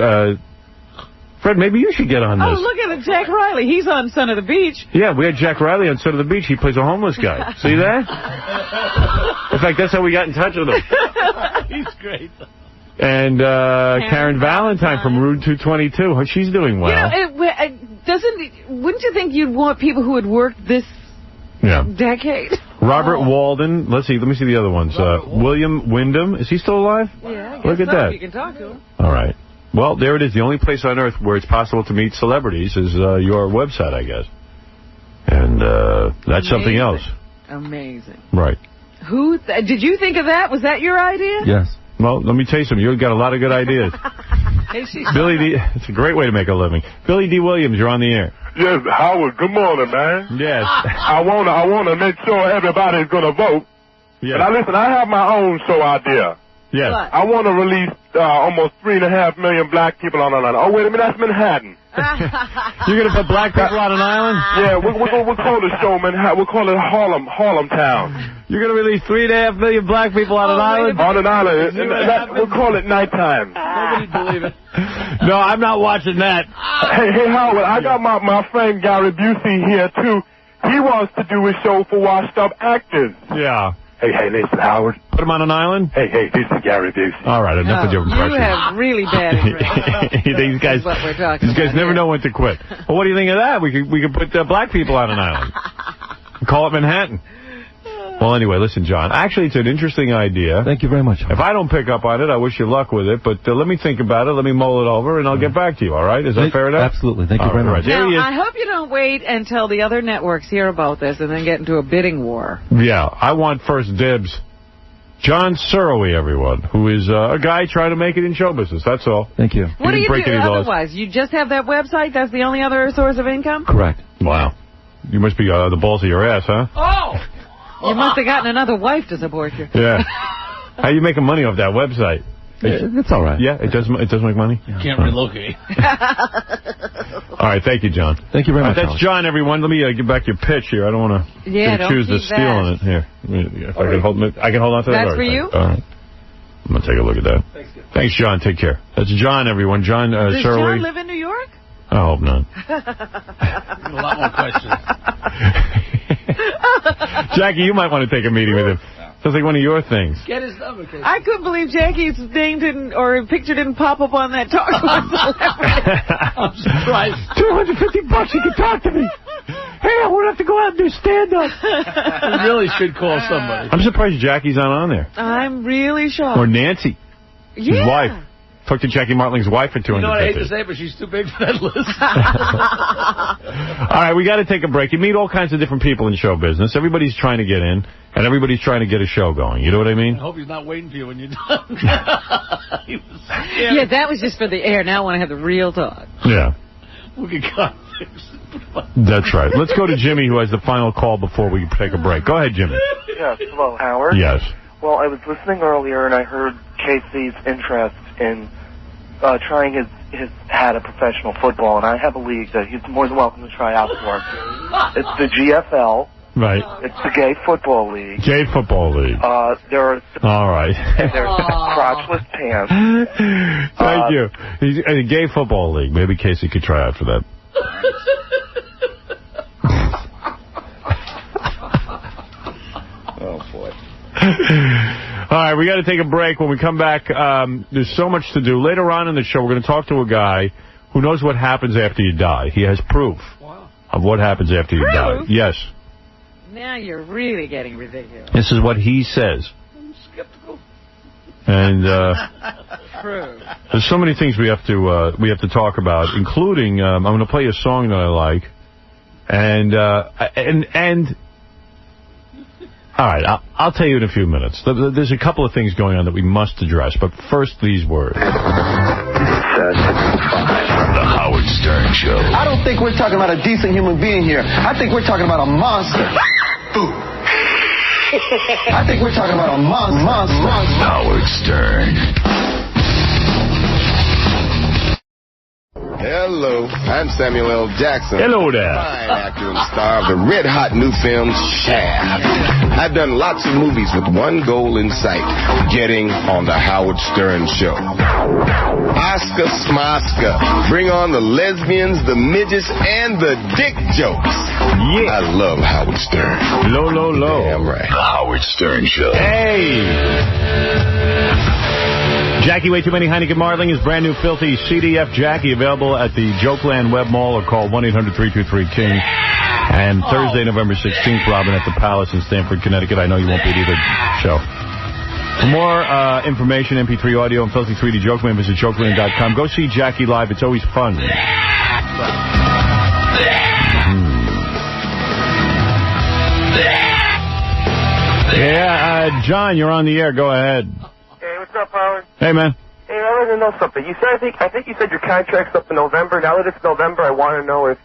Fred, maybe you should get on this. Oh, look at it, Jack Riley. He's on Son of the Beach. Yeah, we had Jack Riley on Son of the Beach. He plays a homeless guy. See that? In fact, that's how we got in touch with him. He's great. And Karen Valentine from Rude 222. She's doing well. Wouldn't you think you'd want people who had worked this decade? Robert Walden. Let me see the other ones. William Wyndham. Is he still alive? Yeah, I guess Look at that. You can talk to him. All right. Well, there it is. The only place on earth where it's possible to meet celebrities is your website, I guess. And that's something else. Amazing. Right. Did you think of that? Was that your idea? Yes. Well, let me tell you something. You've got a lot of good ideas. Billy D. It's a great way to make a living. Billy D. Williams, you're on the air. Yes, Howard, good morning, man. Yes. I wanna make sure everybody's gonna vote. Yes. But listen, I have my own show idea. Yes. I want to release almost 3.5 million black people on an island. Oh, wait a minute, that's Manhattan. You're going to put black people on an island? Yeah, we'll call the show Manhattan. We'll call it Harlem Town. You're going to release 3.5 million black people on an island? On an island. We'll call it nighttime. Nobody'd believe it. No, I'm not watching that. Hey, Howard, I got my friend Gary Busey here, too. He wants to do a show for washed-up actors. Yeah. Hey, listen, Howard. Put him on an island? Hey, this is Gary Busey. All right, enough of your impression. You have really bad impression. These guys never know when to quit. Well, what do you think of that? We could put black people on an island. Call it Manhattan. Well, anyway, listen, John. Actually, it's an interesting idea. Thank you very much. If I don't pick up on it, I wish you luck with it. But let me think about it. Let me mull it over, and I'll get back to you, all right? Is that fair enough? Absolutely. Thank you very much. Now, I hope you don't wait until the other networks hear about this and then get into a bidding war. Yeah, I want first dibs. John Surrey, everyone, who is a guy trying to make it in show business. That's all. Thank you. What do you do otherwise? You just have that website? That's the only other source of income? Correct. Wow. You must be the balls of your ass, huh? Oh! You must have gotten another wife to support you. Yeah. How are you making money off that website? It's all right. Yeah, it does make money? You can't relocate. All right, thank you, John. Thank you very much. That's John, everyone. Let me get back your pitch here. I don't want to choose the steal on it. Here. If I can hold on to that. That's for you? All right. I'm going to take a look at that. Thanks, John. Take care. That's John, everyone. John Does Surrey. John live in New York? I hope not. A lot more questions. Jackie, you might want to take a meeting with him. Sounds like one of your things. Get his number. I couldn't believe Jackie's name didn't, or picture didn't pop up on that talk show. I'm surprised. $250, you can talk to me. Hey, I won't have to go out and do stand-up. We really should call somebody. I'm surprised Jackie's not on there. I'm really shocked. Or Nancy, his wife. Talked to Jackie Martling's wife for $250. You know what I hate to say, but she's too big for that list. All right, we got to take a break. You meet all kinds of different people in show business. Everybody's trying to get in, and everybody's trying to get a show going. You know what I mean? I hope he's not waiting for you when you're done. Yeah, that was just for the air. Now I want to have the real talk. Yeah. We can cut. That's right. Let's go to Jimmy, who has the final call before we take a break. Go ahead, Jimmy. Yes, hello, Howard. Yes. Well, I was listening earlier, and I heard Casey's interest in trying his hat at professional football, and I have a league that he's more than welcome to try out for. It's the GFL. Right. It's the Gay Football League. Gay Football League. There are... All right. And there's crotchless pants. Thank you. He's a Gay Football League. Maybe Casey could try out for that. Oh, boy. All right, we got to take a break. When we come back, there's so much to do. Later on in the show, we're going to talk to a guy who knows what happens after you die. He has proof of what happens after you die. Yes. Now you're really getting ridiculous. This is what he says. I'm skeptical. And True. there's so many things we have to talk about, including I'm going to play a song that I like, and all right, I'll tell you in a few minutes. There's a couple of things going on that we must address, but first these words. The Howard Stern Show. I don't think we're talking about a decent human being here. I think we're talking about a monster. I think we're talking about a monster. Howard Stern. Hello, I'm Samuel L. Jackson. Hello there. Fine actor and star of the red-hot new film Shaft. I've done lots of movies with one goal in sight, getting on the Howard Stern Show. Oscar Smoska, bring on the lesbians, the midgets, and the dick jokes. Yeah. I love Howard Stern. Low. Damn right. The Howard Stern Show. Hey! Jackie Way Too Many Heineken Marling is brand new filthy CDF Jackie available at the Jokeland Web Mall or call 1-800-323-KING. And Thursday, November 16th, Robin, at the Palace in Stamford, Connecticut. I know you won't be at either show. For more information, MP3 audio, and Filthy 3D Jokeland, visit jokeland.com. Go see Jackie live. It's always fun. Yeah, John, you're on the air. Go ahead. Hey, what's up, Howard? Hey, man. Hey, I want to know something. You said I think you said your contract's up in November. Now that it's November, I want to know if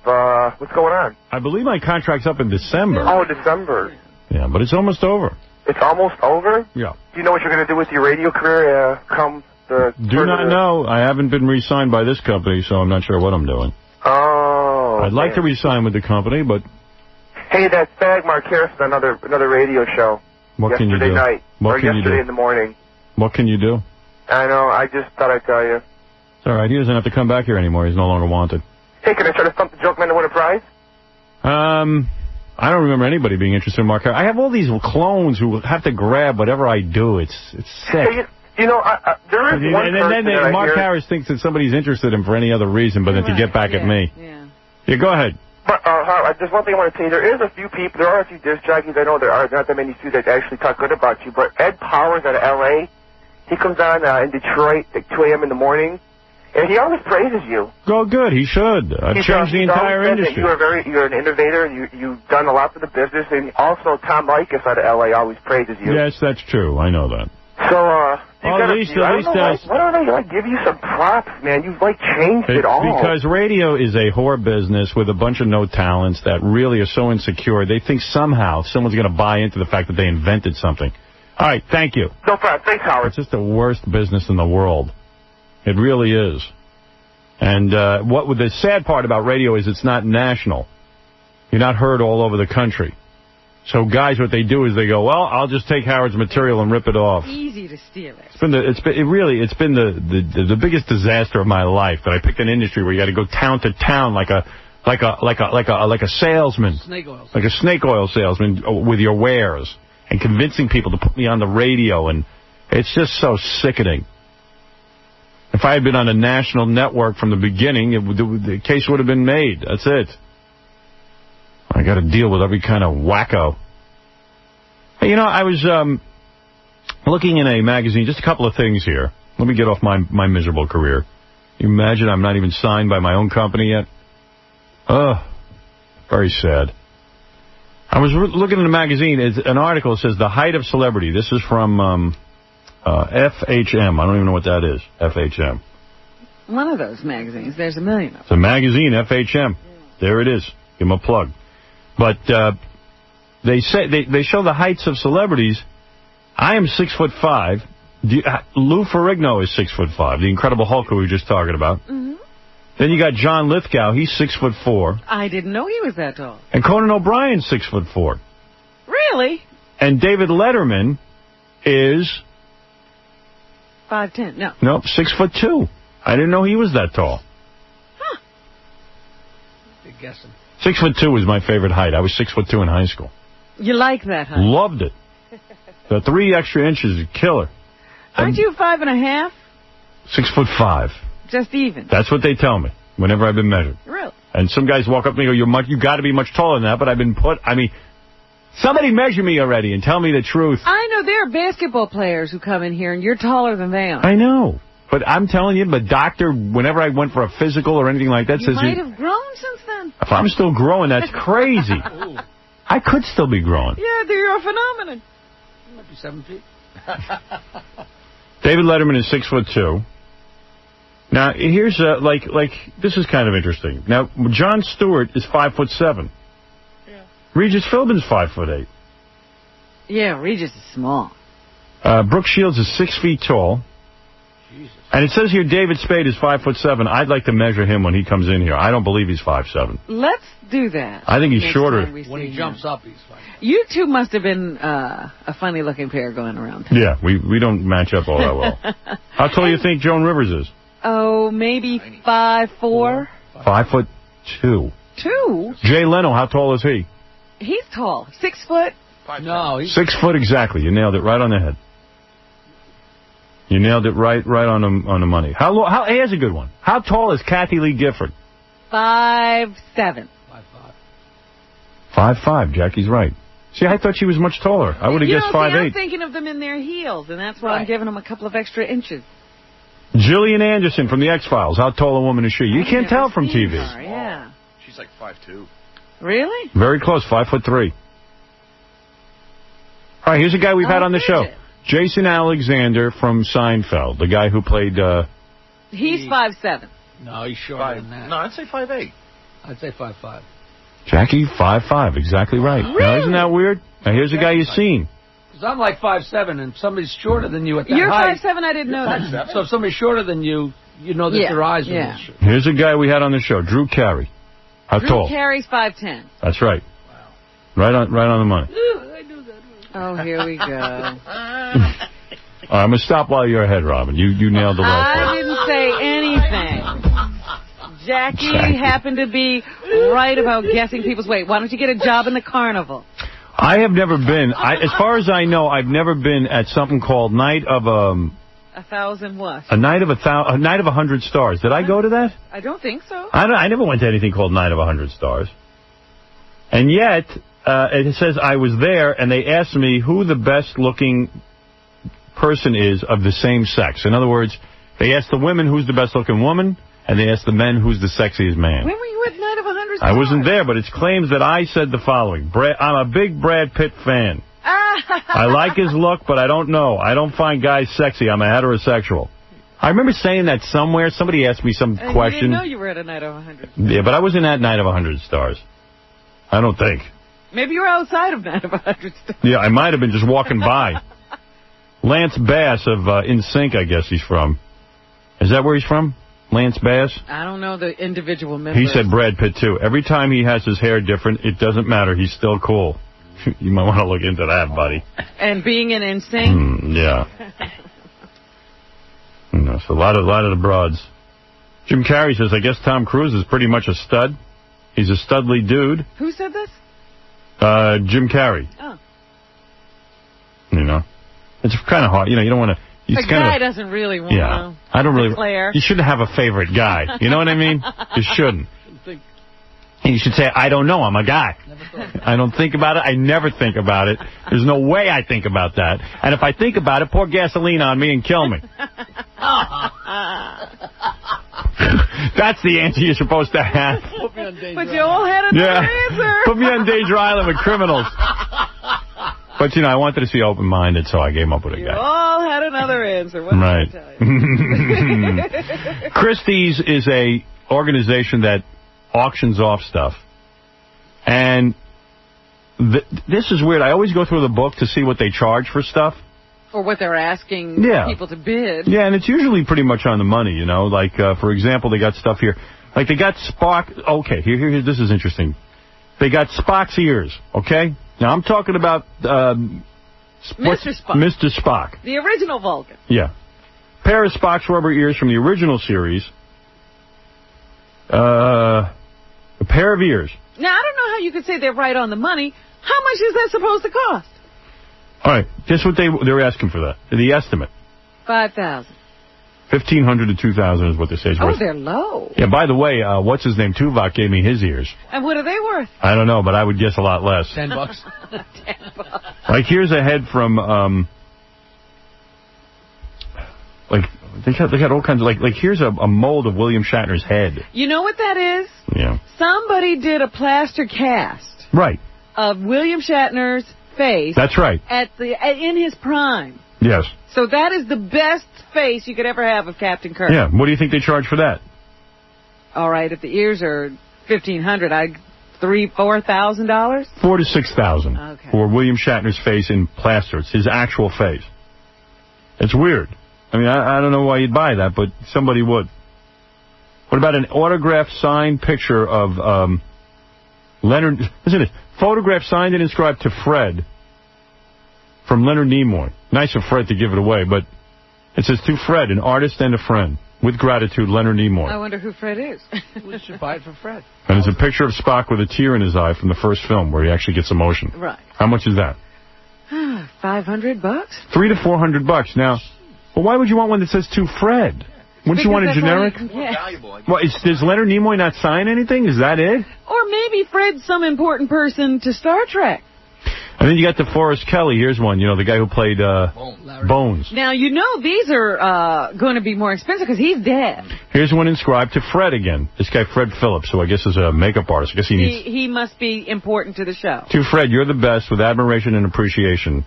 what's going on. I believe my contract's up in December. Oh, December. Yeah, but it's almost over. It's almost over? Yeah. Do you know what you're going to do with your radio career come the... Do not know. I haven't been re-signed by this company, so I'm not sure what I'm doing. Oh. I'd like to re-sign with the company, but... Hey, that Fag Mark Harrison, another radio show. What can you do? Yesterday night. What can you do? Yesterday in the morning. What can you do? I know. I just thought I'd tell you. It's all right. He doesn't have to come back here anymore. He's no longer wanted. Hey, can I try to stump the joke man to win a prize? I don't remember anybody being interested in Mark Harris. I have all these clones who have to grab whatever I do. It's sick. Hey, you know, there is one person and then Mark Harris thinks that somebody's interested in him for any other reason but then to get back at me. Yeah, go ahead. But there's one thing I want to tell you. There are a few disc jockeys. I know there are not that many few that actually talk good about you. But Ed Powers out of L.A., he comes on in Detroit at 2 a.m. in the morning, and he always praises you. Oh, good. He should. I've changed the entire industry. You're an innovator. You've done a lot for the business, and also Tom Likas out of L.A. always praises you. Yes, that's true. I know that. So, at least why don't they give you some props, man? You've changed it all. Because radio is a whore business with a bunch of no talents that really are so insecure. They think somehow someone's going to buy into the fact that they invented something. All right, thank you. No problem. Thanks, Howard. It's just the worst business in the world. It really is. And the sad part about radio is it's not national. You're not heard all over the country. So guys, what they do is they go, well, I'll just take Howard's material and rip it off. Easy to steal it. It's been the biggest disaster of my life that I picked an industry where you got to go town to town like a salesman, like a snake oil salesman with your wares and convincing people to put me on the radio, and it's just so sickening. If I had been on a national network from the beginning, the case would have been made. That's it. I got to deal with every kind of wacko. Hey, I was looking in a magazine, just a couple of things here. Let me get off my miserable career. You imagine I'm not even signed by my own company yet? Very sad. I was looking in a magazine. It's an article that says The Height of Celebrity. This is from FHM. I don't even know what that is, FHM. One of those magazines. There's a million of them. It's a magazine, FHM. There it is. Give them a plug. But they show the heights of celebrities. I am 6'5". Lou Ferrigno is 6'5", the Incredible Hulk who we were just talking about. Mm-hmm. Then you got John Lithgow. He's 6'4". I didn't know he was that tall. And Conan O'Brien's 6'4". Really? And David Letterman is 5'10". No. Nope, 6'2". I didn't know he was that tall. Huh. Good guessing. 6'2" was my favorite height. I was 6'2" in high school. You like that height? Loved it. The 3 extra inches is killer. Aren't you 5.5? 6'5". Just even. That's what they tell me whenever I've been measured. Really? And some guys walk up to me and go, you got to be much taller than that, but I've been somebody measure me already and tell me the truth. I know there are basketball players who come in here and you're taller than they are. I know. But I'm telling you, the doctor, whenever I went for a physical or anything like that, you says... might have grown since then. If I'm still growing, that's crazy. I could still be growing. Yeah, you're a phenomenon. You might be 7 feet. David Letterman is 6'2". Now, here's, this is kind of interesting. Now, Jon Stewart is 5'7". Yeah. Regis Philbin's 5'8". Yeah, Regis is small. Brooke Shields is 6 feet tall. Jesus. And it says here David Spade is 5'7". I'd like to measure him when he comes in here. I don't believe he's 5'7". Let's do that. I think he's shorter. When he jumps up, he's fine. You two must have been a funny-looking pair going around. Yeah, we don't match up all that well. How tall do you think Joan Rivers is? Oh, maybe 5'4". 5'2". 2? Jay Leno, how tall is he? He's tall. 6 foot. No, he's 6 foot exactly. You nailed it right on the head. You nailed it right on the money. Here's a good one. How tall is Kathy Lee Gifford? 5'7". 5'5". Jackie's right. See, I thought she was much taller. I would have guessed 5'8". I'm thinking of them in their heels, and that's why I'm giving them a couple of extra inches. Gillian Anderson from the X-Files. How tall a woman is she? You can't tell from TV. Her, yeah. She's like 5'2". Really? Very close, 5'3". All right, here's a guy we've had on the show. Jason Alexander from Seinfeld, the guy who played... He's 5'7". No, he's shorter than that. No, I'd say 5'8". I'd say 5'5". Jackie, 5'5", exactly right. Really? Now, isn't that weird? Now, here's a guy you've seen. Because I'm like 5'7", and somebody's shorter than you at that You're height. 5'7", I didn't know that. So if somebody's shorter than you, you know that their eyes are short. Here's a guy we had on the show, Drew Carey. How tall? Drew Carey's 5'10". That's right. Wow. Right on the money. Oh, here we go. All right, I'm going to stop while you're ahead, Robin. You nailed the right I one. didn't say anything. Jackie happened to be right about guessing people's weight. Why don't you get a job in the carnival? I have never been. As far as I know, I've never been at something called Night of A thousand what? a Night of 100 Stars. Did I go to that? I don't think so. I never went to anything called Night of 100 Stars. And yet, it says I was there, and they asked me who the best-looking person is of the same sex. In other words, they asked the women who's the best-looking woman, and they asked the men who's the sexiest man. When were you at Night of 100 Stars? I wasn't there, but it's claims that I said the following. I'm a big Brad Pitt fan. I like his look, but I don't know. I don't find guys sexy. I'm a heterosexual. I remember saying that somewhere. Somebody asked me some question. You didn't know you were at a Night of 100 Stars. Yeah, but I wasn't at Night of 100 Stars. I don't think. Maybe you were outside of Night of 100 Stars. Yeah, I might have been just walking by. Lance Bass of NSYNC, I guess he's from. Is that where he's from? Lance Bass? I don't know the individual members. He said Brad Pitt, too. Every time he has his hair different, it doesn't matter. He's still cool. You might want to look into that, buddy. And being in NSYNC? Yeah. So a lot of the broads. Jim Carrey says, I guess Tom Cruise is pretty much a stud. He's a studly dude. Who said this? Jim Carrey. Oh. You know, it's kind of hard. You know, you don't want to. The guy doesn't really want to. I don't really. Declare. You shouldn't have a favorite guy. You know what I mean? You shouldn't. You should say, I don't know. I'm a guy. I don't think about it. I never think about it. There's no way I think about that. And if I think about it, pour gasoline on me and kill me. That's the answer you're supposed to have. But you all had another answer. Put me on Danger Island with criminals. But, you know, I wanted to see open-minded, so I came up with a guy. You all had another answer. What did I tell you? Christie's is a organization that auctions off stuff. And this is weird. I always go through the book to see what they charge for stuff. Or what they're asking people to bid. Yeah, and it's usually pretty much on the money, you know. Like, for example, they got stuff here. Like, they got Spock. Okay, here, this is interesting. They got Spock's ears, okay? Now, I'm talking about Mr. Spock. Mr. Spock. The original Vulcan. Yeah. Pair of Spock's rubber ears from the original series. A pair of ears. Now, I don't know how you could say they're right on the money. How much is that supposed to cost? All right, guess what they're asking for that? The estimate. $5,000. $1,500 to $2,000 is what they say it's worth. Oh, they're low. Yeah, by the way, what's his name? Tuvok gave me his ears. And what are they worth? I don't know, but I would guess a lot less. $10. $10. Like, here's a head from, like, they got all kinds of, like here's a mold of William Shatner's head. You know what that is? Yeah. Somebody did a plaster cast. Right. Of William Shatner's face. That's right. In his prime. Yes. So that is the best face you could ever have of Captain Kirk. Yeah. What do you think they charge for that? All right. If the ears are $1,500, I'd $4,000? $4,000 to $6,000 for William Shatner's face in plaster. It's his actual face. It's weird. I mean, I don't know why you'd buy that, but somebody would. What about an autographed signed picture of Leonard? Listen to this. Photograph signed and inscribed to Fred from Leonard Nimoy. Nice of Fred to give it away, but it says, to Fred, an artist and a friend. With gratitude, Leonard Nimoy. I wonder who Fred is. We should buy it for Fred. And it's a picture of Spock with a tear in his eye from the first film where he actually gets emotion. Right. How much is that? $500? $300 to $400. Now, well, why would you want one that says to Fred? Wouldn't you want a generic? Well, does Leonard Nimoy not sign anything? Is that it? Or maybe Fred's some important person to Star Trek. And then you got DeForest Kelley. Here's one. You know, the guy who played Bones. Now, you know these are going to be more expensive because he's dead. Here's one inscribed to Fred again. This guy, Fred Phillips, who I guess is a makeup artist. I guess he needs... He must be important to the show. To Fred, you're the best with admiration and appreciation.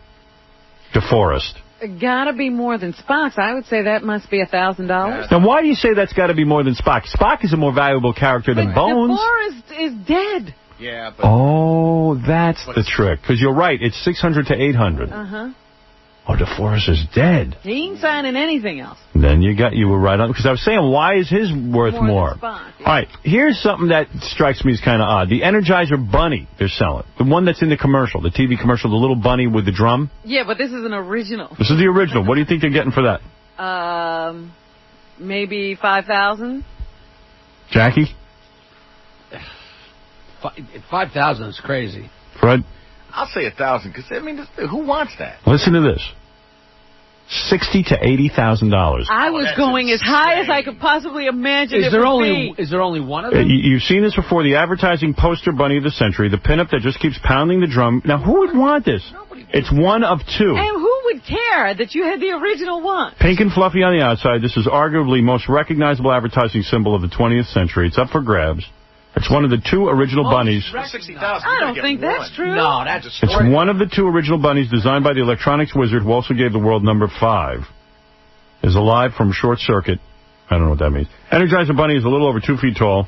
DeForest. Gotta be more than Spock's. I would say that must be $1,000. Now, why do you say that's got to be more than Spock? Spock is a more valuable character than Bones. DeForest is dead. Yeah, but... Oh, that's the trick. Because you're right. It's $600 to $800. Uh-huh. Oh, DeForest is dead. He ain't signing anything else. Then you were right on. Because I was saying, why is his worth more? Than Spock, yeah. All right, here's something that strikes me as kind of odd. The Energizer Bunny they're selling. The one that's in the commercial, the TV commercial, the little bunny with the drum. Yeah, but this is an original. This is the original. What do you think they're getting for that? Maybe $5,000. Jackie? 5,000 is crazy. Fred? I'll say 1,000, because, I mean, who wants that? Listen to this. $60,000 to $80,000. I was going as high as I could possibly imagine. Is there only one of them? You've seen this before. The advertising poster bunny of the century, the pinup that just keeps pounding the drum. Now, who would want this? It's one of two. And who would care that you had the original one? Pink and fluffy on the outside. This is arguably most recognizable advertising symbol of the 20th century. It's up for grabs. It's one of the two original bunnies. I don't think that's true. No, that's a story. It's one of the two original bunnies designed by the electronics wizard who also gave the world number 5. Is alive from short circuit. I don't know what that means. Energizer Bunny is a little over 2 feet tall.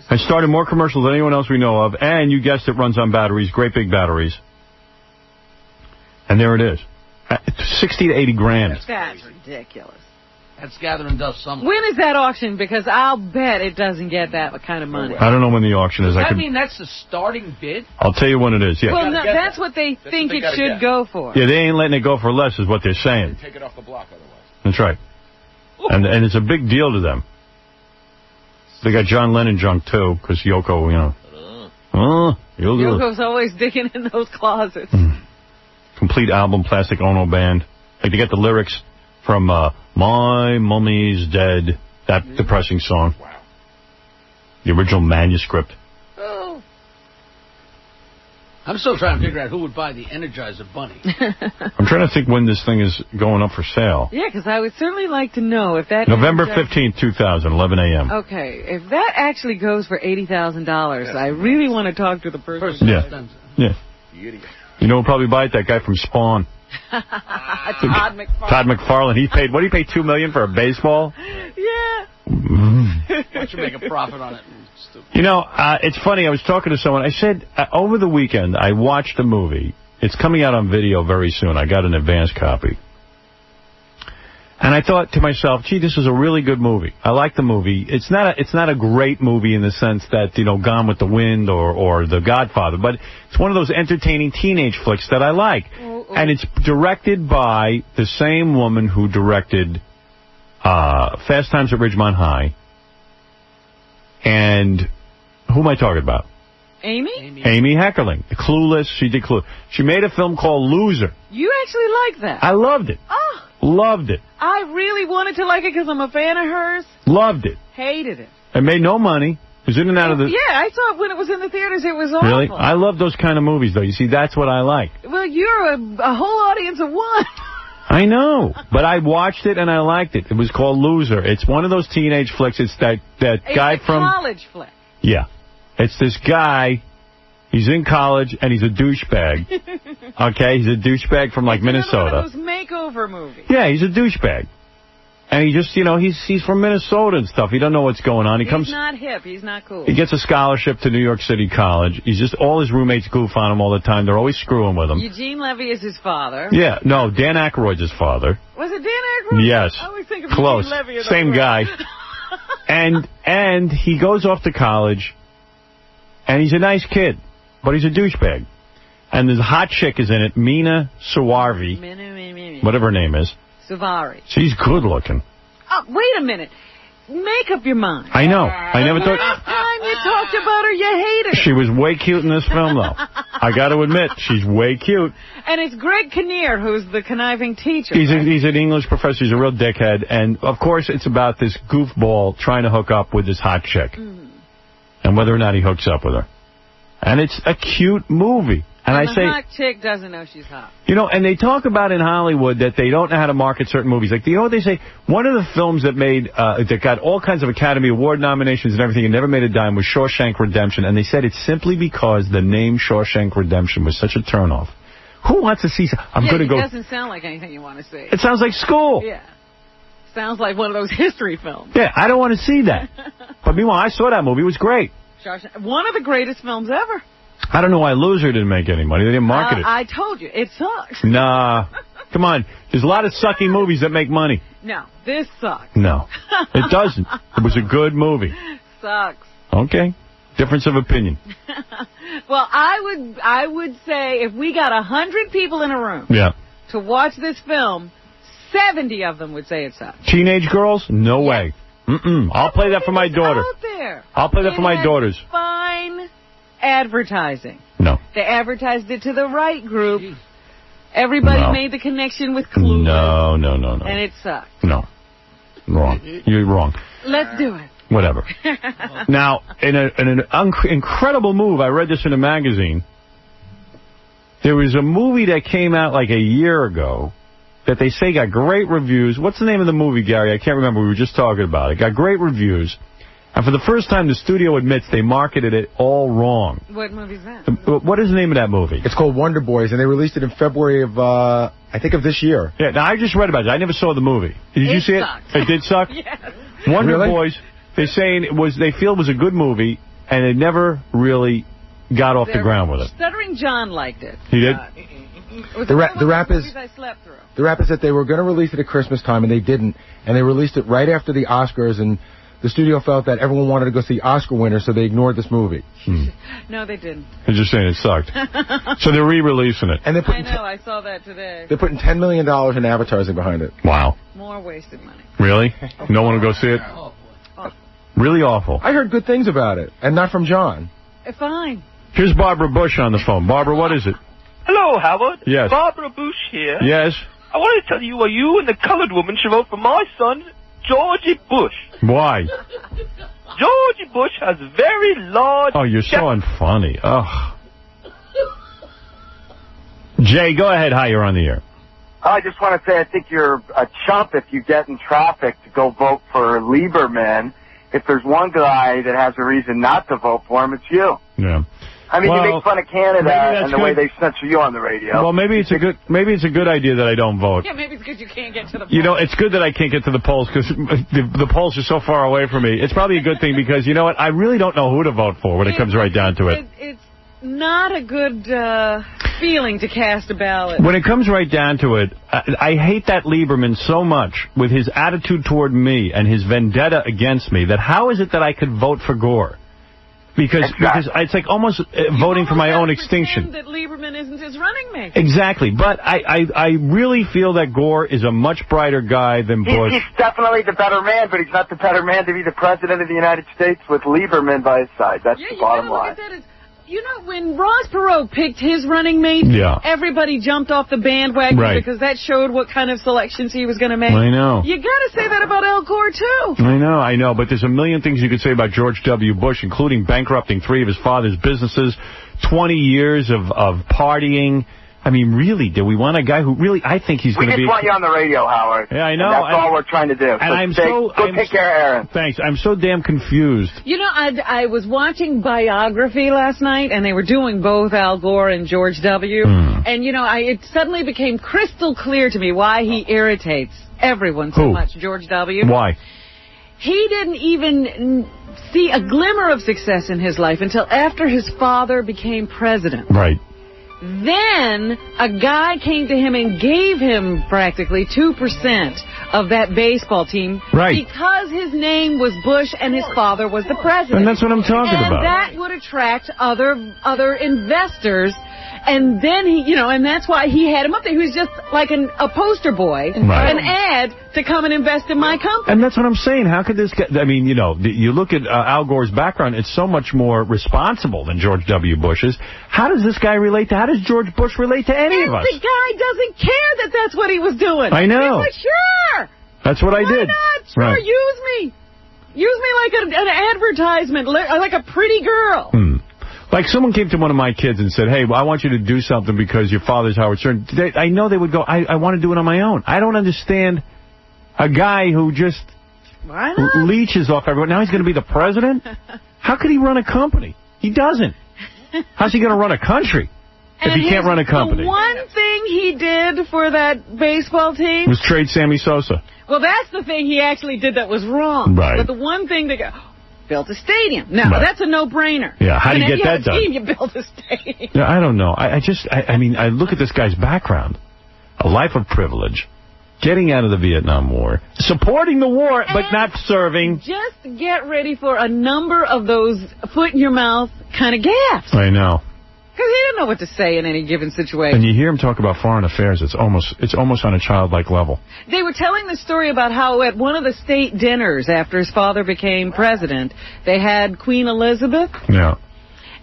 Has started more commercials than anyone else we know of. And you guessed it, runs on batteries. Great big batteries. And there it is. 60 to 80 grand. That's ridiculous. That's gathering dust somewhere. When is that auction? Because I'll bet it doesn't get that kind of money. I don't know when the auction is. Does that mean that's the starting bid? I'll tell you when it is, yeah. Well, no, that's what they think it should go for. Yeah, they ain't letting it go for less is what they're saying. Take it off the block otherwise. That's right. And it's a big deal to them. They got John Lennon junk, too, because Yoko, you know. Yoko's always digging in those closets. Complete album, Plastic Ono Band. Like, they get the lyrics from My Mummy's Dead, that depressing song. Wow. The original manuscript. Oh. I'm still trying to figure out who would buy the Energizer Bunny. I'm trying to think when this thing is going up for sale. Yeah, because I would certainly like to know if that... November 15th, 2000, 11 a.m. Okay, if that actually goes for $80,000, I really want to talk to the person. Yeah. You know who'll probably buy it? That guy from Spawn. Todd McFarlane. Todd McFarlane. He paid, what did he pay, $2 million for a baseball? Yeah. Why should make a profit on it? You know, it's funny. I was talking to someone. I said, over the weekend, I watched a movie. It's coming out on video very soon. I got an advance copy. And I thought to myself, gee, this is a really good movie. I like the movie. It's not a great movie in the sense that, you know, Gone with the Wind or The Godfather, but it's one of those entertaining teenage flicks that I like. And it's directed by the same woman who directed Fast Times at Ridgemont High. And who am I talking about? Amy Heckerling. Clueless. She did Clueless. She made a film called Loser. You actually like that? I loved it. Oh. Loved it. I really wanted to like it because I'm a fan of hers. Loved it. Hated it. It made no money. It was in and out of the... Yeah, I thought when it was in the theaters it was awful. Really? I love those kind of movies, though. You see, that's what I like. Well, you're a whole audience of one. I know, but I watched it and I liked it. It was called Loser. It's one of those teenage flicks. It's that guy from... It's a college flick. Yeah. It's this guy... He's in college, and he's a douchebag. Okay? He's a douchebag from, like, Minnesota. It's one of those makeover movies. Yeah, he's a douchebag. And he just, he's from Minnesota and stuff. He doesn't know what's going on. He's not hip. He's not cool. He gets a scholarship to New York City College. He's just, all his roommates goof on him all the time. They're always screwing with him. Eugene Levy is his father. Yeah, no, Dan Aykroyd's his father. Was it Dan Aykroyd? Yes. I always think of Close. Eugene Levy as Same guy. And he goes off to college, and he's a nice kid, but he's a douchebag. And the hot chick is in it, Mina Sawarvi, whatever her name is. Savari. She's good looking. Oh, wait a minute. Make up your mind. I know. I never thought. Last time you talked about her, you hated her. She was way cute in this film, though. I got to admit, she's way cute. And it's Greg Kinnear who's the conniving teacher. He's an English professor. He's a real dickhead. And, of course, it's about this goofball trying to hook up with this hot chick. And whether or not he hooks up with her. And it's a cute movie. And the I say, hot chick doesn't know she's hot. And they talk about in Hollywood that they don't know how to market certain movies. Like, what they say? One of the films that that got all kinds of Academy Award nominations and everything and never made a dime was Shawshank Redemption. And they said it's simply because the name Shawshank Redemption was such a turnoff. Who wants to see? I'm going to go. It doesn't sound like anything you want to see. It sounds like school. Yeah. Sounds like one of those history films. Yeah, I don't want to see that. But meanwhile, I saw that movie. It was great. One of the greatest films ever. I don't know why Loser didn't make any money. They didn't market it. I told you. It sucks. Nah. Come on. There's a lot of sucky movies that make money. No. This sucks. No. It doesn't. It was a good movie. Sucks. Okay. Difference of opinion. Well, I would say if we got 100 people in a room to watch this film, 70 of them would say it sucks. Teenage girls? No way. I'll play that for my daughter. Out there. I'll play that for my daughters. Fine advertising. No. They advertised it to the right group. Everybody made the connection with Clueless. No. And it sucks. No. Wrong. You're wrong. Let's do it. Whatever. Now, in an incredible move, I read this in a magazine. There was a movie that came out like a year ago that they say got great reviews. What's the name of the movie, Gary? I can't remember. We were just talking about it. Got great reviews. And for the first time, the studio admits they marketed it all wrong. What movie is that? What is the name of that movie? It's called Wonder Boys, and they released it in February of, I think, of this year. Yeah, now I just read about it. I never saw the movie. Did you see sucked. it? It did suck? Yes. Wonder Boys, they're saying they feel it was a good movie, and it never really got off the ground with it. Stuttering John liked it. He did? The rap is that they were going to release it at Christmas time, and they didn't. And they released it right after the Oscars, and the studio felt that everyone wanted to go see Oscar winners, so they ignored this movie. No, they didn't. They're just saying it sucked. So they're re-releasing it. And I know, I saw that today. They're putting $10 million in advertising behind it. Wow. More wasted money. Really? No one will go see it? Really awful. I heard good things about it, and not from John. Fine. Here's Barbara Bush on the phone. Barbara, what is it? Hello, Howard. Yes. Barbara Bush here. Yes. I want to tell you why you and the colored woman should vote for my son, Georgie Bush. Why? Georgie Bush has very large... Oh, you're so unfunny. Ugh. Jay, go ahead. Hi, you're on the air. I just want to say I think you're a chump if you get in traffic to go vote for Lieberman. If there's one guy that has a reason not to vote for him, it's you. Yeah. I mean, you make fun of Canada and the way they censor you on the radio. Well, maybe it's a good idea that I don't vote. Yeah, maybe it's because you can't get to the polls. You know, it's good that I can't get to the polls because the polls are so far away from me. It's probably a good thing because, you know what, I really don't know who to vote for when it comes right down to it. It's not a good feeling to cast a ballot. When it comes right down to it, I hate that Lieberman so much with his attitude toward me and his vendetta against me that how is it that I could vote for Gore? Because it's like almost voting for my own extinction. That Lieberman isn't his running mate. Exactly. But I really feel that Gore is a much brighter guy than Bush. He's definitely the better man, but he's not the better man to be the president of the United States with Lieberman by his side. That's the bottom line. You know, when Ross Perot picked his running mate, everybody jumped off the bandwagon because that showed what kind of selections he was going to make. I know. You got to say that about Al Gore, too. I know, but there's a million things you could say about George W. Bush, including bankrupting 3 of his father's businesses, 20 years of partying. I mean, really, do we want a guy who really, I think he's going to be... We just want you on the radio, Howard. Yeah, I know. And that's all we're trying to do. And go take care of Aaron. Thanks. I'm so damn confused. You know, I was watching Biography last night, and they were doing both Al Gore and George W. And, you know, it suddenly became crystal clear to me why he irritates everyone so Who? much, George W. Why? He didn't even see a glimmer of success in his life until after his father became president. Right. Then a guy came to him and gave him practically 2% of that baseball team, right, because his name was Bush and his father was the president. And that's what I'm talking about. And that would attract other investors. And then he, and that's why he had him up there. He was just like a poster boy, right, an ad to come and invest in my company. And that's what I'm saying. How could this guy, I mean, you look at Al Gore's background, it's so much more responsible than George W. Bush's. How does this guy relate how does George Bush relate to any of us? The guy doesn't care that that's what he was doing. I know. He was, sure. That's what I did. Why not? Sure, right. Use me. Use me like an advertisement, like a pretty girl. Like someone came to one of my kids and said, hey, I want you to do something because your father's Howard Stern. I know they would go, I want to do it on my own. I don't understand a guy who just leeches off everyone. Now he's going to be the president? How could he run a company? He doesn't. How's he going to run a country if he can't run a company? The one thing he did for that baseball team was trade Sammy Sosa. Well, that's the thing he actually did that was wrong. Right. But the one thing that built a stadium. Now, that's a no-brainer. Yeah, how do you get that done? You build a stadium. Yeah, I don't know. I mean, I look at this guy's background. A life of privilege. Getting out of the Vietnam War. Supporting the war, but not serving. Just get ready for a number of those foot-in-your-mouth kind of gaffes. I know. Because he didn't know what to say in any given situation. And you hear him talk about foreign affairs, it's almost on a childlike level. They were telling the story about how at one of the state dinners after his father became president, they had Queen Elizabeth. Yeah.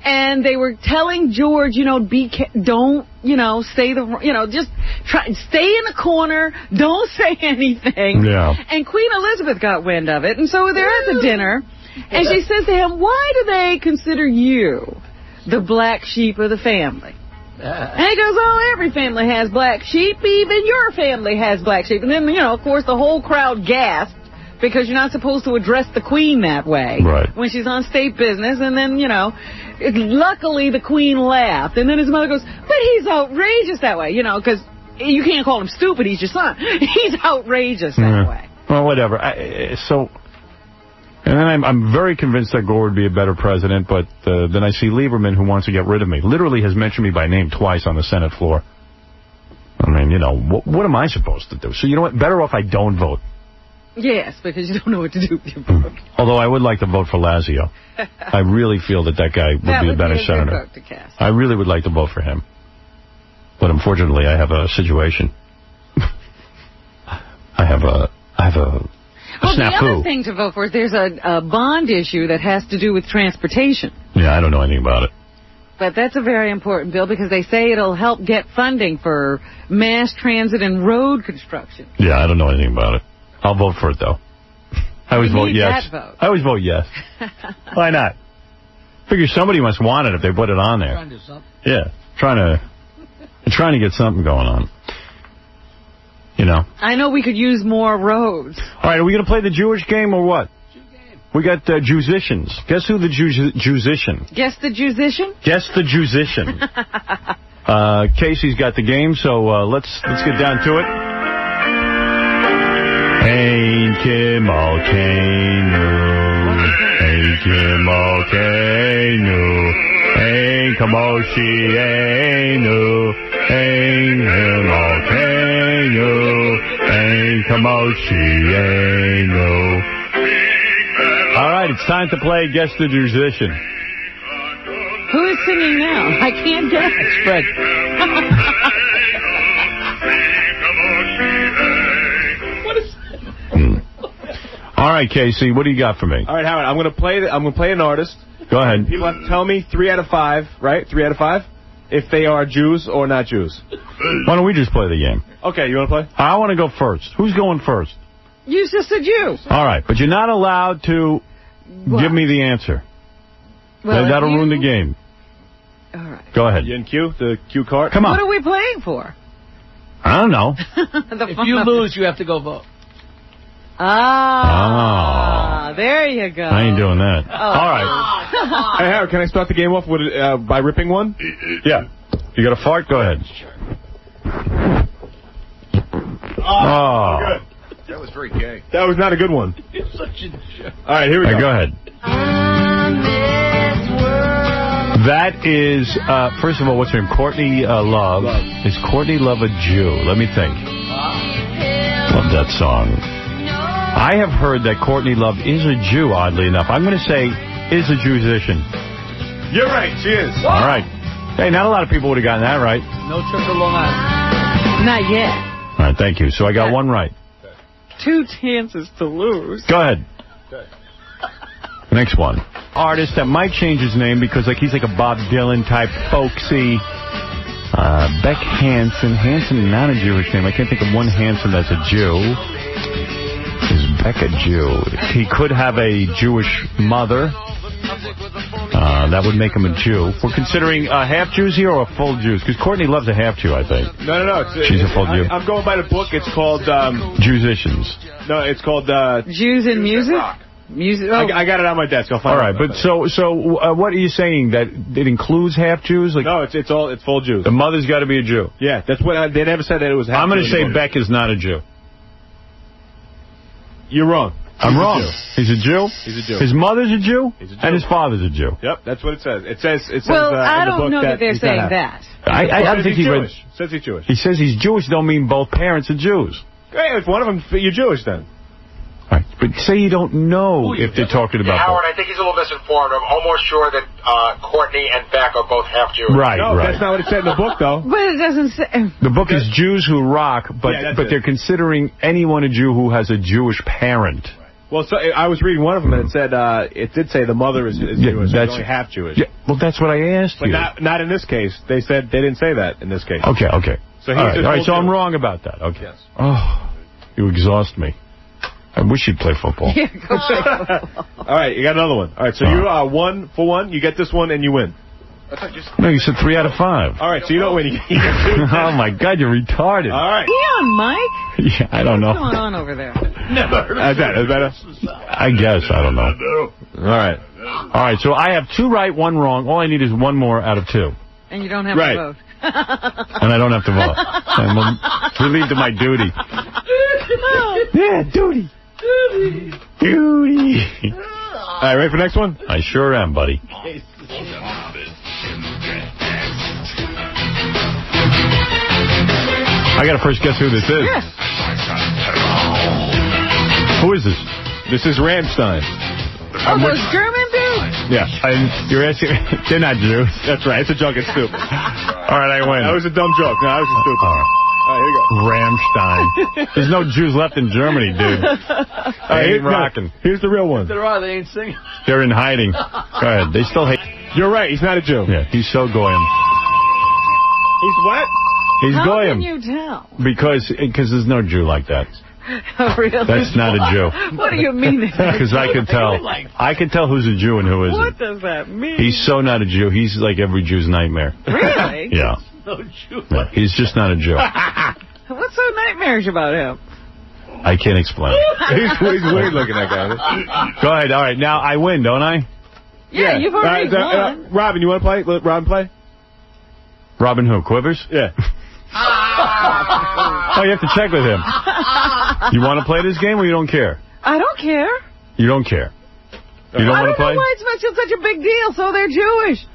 And they were telling George, don't, just stay in the corner, don't say anything. Yeah. And Queen Elizabeth got wind of it, and so they're at the dinner, and she says to him, why do they consider you the black sheep of the family? And he goes, every family has black sheep, even your family has black sheep. And then, of course, the whole crowd gasped, because you're not supposed to address the queen that way when she's on state business. And then, luckily the queen laughed. And then his mother goes, but he's outrageous that way, because you can't call him stupid, he's your son. He's outrageous that way. Well, whatever. And then I'm very convinced that Gore would be a better president, but then I see Lieberman, who wants to get rid of me. Literally has mentioned me by name twice on the Senate floor. I mean, what am I supposed to do? So you know what? Better off I don't vote. Yes, because you don't know what to do with your vote. Although I would like to vote for Lazio. I really feel that guy would be a better senator. Vote to cast. I really would like to vote for him. But unfortunately, I have a situation. I have a Well, snafu. the other thing to vote for is there's a bond issue that has to do with transportation. Yeah, I don't know anything about it. But that's a very important bill because they say it'll help get funding for mass transit and road construction. Yeah, I don't know anything about it. I'll vote for it, though. I always vote yes. I always vote yes. Why not? Figure somebody must want it if they put it on there. Trying to do something. Yeah, trying to get something going on. I know we could use more roads. All right, are we going to play the Jewish game or what? We got Jewsicians. Guess who the Jewsician? Guess the Jewsician? Guess the Jewsician. Casey's got the game, so let's get down to it. Ein Kimolkeinu, Ein Kimolkeinu, Ein Kamoshienu, Ein Kimolkeinu, Ein Kamoshienu. All right, it's time to play Guess the Musician. Who is singing now? I can't guess. It's Fred. All right, Casey, what do you got for me? All right, Howard, I'm going to play an artist. Go ahead. People have to tell me 3 out of 5, right? 3 out of 5, if they are Jews or not Jews. Why don't we just play the game? Okay, you want to play? I want to go first. Who's going first? You just said you. All right, but you're not allowed to give me the answer. Well, that'll ruin the game. All right. Go ahead. You in Q, the Q card? Come on. What are we playing for? I don't know. If you lose, you have to go vote. There you go. I ain't doing that. Oh. All right. Hey, Howard, can I start the game off with by ripping one? Yeah. You got a fart? Go ahead. Oh, good. That was very gay. That was not a good one. You're such a jerk. All right, here we go. Go ahead. That is, first of all, what's her name? Courtney Love. Is Courtney Love a Jew? Let me think. Love that song. I have heard that Courtney Love is a Jew, oddly enough. I'm going to say is a musician. You're right, she is. All right. Hey, not a lot of people would have gotten that right. No trip to Long Island. Not yet. All right, thank you. So I got one right. 2 chances to lose. Go ahead. Next one. Artist that might change his name because he's like a Bob Dylan type folksy. Beck Hansen. Hansen, not a Jewish name. I can't think of one Hansen that's a Jew. Is Beck a Jew? He could have a Jewish mother. That would make him a Jew. We're considering half Jews here or full Jews? Because Courtney Love's a half Jew, I think. No. She's a full Jew. I'm going by the book. It's called... Jewsitions. No, it's called... Jews in Music? Music. Oh. I got it on my desk. I'll find it. All right, but so what are you saying? That it includes half Jews? Like, no, it's full Jews. The mother's got to be a Jew. Yeah, that's what they never said that it was half. I'm going to say Beck is not a Jew. You're wrong. I'm wrong. He's a Jew? He's a Jew. His mother's a Jew? He's a Jew. And his father's a Jew. Yep, that's what it says. It says well, in I the don't book know that they're saying that. I don't think he read... Jewish. Says he's Jewish. He says he's Jewish, don't mean both parents are Jews. Hey, if one of them, you're Jewish then. All right, but say you don't know if they're talking about Howard, I think he's a little misinformed. I'm almost sure that Courtney and Beck are both half Jewish. Right, no, right. That's not what it said in the book, though. But it doesn't say... The book is Jews Who Rock, but they're considering anyone a Jew who has a Jewish parent. Well, so I was reading one of them, and it said it did say the mother is Jewish. That's only half Jewish. Yeah, well, that's what I asked but you. But not in this case. They said they didn't say that in this case. Okay. So all right, so I'm wrong about that. Okay. Yes. Oh, you exhaust me. I wish you'd play football. Yeah, go play football. All right, you got another one. All right, so you are 1 for 1. You get this one, and you win. No, you said 3 out of 5. All right, so you don't win. You get 2. Oh, my God, you're retarded. All right. He on Mike? Yeah, I don't know. What's going on over there? Never heard of that. Is better? I guess. I don't know. All right, so I have 2 right, 1 wrong. All I need is 1 more out of 2. And you don't have to vote. And I don't have to vote. I'm relieved of my duty. Yeah, duty. Duty. All right, ready for the next one? I sure am, buddy. I got to first guess who this is. Yes. Who is this? This is Rammstein. Oh, those German dudes? Yeah. You're asking... They're not Jews. That's right. It's a joke. It's stupid. All right, I win. That was a dumb joke. No, that was stupid. All right. All right, here you go. Rammstein. There's no Jews left in Germany, dude. They ain't rocking. Here's the real one. There are. They ain't singing. They're in hiding. Go ahead. They still hate... You're right. He's not a Jew. Yeah, he's so goyim. He's what? He's How goyim. can you tell? Because there's no Jew like that. Oh, really? That's not a Jew. What do you mean? Because I can tell. I can tell who's a Jew and who isn't. What does that mean? He's so not a Jew. He's like every Jew's nightmare. Really? Yeah. No Jew. Yeah, he's just not a Jew. What's so nightmarish about him? I can't explain. He's weird looking, that guy. Go ahead. All right. Now I win, don't I? Yeah, you've already won. Robin, you want to play? Let Robin play? Robin who? Quivers? Yeah. Oh, you have to check with him. You want to play this game or you don't care? I don't care. You don't care? You don't want to play? I don't know why it's such a big deal, so they're Jewish.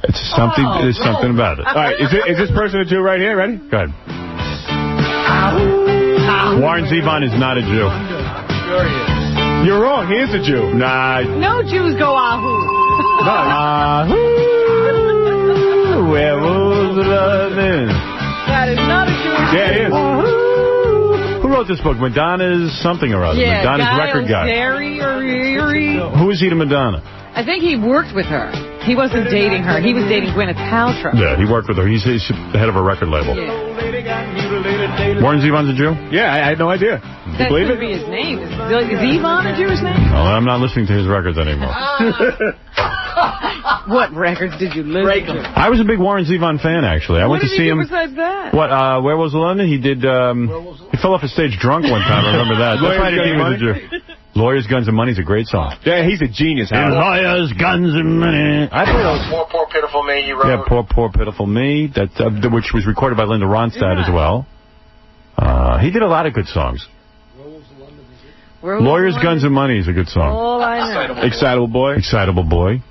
It's something. There's something about it. All right, is this person a Jew right here? Ready? Go ahead. Warren Zevon is not a Jew. Sure he is. You're wrong. He is a Jew. Nah. No Jews go ahoo. Ahoo. Where was the loving? That is not a Jewish. Yeah, it is. Who wrote this book? Madonna's something or other. Yeah, Madonna's record guy. Who is he to Madonna? I think he worked with her. He wasn't dating her. He was dating Gwyneth Paltrow. Yeah, he worked with her. He's the head of a record label. Yeah. Warren Zevon's a Jew? Yeah, I had no idea. That could be his name. Is Zevon a Jewish name? No, I'm not listening to his records anymore. What records did you listen to? I was a big Warren Zevon fan, actually. I went to see him. What did he do besides that? What, Where Was London? He did, he fell off a stage drunk one time. I remember that. That's why I didn't think he was a Jew. Lawyers, Guns, and Money's a great song. Yeah, he's a genius. Lawyers, Guns, and Money. I play those. Poor Pitiful Me, you wrote. Yeah, Poor Pitiful Me, that, which was recorded by Linda Ronstadt as well. He did a lot of good songs. Lawyers, Guns, and Money is a good song. All I know. Excitable Boy. Excitable Boy.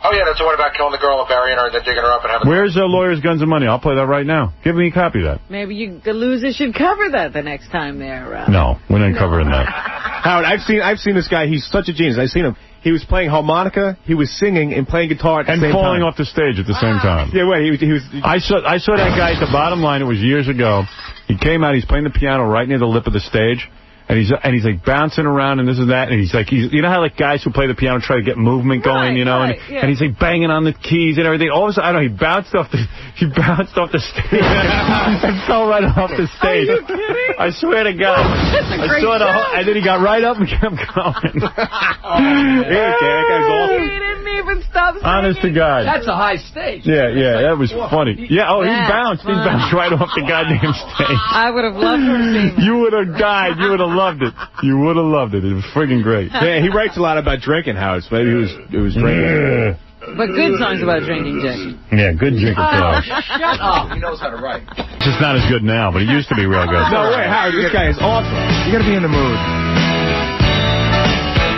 Oh, yeah, that's the one about killing the girl and burying her and then digging her up and having... Where's Lawyers, Guns, and Money? I'll play that right now. Give me a copy of that. Maybe the losers should cover that the next time they're around. No, we're not covering that. Howard, I've seen this guy. He's such a genius. I've seen him. He was playing harmonica, he was singing, and playing guitar at the same time. And falling off the stage at the same time. Yeah, wait, he was... I saw that guy at the bottom line. It was years ago. He came out, he's playing the piano right near the lip of the stage. And he's like bouncing around and this and that, and he's like, you know how like guys who play the piano try to get movement going, you know, and he's like banging on the keys and everything. All of a sudden, I don't know, he bounced off the stage and fell right off the stage. Are you kidding? I swear to God. That's a great joke. And then he got right up and kept going. That guy's awesome. He didn't even stop singing. Honest to God. That's a high stage. Yeah, that was funny. Yeah, he bounced. He bounced right off the goddamn stage. I would have loved to have seen that. You would have died. You would have loved it. You would have loved it. It was friggin' great. Yeah, he writes a lot about drinking, Howard. So maybe he was drinking. But good songs about drinking, Jackie. Yeah, good drinking songs. Shut up. He knows how to write. It's just not as good now, but it used to be real good. No way, Howard. This guy is awesome. You got to be in the mood.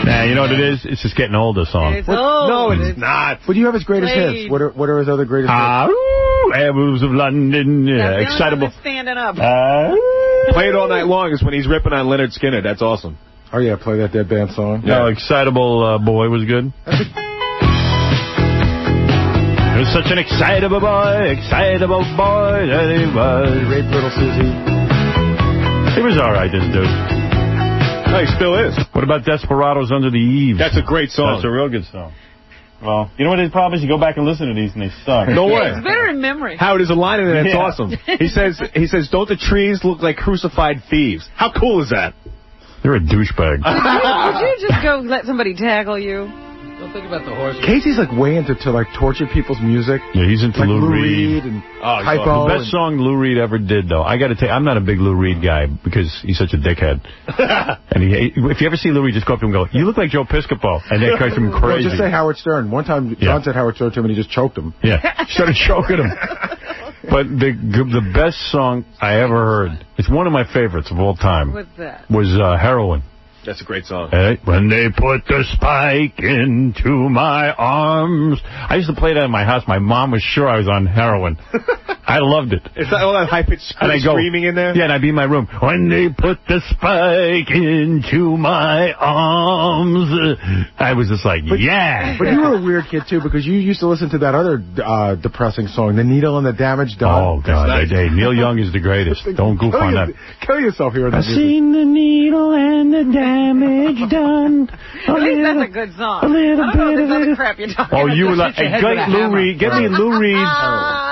Nah, you know what it is? It's just getting old, this song. It's old. No, it's not. What do you have his greatest hits? What are his other greatest hits? Airwaves of London. Yeah, excitable. Standing up. Play it all night long is when he's ripping on Leonard Skinner. That's awesome. Oh, yeah, play that Dead Band song. Yeah. No, Excitable Boy was good. He was such an excitable boy that he was. He raped little Susie. He was all right, this dude. No, he still is. What about Desperados Under the Eaves? That's a great song. That's a real good song. Well, you know what the problem is? You go back and listen to these and they suck. No way. It's better in memory. Howard, there's a line in there that's awesome. He says, don't the trees look like crucified thieves? How cool is that? You're a douchebag. Would you just go let somebody tackle you? Don't think about the horses. Casey's like way into like torture people's music. Yeah, and like Lou Reed and Hypo. The best song Lou Reed ever did, though. I got to tell you, I'm not a big Lou Reed guy because he's such a dickhead. And if you ever see Lou Reed, just go up to him and go, "You look like Joe Piscopo," and that drives him crazy. Well, just say Howard Stern. One time, John said Howard Stern to him, and he just choked him. Yeah, started choking him. But the best song I ever heard, it's one of my favorites of all time. What's that? Was Heroin. That's a great song. When they put the spike into my arms. I used to play that in my house. My mom was sure I was on heroin. I loved it. It's all that high-pitched screaming in there? Yeah, and I'd be in my room. When they put the spike into my arms. I was just like, yeah. But you were a weird kid, too, because you used to listen to that other depressing song, The Needle and the Damage Done. Oh, God. Hey, Neil Young is the greatest. Don't goof on that. Kill yourself here. I've seen the needle and the damage done. At least that's a good song. A little I don't know bit this of other it. crap you're talking about. Oh, you were like, Lou Reed. Get me Lou Reed's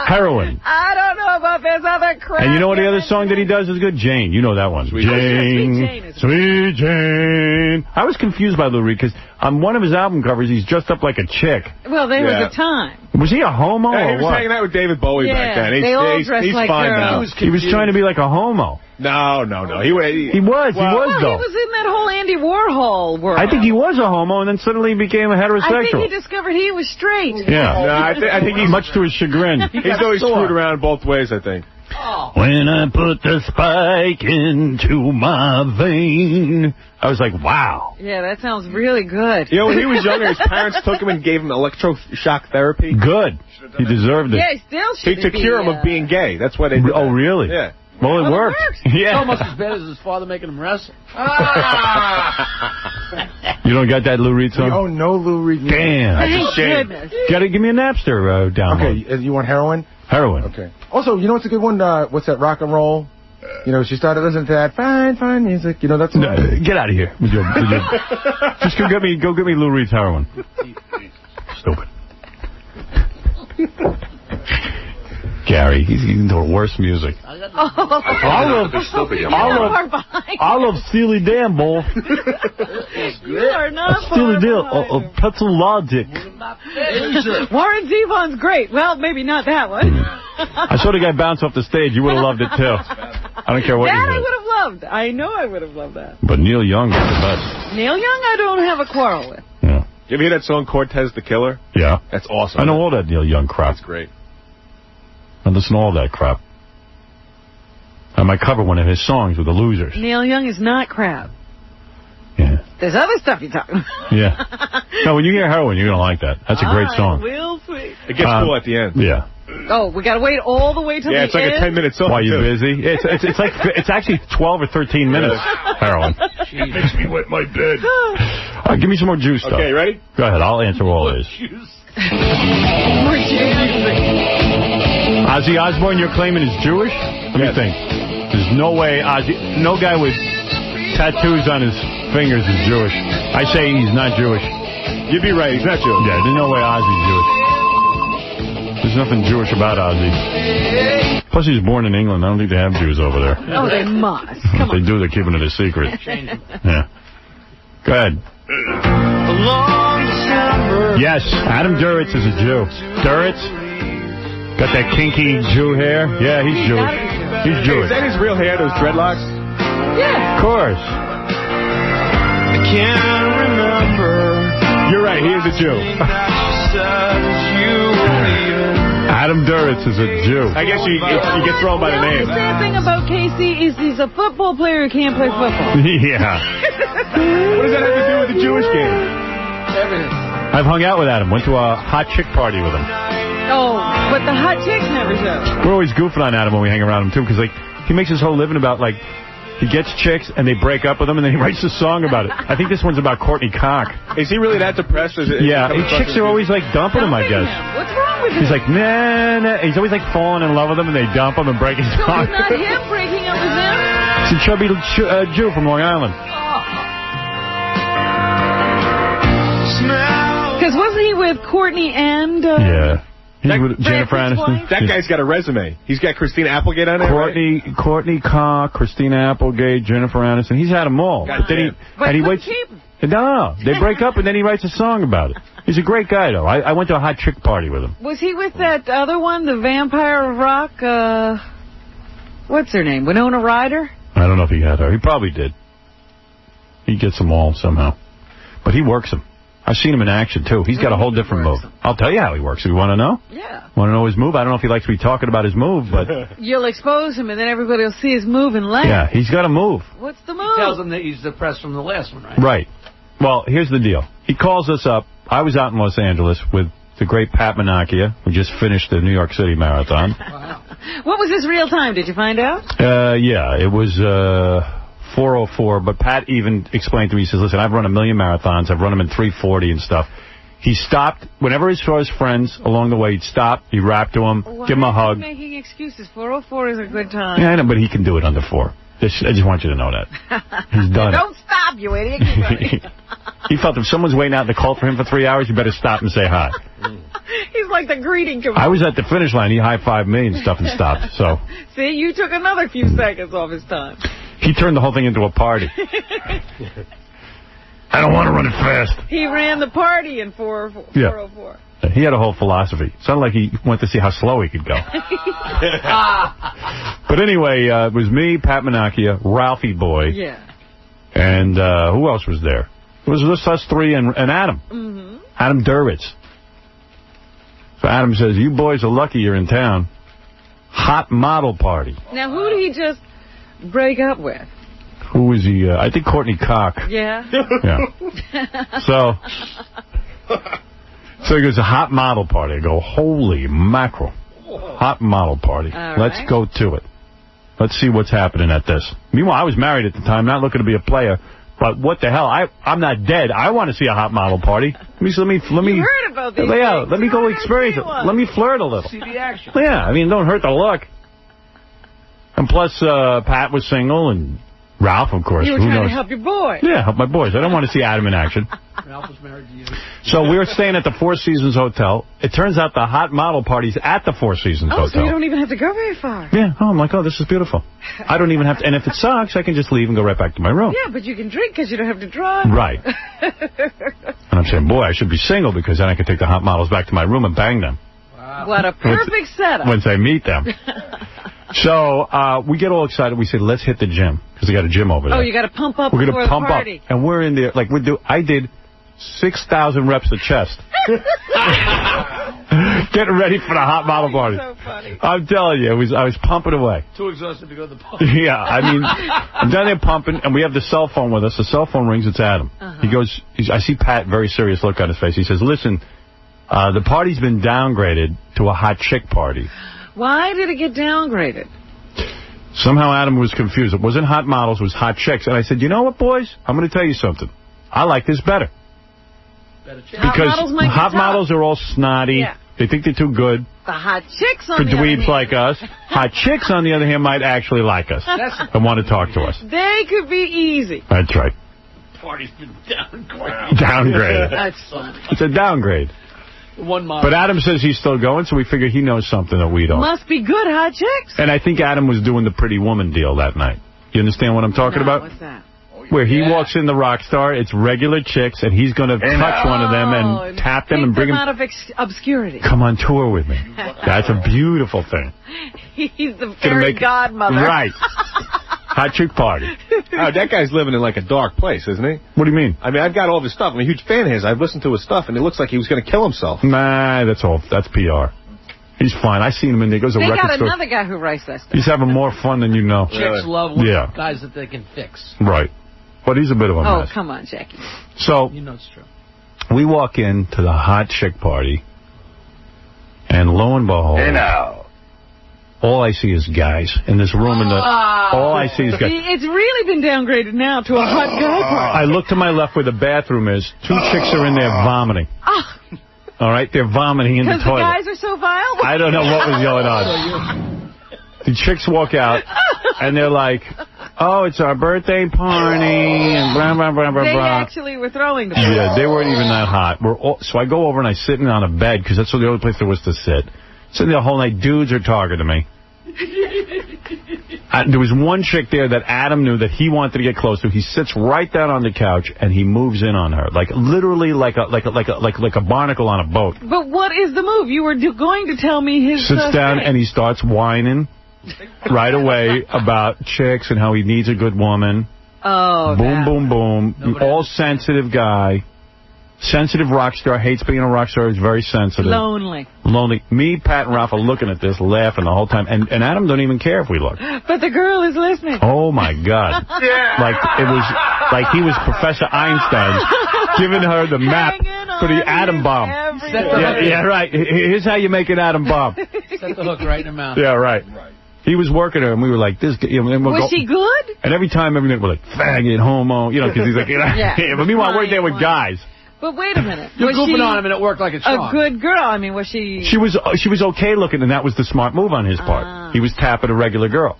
Heroin. I don't know about this other crap. And you know what the other song that he does is good? Jane. You know that one. Sweet Jane. Sweet Jane. I was confused by Lou Reed because on one of his album covers, he's dressed up like a chick. Well, there was a time. Was he a homo or he was what? hanging out with David Bowie back then. They all dressed he's like fine girls. now. He was trying to be like a homo. No. He was, though. He was in that whole Andy Warhol world. I think he was a homo and then suddenly became a heterosexual. I think he discovered he was straight. Yeah. No, I think he's much to his chagrin. He's always screwed around both ways, I think. Oh. When I put the spike into my vein. I was like, wow. Yeah, that sounds really good. You know, when he was younger, his parents took him and gave him electroshock therapy. Good. He deserved it. Yeah, he still should To cure him of being gay. That's why they did Oh, really? Yeah. Well, it worked. It's almost as bad as his father making him wrestle. You don't got that Lou Reed song? Oh, no Lou Reed. Damn. Thank goodness. Gotta give me a Napster download. Okay, you want Heroin? Heroin. Okay. Also, you know what's a good one? What's that, Rock and Roll? You know, she started listening to that fine music. You know, that's... Get out of here. Just go get me Lou Reed's Heroin. Stupid. Gary, he's into the worst music. I love Steely Dan, boy. You are not Steely Dan, Pretzel Logic. Warren Zevon's great. Well, maybe not that one. I saw the guy bounce off the stage. You would have loved it, too. I don't care what you That I did. would have loved. I know I would have loved that. But Neil Young was the best. Neil Young, I don't have a quarrel with. Yeah. You ever hear that song, Cortez the Killer? Yeah. That's awesome. I know all that Neil Young crap. That's great. I listen to all that crap. I might cover one of his songs with the Losers. Neil Young is not crap. Yeah. There's other stuff you're talking about. Yeah. No, when you hear Heroin, you're going to like that. That's a great song. We'll see. It gets cool at the end. Yeah. Oh, we got to wait all the way till the end? Yeah, it's like a 10-minute song. Why, you busy? It's actually 12 or 13 minutes, Heroin. It makes me wet my bed. Give me some more juice, though. Okay, you ready? Go ahead. I'll answer all this. More juice. Ozzy Osbourne, you're claiming is Jewish? What do you think? There's no way no guy with tattoos on his fingers is Jewish. I say he's not Jewish. You'd be right. He's not Jewish. Yeah, there's no way Ozzy's Jewish. There's nothing Jewish about Ozzy. Plus, he was born in England. I don't think they have Jews over there. Oh, they must. If they do, they're keeping it a secret. Yeah. Go ahead. Yes, Adam Duritz is a Jew. Duritz? Got that kinky Jew hair? Yeah, he's Jewish. He's Jewish. Is that his real hair, those dreadlocks? Yeah. Of course. I can't remember. You're right, he is a Jew. Adam Duritz is a Jew. I guess you get thrown by the name. The sad thing about Casey is he's a football player who can't play football. Yeah. What does that have to do with the Jewish game? Everything. I've hung out with Adam. Went to a hot chick party with him. Oh, but the hot chicks never show. We're always goofing on Adam when we hang around him, too, because, he makes his whole living about, he gets chicks, and they break up with him, and then he writes a song about it. I think this one's about Courtney Cock. Is he really that depressed? Yeah, chicks are always, dumping him, I guess. What's wrong with him? He's like, nah. He's always, falling in love with them, and they dump him and break his So heart. it's not him breaking up with them? It's a chubby Jew from Long Island. Because wasn't he with Courtney and... Yeah. He's with Jennifer Aniston. That guy's got a resume. He's got Christina Applegate on it, Courtney Cock, Christina Applegate, Jennifer Aniston. He's had them all. But then he waits. No, they break up, and then he writes a song about it. He's a great guy, though. I went to a hot chick party with him. Was he with that other one, the Vampire of Rock? What's her name? Winona Ryder? I don't know if he had her. He probably did. He gets them all somehow. But he works them. I've seen him in action, too. He's got a whole different move. I'll tell you how he works. You want to know? Yeah. Want to know his move? I don't know if he likes to be talking about his move, but... You'll expose him, and then everybody will see his move and laugh. Yeah, he's got a move. What's the move? He tells him that he's depressed from the last one, right? Right. Well, here's the deal. He calls us up. I was out in Los Angeles with the great Pat Menachia, who just finished the New York City Marathon. Wow. What was his real time? Did you find out? Yeah, it was 4:04, but Pat even explained to me, he says, listen, I've run 1 million marathons. I've run them in 3:40 and stuff. He stopped. Whenever he saw his friends along the way, he'd stop. He'd rap to them, give them a hug. Why are you making excuses? 4:04 is a good time. Yeah, I know, but he can do it under 4. I just want you to know that. He's done it. Don't stop, you idiot. Keep running. He felt if someone's waiting out in the cold for him for 3 hours, you better stop and say hi. He's like the greeting commercial. I was at the finish line. He high-fived me and stuff and stopped. So See, you took another few seconds off his time. he turned the whole thing into a party. I don't want to run it fast. He ran the party in 4:04. He had a whole philosophy. Sounded like he went to see how slow he could go. But anyway, it was me, Pat Menachia, Ralphie Boy. Yeah. And who else was there? It was just us three and Adam. Mm-hmm. Adam Duritz. So Adam says, you boys are lucky you're in town. Hot model party. Now, who did he just break up with? Who was he? I think Courtney Cock. Yeah? Yeah. So he goes, a hot model party. I go, holy mackerel. Hot model party. Let's go to it. Let's see what's happening at this. Meanwhile, I was married at the time, not looking to be a player. But what the hell? I'm not dead. I want to see a hot model party. Let me. You heard about these things. Let me go experience it. Let me flirt a little. See the action. Yeah, I mean, don't hurt the look. And plus, Pat was single, and Ralph, of course. You were trying to help your boy. Yeah, help my boys. I don't want to see Adam in action. Ralph was married to you. So we were staying at the Four Seasons Hotel. It turns out the hot model party's at the Four Seasons Hotel. So you don't even have to go very far. Yeah. Oh, I'm like, oh, this is beautiful. I don't even have to. And if it sucks, I can just leave and go right back to my room. Yeah, but you can drink because you don't have to drive. Right. And I'm saying, boy, I should be single because then I could take the hot models back to my room and bang them. Wow. What a perfect setup. Once I meet them. So we get all excited. We say, let's hit the gym because they got a gym over there. Oh, you got to pump up we're before gonna pump the party. Up. And we're in there. Like, I did 6,000 reps of chest. Getting ready for the hot model party. So funny. I'm telling you, I was pumping away. Too exhausted to go to the party. Yeah, I mean, I'm down there pumping, and we have the cell phone with us. The cell phone rings, it's Adam. He goes, I see Pat, very serious look on his face. He says, listen, the party's been downgraded to a hot chick party. Why did it get downgraded? Somehow Adam was confused. It wasn't hot models, it was hot chicks. And I said, you know what, boys? I'm going to tell you something. I like this better. Because hot models are all snotty. Yeah. They think they're too good. The hot chicks on for the other hand. dweebs like us. Hot chicks, on the other hand, might actually like us and want to talk to us. They could be easy. That's right. Party's been downgraded. Downgraded. That's funny. It's a downgrade. One model. But Adam says he's still going, so we figure he knows something that we don't. Must be good hot chicks. And I think Adam was doing the Pretty Woman deal that night. You understand what I'm talking about? What's that? Where he walks in the rock star, it's regular chicks, and he's going to touch one of them and tap them and bring them out of obscurity. Come on tour with me. That's a beautiful thing. He's the fairy godmother. Right. Hot chick party. Oh, that guy's living in like a dark place, isn't he? What do you mean? I mean, I've got all of his stuff. I'm a huge fan of his. I've listened to his stuff, and it looks like he was going to kill himself. Nah, that's all. That's PR. He's fine. I seen him in there. He goes to a record store. They got another guy who writes that stuff. He's having more fun than you know. Chicks love guys that they can fix. Right. But he's a bit of a mess. Oh, come on, Jackie. So, you know it's true. We walk into the hot chick party, and lo and behold, all I see is guys in this room. All I see is guys. It's really been downgraded now to a hot guy party. I look to my left where the bathroom is. Two chicks are in there vomiting. All right? They're vomiting in the toilet. Because the guys are so vile? I don't know what was going on. The chicks walk out, and they're like, oh, it's our birthday party, and blah, blah, blah, blah, blah. They actually were throwing the party. Yeah, they weren't even that hot. So I go over and I sit on a bed, because that's the only place there was to sit. Sitting there the whole night, dudes are talking to me. There was one chick there that Adam knew that he wanted to get close to. He sits right down on the couch, and he moves in on her, like literally like a barnacle on a boat. But what is the move? You were going to tell me his Sits down, and he starts whining right away about chicks and how he needs a good woman. Oh, boom, boom, boom. All sensitive guy. Sensitive rock star. Hates being a rock star. Is very sensitive. Lonely. Me, Pat, and Ralph are looking at this, laughing the whole time. And Adam don't even care if we look. But the girl is listening. Oh, my God. Like, it was like he was Professor Einstein giving her the map for the atom bomb. Yeah, right. Here's how you make an atom bomb. Set the hook right in the mouth. Yeah, right. He was working her, and we were like, this. Was she good? And every night we're like, faggot, homo, because he's like, But meanwhile, we're there with guys. But wait a minute. You're goofing on him, and it worked like a charm. A good girl. I mean, was she... She was okay looking, and that was the smart move on his part. He was tapping a regular girl.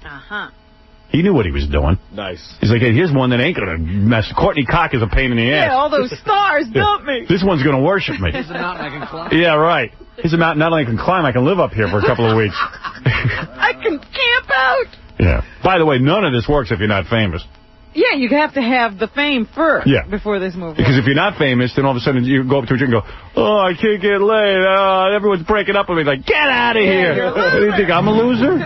He knew what he was doing. Nice. He's like, hey, here's one that ain't going to mess. Courtney Cock is a pain in the ass. Yeah, all those stars dump me. This one's going to worship me. Here's a mountain I can climb. Yeah, right. Here's a mountain not only I can climb, I can live up here for a couple of weeks. I can camp out. Yeah. By the way, none of this works if you're not famous. Yeah, you have to have the fame first before this move. Because if you're not famous, then all of a sudden you go up to a chick and go, oh, I can't get laid. Everyone's breaking up with me. Like, get out of here. What do you think, I'm a loser?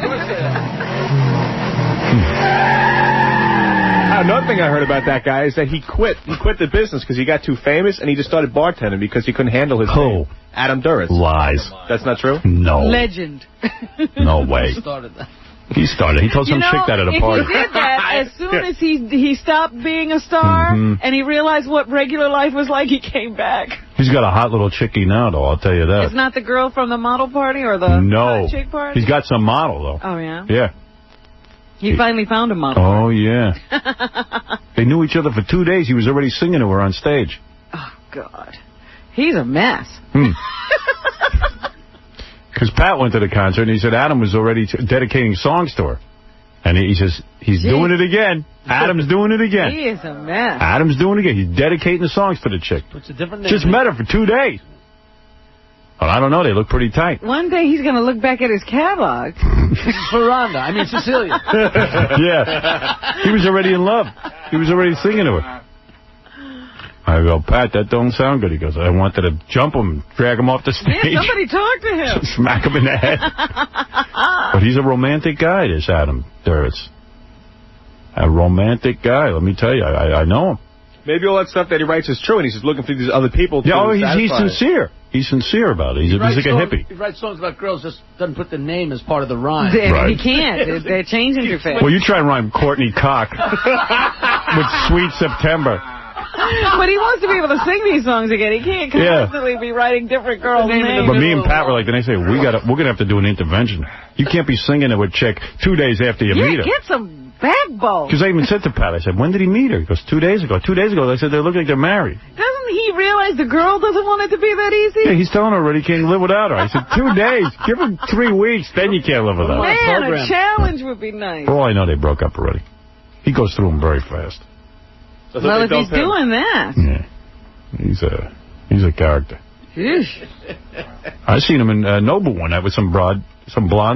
Another thing I heard about that guy is that he quit. He quit the business because he got too famous, and he just started bartending because he couldn't handle his name. Adam Duritz. Lies. That's not true? No. Legend. No way. He started. He told some chick that at a party. If he did that, as soon as he stopped being a star and he realized what regular life was like, he came back. He's got a hot little chickie now, though, I'll tell you that. It's not the girl from the model party or the chick party? He's got some model, though. Oh, yeah? Yeah. He finally found a model. Oh, yeah. They knew each other for 2 days. He was already singing to her on stage. Oh, God. He's a mess. Because Pat went to the concert, and he said Adam was already dedicating songs to her. And he says, he's doing it again. Adam's doing it again. He is a mess. Adam's doing it again. He's dedicating the songs for the chick. It's a different name. Just met her for 2 days. Well, I don't know. They look pretty tight. One day he's going to look back at his catalog. Veranda. I mean, Cecilia. Yeah. He was already in love. He was already singing to her. I go, Pat, that don't sound good. He goes, I wanted to jump him, drag him off the stage. Yeah, somebody talk to him. Smack him in the head. But he's a romantic guy, this Adam Duritz. A romantic guy, let me tell you. I know him. Maybe all that stuff that he writes is true, and he's just looking for these other people to he's satisfy. sincere. He's sincere about it. He's like a hippie. He writes songs about girls, just doesn't put the name as part of the rhyme. He can't. They're changing too fast. Well, you try and rhyme Courtney Cock with Sweet September. But he wants to be able to sing these songs again. He can't constantly be writing different girls' names. But me and Pat were like, then they say, we're going to have to do an intervention. You can't be singing it with chick 2 days after you meet her. Get some backbone. Because I even said to Pat, I said, when did he meet her? He goes, 2 days ago. 2 days ago, they said they look like they're married. Doesn't he realize the girl doesn't want it to be that easy? Yeah, he's telling her already he can't live without her. I said, 2 days. Give him 3 weeks, then you can't live without her. Man, a challenge would be nice. For all I know, they broke up already. He goes through them very fast. Well, if he's doing that. Yeah. He's a character. I seen him in Noble one night with some blonde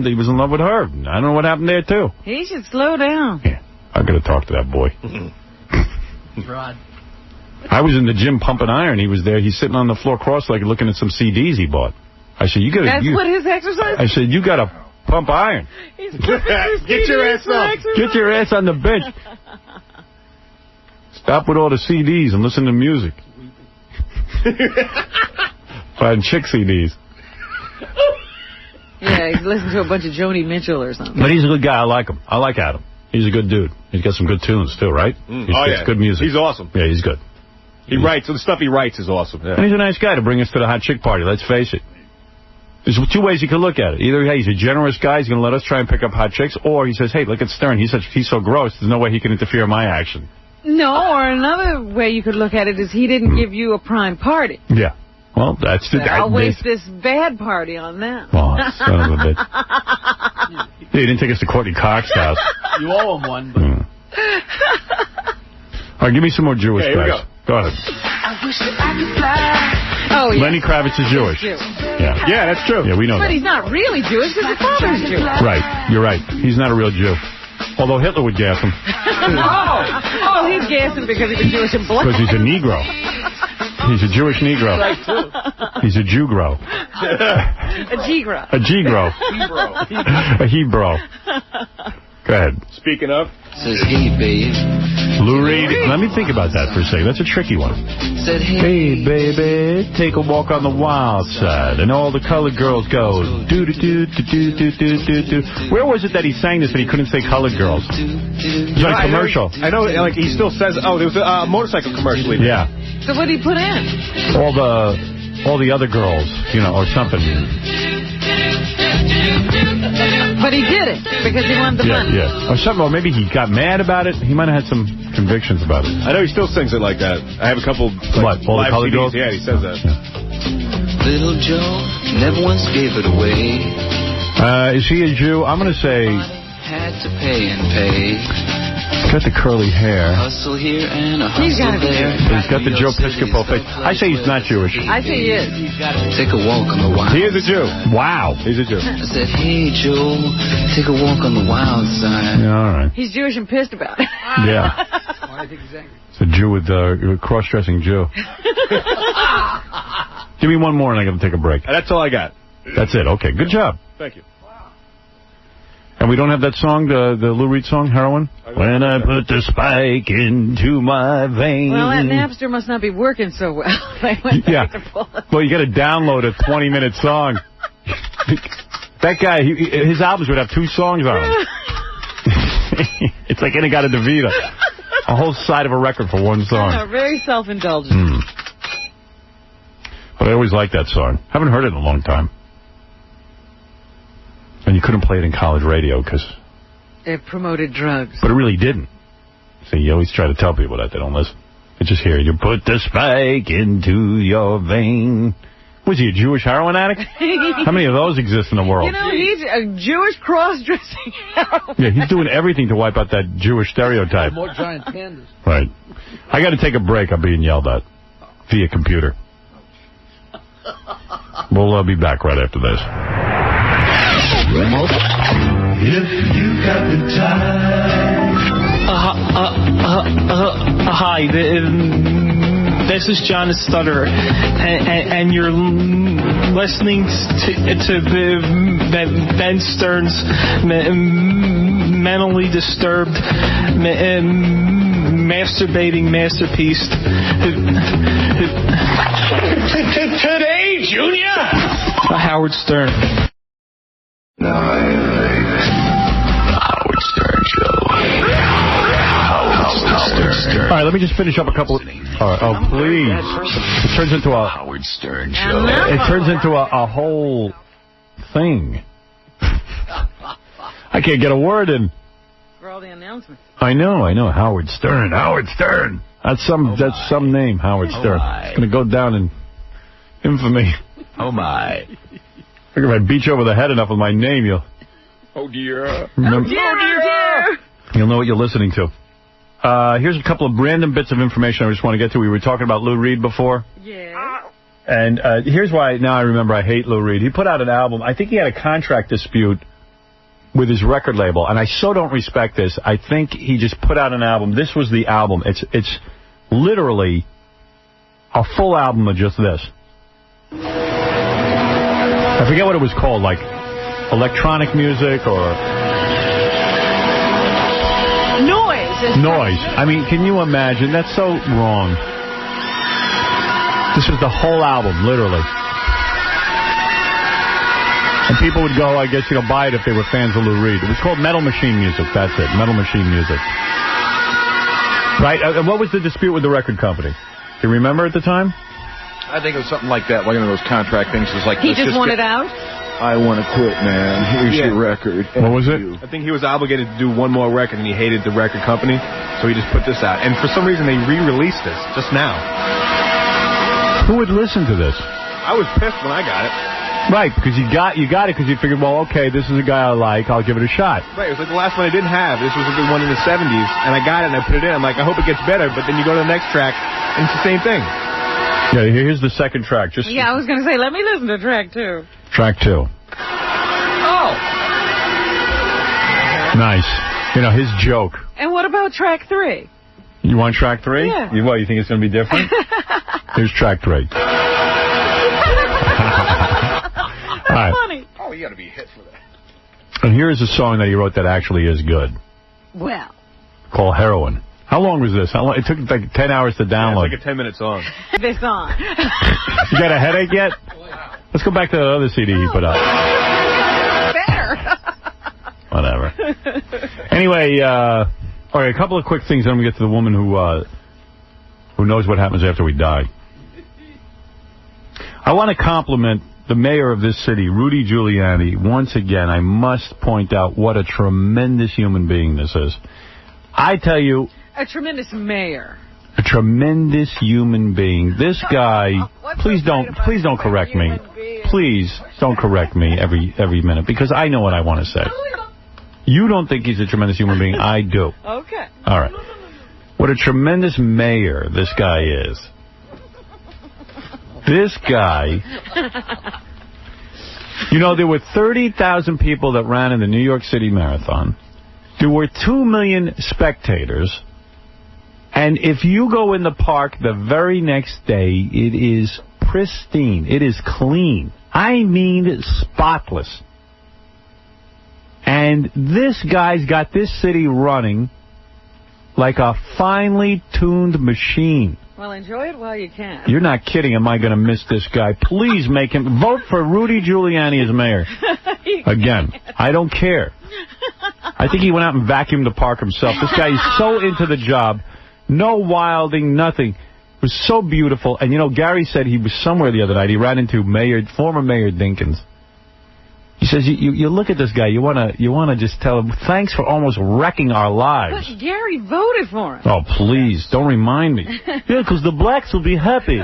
that he was in love with her. I don't know what happened there, too. He should slow down. Yeah. I got to talk to that boy. Rod. I was in the gym pumping iron. He was there. He's sitting on the floor cross-legged looking at some CDs he bought. I said, That's what his exercise is? I said, you got to pump iron. Get your ass up. Get your ass on the bench. Stop with all the CDs and listen to music. Find chick CDs. Yeah, he's listening to a bunch of Joni Mitchell or something. But he's a good guy. I like him. I like Adam. He's a good dude. He's got some good tunes, too, right? It's good music. He's awesome. Yeah, he's good. He writes. The stuff he writes is awesome. Yeah. And he's a nice guy to bring us to the hot chick party. Let's face it. There's 2 ways you can look at it. Either, hey, he's a generous guy. He's going to let us try and pick up hot chicks. Or he says, hey, look at Stern. He's so gross. There's no way he can interfere in my action. No, or another way you could look at it is he didn't give you a prime party. Yeah. Well, that's the... I'll waste this bad party on them. Oh, son of a bitch. He didn't take us to Courtney Cox's house. You owe him one. But... All right, give me some more Jewish guys. Here we go. Go ahead. I wish that I could fly. Oh, yeah. Lenny Kravitz is Jewish. Yeah, that's true. Yeah, we know but that. he's not really Jewish because his father's Jewish. Right, you're right. He's not a real Jew. Although Hitler would gas him. Oh, he's gassing because he was Jewish and black. Because he's a Negro. He's a Jewish Negro. Right, too. He's a Jew-gro. A G-gro. A G-gro. A Hebrew. Go ahead. Speaking of. Says, hey, babe. Lou Reed. Let me think about that for a second. That's a tricky one. Said, hey, baby, take a walk on the wild side. And all the colored girls go, do-do-do-do-do-do-do-do. Where was it that he sang this and he couldn't say colored girls? It was on a commercial. I know, like, he still says, there was a motorcycle commercial. Yeah. So what did he put in? All the other girls, or something. But he did it because he wanted the money. Yeah. Or something, or maybe he got mad about it. He might have had some convictions about it. I know he still sings it like that. I have a couple all the colored girls? Yeah, he says that. Little Joe never once gave it away. Is he a Jew? I'm going to say... Had to pay and pay. He's got the curly hair. Hustle here and a hustle there. He's got the Joe Piscopo face. I say he's not Jewish. I say he is. Take a walk on the wild side. He is a Jew. Wow. He's a Jew. I said, hey, Joe, take a walk on the wild side. Yeah, all right. He's Jewish and pissed about it. Yeah. I think he's angry. It's a Jew with a cross-dressing Jew. Give me one more and I got to take a break. That's all I got. That's it. Okay. Good job. Thank you. And we don't have that song, the Lou Reed song, Heroin? When I put the spike into my vein. Well, that Napster must not be working so well. Yeah. Well, you got to download a 20-minute song. That guy, his albums would have 2 songs on them. It's like Inagata DeVita. A whole side of a record for one song. I know, very self-indulgent. But I always liked that song. Haven't heard it in a long time. And you couldn't play it in college radio because... It promoted drugs. But it really didn't. So you always try to tell people that they don't listen. They just hear, you put the spike into your vein. Was he a Jewish heroin addict? How many of those exist in the world? He's a Jewish cross-dressing heroin. Yeah, he's doing everything to wipe out that Jewish stereotype. More giant pandas. Right. I got to take a break. I'm being yelled at via computer. We'll be back right after this. If you got the time. Hi, this this is John the Stutterer, and you're listening to Ben Stern's mentally disturbed, masturbating masterpiece. Today, Junior! Howard Stern. Howard Stern Show. Howard Stern. All right, let me just finish up a couple. Oh, please! It turns into a Howard Stern Show. It turns into a whole thing. I can't get a word in. For all the announcements. I know. Howard Stern. Howard Stern. That's some name. Howard Stern. It's gonna go down in infamy. Oh my! If I beat you over the head enough with my name, you'll. Oh dear. Remember, Dear. You'll know what you're listening to. Here's a couple of random bits of information I just want to get to. We were talking about Lou Reed before. Yeah. And here's why now I remember I hate Lou Reed. He put out an album. I think he had a contract dispute with his record label, and I so don't respect this. I think he just put out an album. This was the album. It's literally a full album of just this. I forget what it was called, like electronic music or... Noise. I mean, can you imagine? That's so wrong. This was the whole album, literally. And people would go, I guess, buy it if they were fans of Lou Reed. It was called Metal Machine Music. That's it. Metal Machine Music. Right? And what was the dispute with the record company? Do you remember at the time? I think it was something like that. One of those contract things. It was like... He just wanted out? I want to quit, man. Here's your record. What was it? I think he was obligated to do one more record, and he hated the record company, so he just put this out. And for some reason, they re-released this just now. Who would listen to this? I was pissed when I got it. Right, because you got it because you figured, well, okay, this is a guy I like. I'll give it a shot. Right, it was like the last one I didn't have. This was a good one in the 70s, and I got it, and I put it in. I'm like, I hope it gets better, but then you go to the next track, and it's the same thing. Yeah, here's the second track. Yeah, I was going to say, let me listen to track 2. Track 2. Oh! Nice. His joke. And what about track 3? You want track 3? Yeah. You think it's going to be different? Here's track 3. That's right. funny. Oh, you got to be hit for that. And here's a song that he wrote that actually is good. Well. Called Heroin. How long was this? How long? It took like 10 hours to download. Yeah, it's like a 10-minute song. This song. You got a headache yet? Let's go back to the other CD he put out. Better. Whatever. Anyway, all right, a couple of quick things, then we get to the woman who knows what happens after we die. I want to compliment the mayor of this city, Rudy Giuliani. Once again, I must point out what a tremendous human being this is. I tell you... A tremendous mayor. A tremendous human being. This guy... Please don't correct me. Please don't correct me every minute, because I know what I want to say. You don't think he's a tremendous human being. I do. Okay. All right. What a tremendous mayor this guy is. This guy... there were 30,000 people that ran in the New York City Marathon. There were 2 million spectators. And if you go in the park the very next day, it is pristine. It is clean. I mean spotless. And this guy's got this city running like a finely tuned machine. Well, enjoy it while you can. You're not kidding. Am I going to miss this guy? Please make him... Vote for Rudy Giuliani as mayor. Again, I don't care. I think he went out and vacuumed the park himself. This guy is so into the job. No wilding, nothing. It was so beautiful. And, Gary said he was somewhere the other night. He ran into former Mayor Dinkins. He says, you look at this guy, you want to just tell him, thanks for almost wrecking our lives. But Gary voted for him. Oh, please, don't remind me. Yeah, because the blacks will be happy.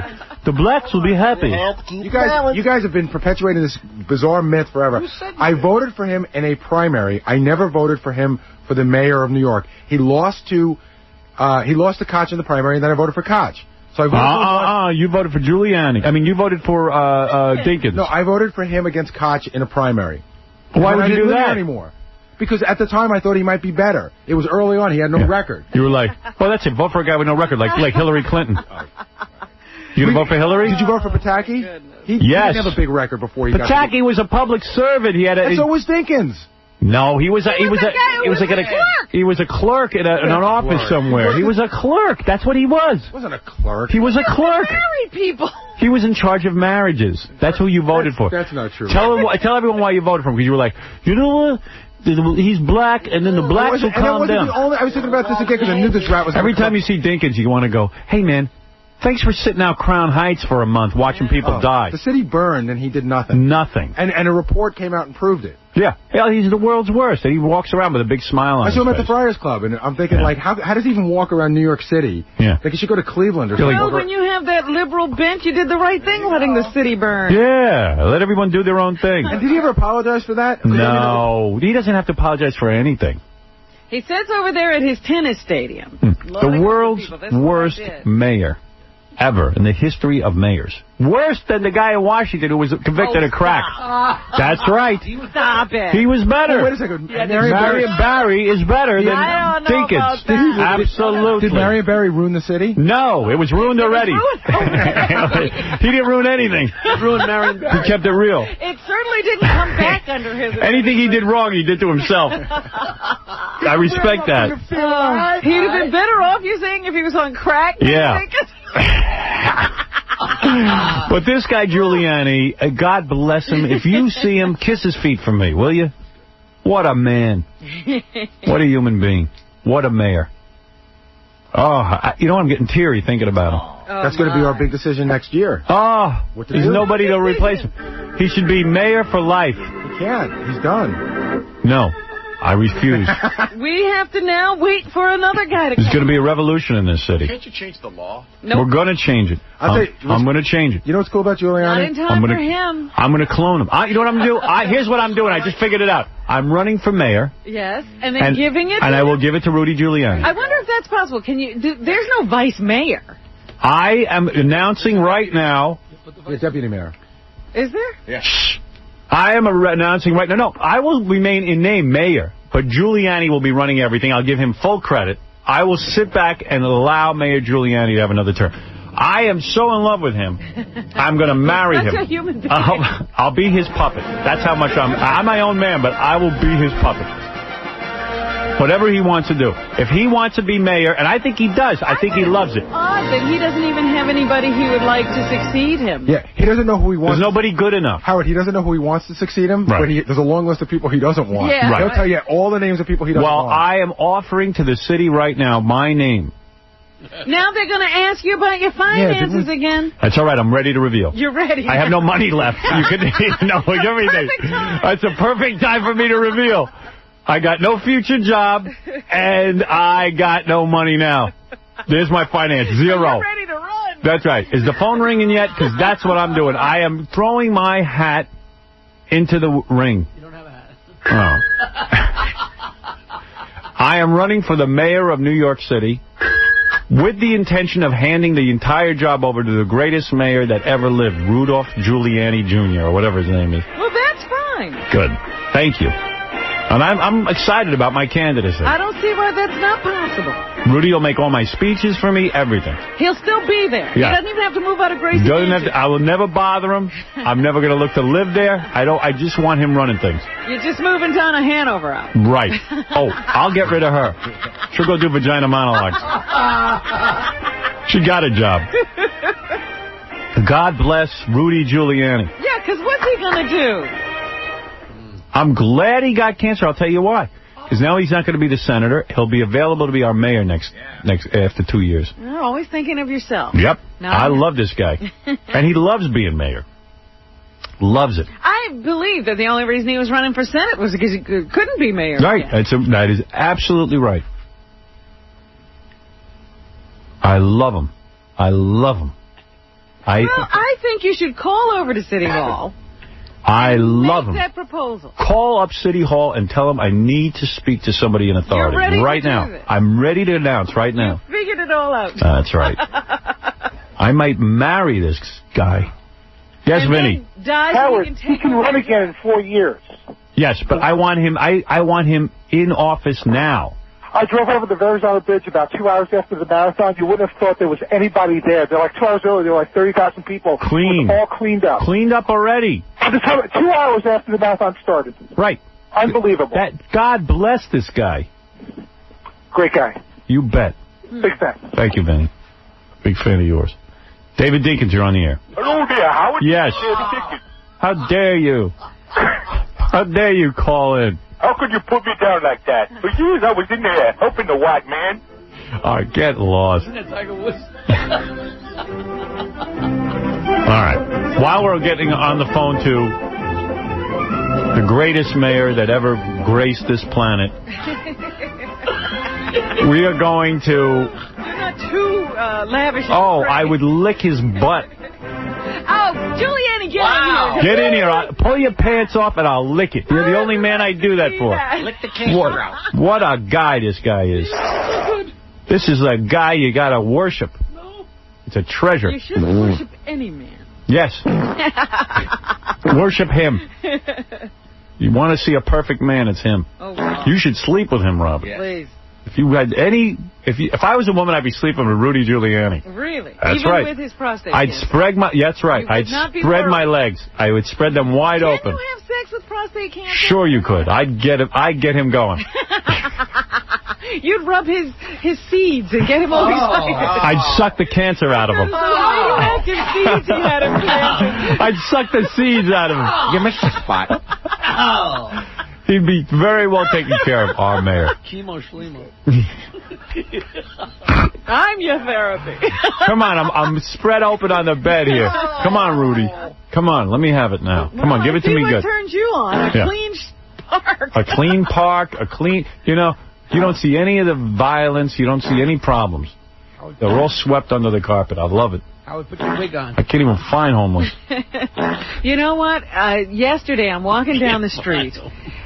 The blacks will be happy. You guys have been perpetuating this bizarre myth forever. I voted for him in a primary. I never voted for him for the mayor of New York. He lost to Koch in the primary, and then I voted for Koch. So I voted you voted for Giuliani. I mean, you voted for Dinkins. No, I voted for him against Koch in a primary. Why would you do that? Anymore. Because at the time I thought he might be better. It was early on. He had no record. You were like, well, that's it. Vote for a guy with no record, like Hillary Clinton. You gonna vote for Hillary? Did you vote for Pataki? He Yes. didn't have a big record before he got... Pataki was a public servant. He had a... So was Dinkins. No, he was a clerk in an office somewhere. He was a clerk. That's what he was. He wasn't a clerk. He was a clerk. Married people. He was in charge of marriages. That's who you voted for. That's not true. Tell everyone why you voted for him, because you were like, you know what? He's black, and then the blacks will calm down. I was thinking about this again because I knew this rat was... Every time you see Dinkins, you want to go, hey, man, thanks for sitting out Crown Heights for a month watching people die. The city burned, and he did nothing. Nothing. And a report came out and proved it. Yeah. He's the world's worst. And he walks around with a big smile on his face. I saw him at the Friars Club, and I'm thinking, like, how does he even walk around New York City? Yeah. Like, he should go to Cleveland or something. Well, when you have that liberal bench, you did the right thing letting the city burn. Yeah. Let everyone do their own thing. And did he ever apologize for that? No. He doesn't have to apologize for anything. He sits over there at his tennis stadium. The world's worst mayor ever in the history of mayors. Worse than the guy in Washington who was convicted of crack. That's right. Stop it. He was better. Oh, wait a second. Marion Barry is better than Dinkins. Absolutely. Did Marion Barry ruin the city? No, it was ruined already. He didn't ruin anything. He ruined Marion Barry. He kept it real. It certainly didn't come back under his... Anything he did wrong, he did to himself. I respect that. He'd have been better off, you saying, if he was on crack? Yeah. But this guy Giuliani, God bless him. If you see him, kiss his feet for me, will you? What a man. What a human being. What a mayor. Oh, you know, I'm getting teary thinking about him. That's going to be our big decision next year. Oh, there's nobody to replace him. He should be mayor for life. He can't. He's done. No. I refuse. We have to now wait for another guy to come. There's going to be a revolution in this city. Can't you change the law? Nope. We're going to change it. I'm going to change it. You know what's cool about Giuliani? Not in time for him. I'm going to clone him. You know what I'm going to do? Here's what I'm doing. I just figured it out. I'm running for mayor. Yes, and then giving it to And I will give it to Rudy Giuliani. I wonder if that's possible. Can you? There's no vice mayor. I am announcing right now. Deputy mayor. Is there? Yeah. I am announcing right now. No, I will remain in name mayor. But Giuliani will be running everything. I'll give him full credit. I will sit back and allow Mayor Giuliani to have another term. I am so in love with him, I'm going to marry him. Such a human being. I'll be his puppet. That's how much I'm my own man, but I will be his puppet. Whatever he wants to do. If he wants to be mayor, and I think he does. I think he loves it. Odd that he doesn't even have anybody he would like to succeed him. Yeah, he doesn't know who he wants. There's nobody good enough. Howard, he doesn't know who he wants to succeed him, right. But there's a long list of people he doesn't want. Yeah, He'll tell you all the names of people he doesn't want. Well, I am offering to the city right now my name. Now they're going to ask you about your finances again. That's all right. I'm ready to reveal. You're ready. I have no money left. You can know everything. That's a perfect time for me to reveal. I got no future job, and I got no money now. There's my finance. Zero. You're ready to run. That's right. Is the phone ringing yet? Because that's what I'm doing. I am throwing my hat into the ring. You don't have a hat. Oh. I am running for the mayor of New York City with the intention of handing the entire job over to the greatest mayor that ever lived, Rudolph Giuliani Jr., or whatever his name is. Well, that's fine. Good. Thank you. And I'm excited about my candidacy. I don't see why that's not possible. Rudy will make all my speeches for me, everything. He'll still be there. Yeah. He doesn't even have to move out of Gracie Mansion. I will never bother him. I'm never going to look to live there. I just want him running things. You're just moving Town of Hanover out. Right. Oh, I'll get rid of her. She'll go do vagina monologues. She got a job. God bless Rudy Giuliani. Yeah, because what's he going to do? I'm glad he got cancer. I'll tell you why. Because now he's not going to be the senator. He'll be available to be our mayor next after 2 years. You're always thinking of yourself. Yep. I love this guy. And he loves being mayor. Loves it. I believe that the only reason he was running for Senate was because he couldn't be mayor. Right. That is absolutely right. I love him. I love him. I think you should call over to City Hall. I love him. Make that proposal. Call up City Hall and tell him I need to speak to somebody in authority. You're ready right to now. Do this. I'm ready to announce right now. You figured it all out. That's right. I might marry this guy. Yes, Vinny. Howard, he can run again in 4 years. Yes, but I want him. I want him in office now. I drove over the Verrazano Bridge about 2 hours after the marathon. You wouldn't have thought there was anybody there. They're like 2 hours early. There were like 30,000 people. Clean. It was all cleaned up. Cleaned up already. 2 hours after the marathon started. Right. Unbelievable. God bless this guy. Great guy. You bet. Big fan. Thank you, Benny. Big fan of yours. David Dinkins, you're on the air. Hello there, Howard. Yes. How dare you? How dare you call in? How could you put me down like that? For years I was in there helping the white man. All right, get lost. Isn't that Tiger Woods? All right. While we're getting on the phone to the greatest mayor that ever graced this planet, we are going to... You're not too lavish. Oh, I would lick his butt. Oh, Giuliani, get in here. Get in here. Pull your pants off and I'll lick it. You're the only man I do that for. Lick the cancer out. What a guy this guy is. This is a guy you got to worship. No. It's a treasure. You shouldn't worship any man. Yes. Worship him. You want to see a perfect man, it's him. Oh, wow. You should sleep with him, Robert. Please. If you had any, if I was a woman, I'd be sleeping with Rudy Giuliani. Really? That's Even right. with his prostate I'd cancer? spread my. That's right. I'd spread my legs. I would spread them wide open. Can you have sex with prostate cancer? Sure, you could. I'd get him going. You'd rub his seeds and get him all excited. I'd suck the cancer out of him. Radioactive seeds he had him planted. I'd suck the seeds out of him. You missed the spot. Oh. He'd be very well taken care of, our mayor. Chemo Schlemo. I'm your therapy. Come on, I'm spread open on the bed here. Come on, Rudy. Come on, let me have it now. Come on, give it to me good. What turns you on? A clean park. A clean park, you don't see any of the violence. You don't see any problems. They're all swept under the carpet. I love it. I would put your wig on. I can't even find homeless. You know what? Yesterday, I'm walking down the street,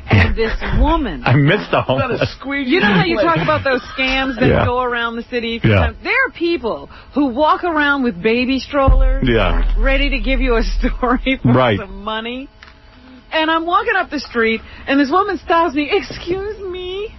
and this woman... I missed the homeless. You know how you talk about those scams that go around the city? Yeah. There are people who walk around with baby strollers, ready to give you a story for some money. And I'm walking up the street, and this woman stops me, "Excuse me?"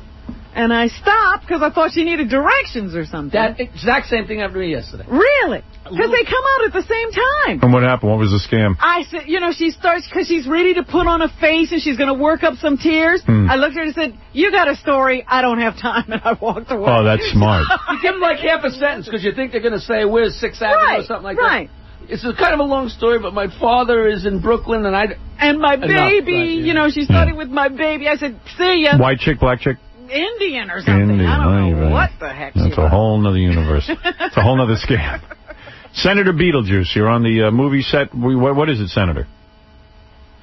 And I stopped because I thought she needed directions or something. That exact same thing happened to me yesterday. Really? Because they come out at the same time. And what happened? What was the scam? I said, she starts, because she's ready to put on a face and she's going to work up some tears. I looked at her and said, "You got a story. I don't have time." And I walked away. Oh, that's smart. You give them like half a sentence because you think they're going to say, "Where's 6th Avenue?" or something like that. Right. It's kind of a long story, but my father is in Brooklyn, and my baby, she started with my baby. I said, "See ya." White chick, black chick? Indian or something. Indian, I don't know what the heck That's a whole nother universe. It's a whole nother scam. Senator Beetlejuice, you're on the movie set. What is it, Senator?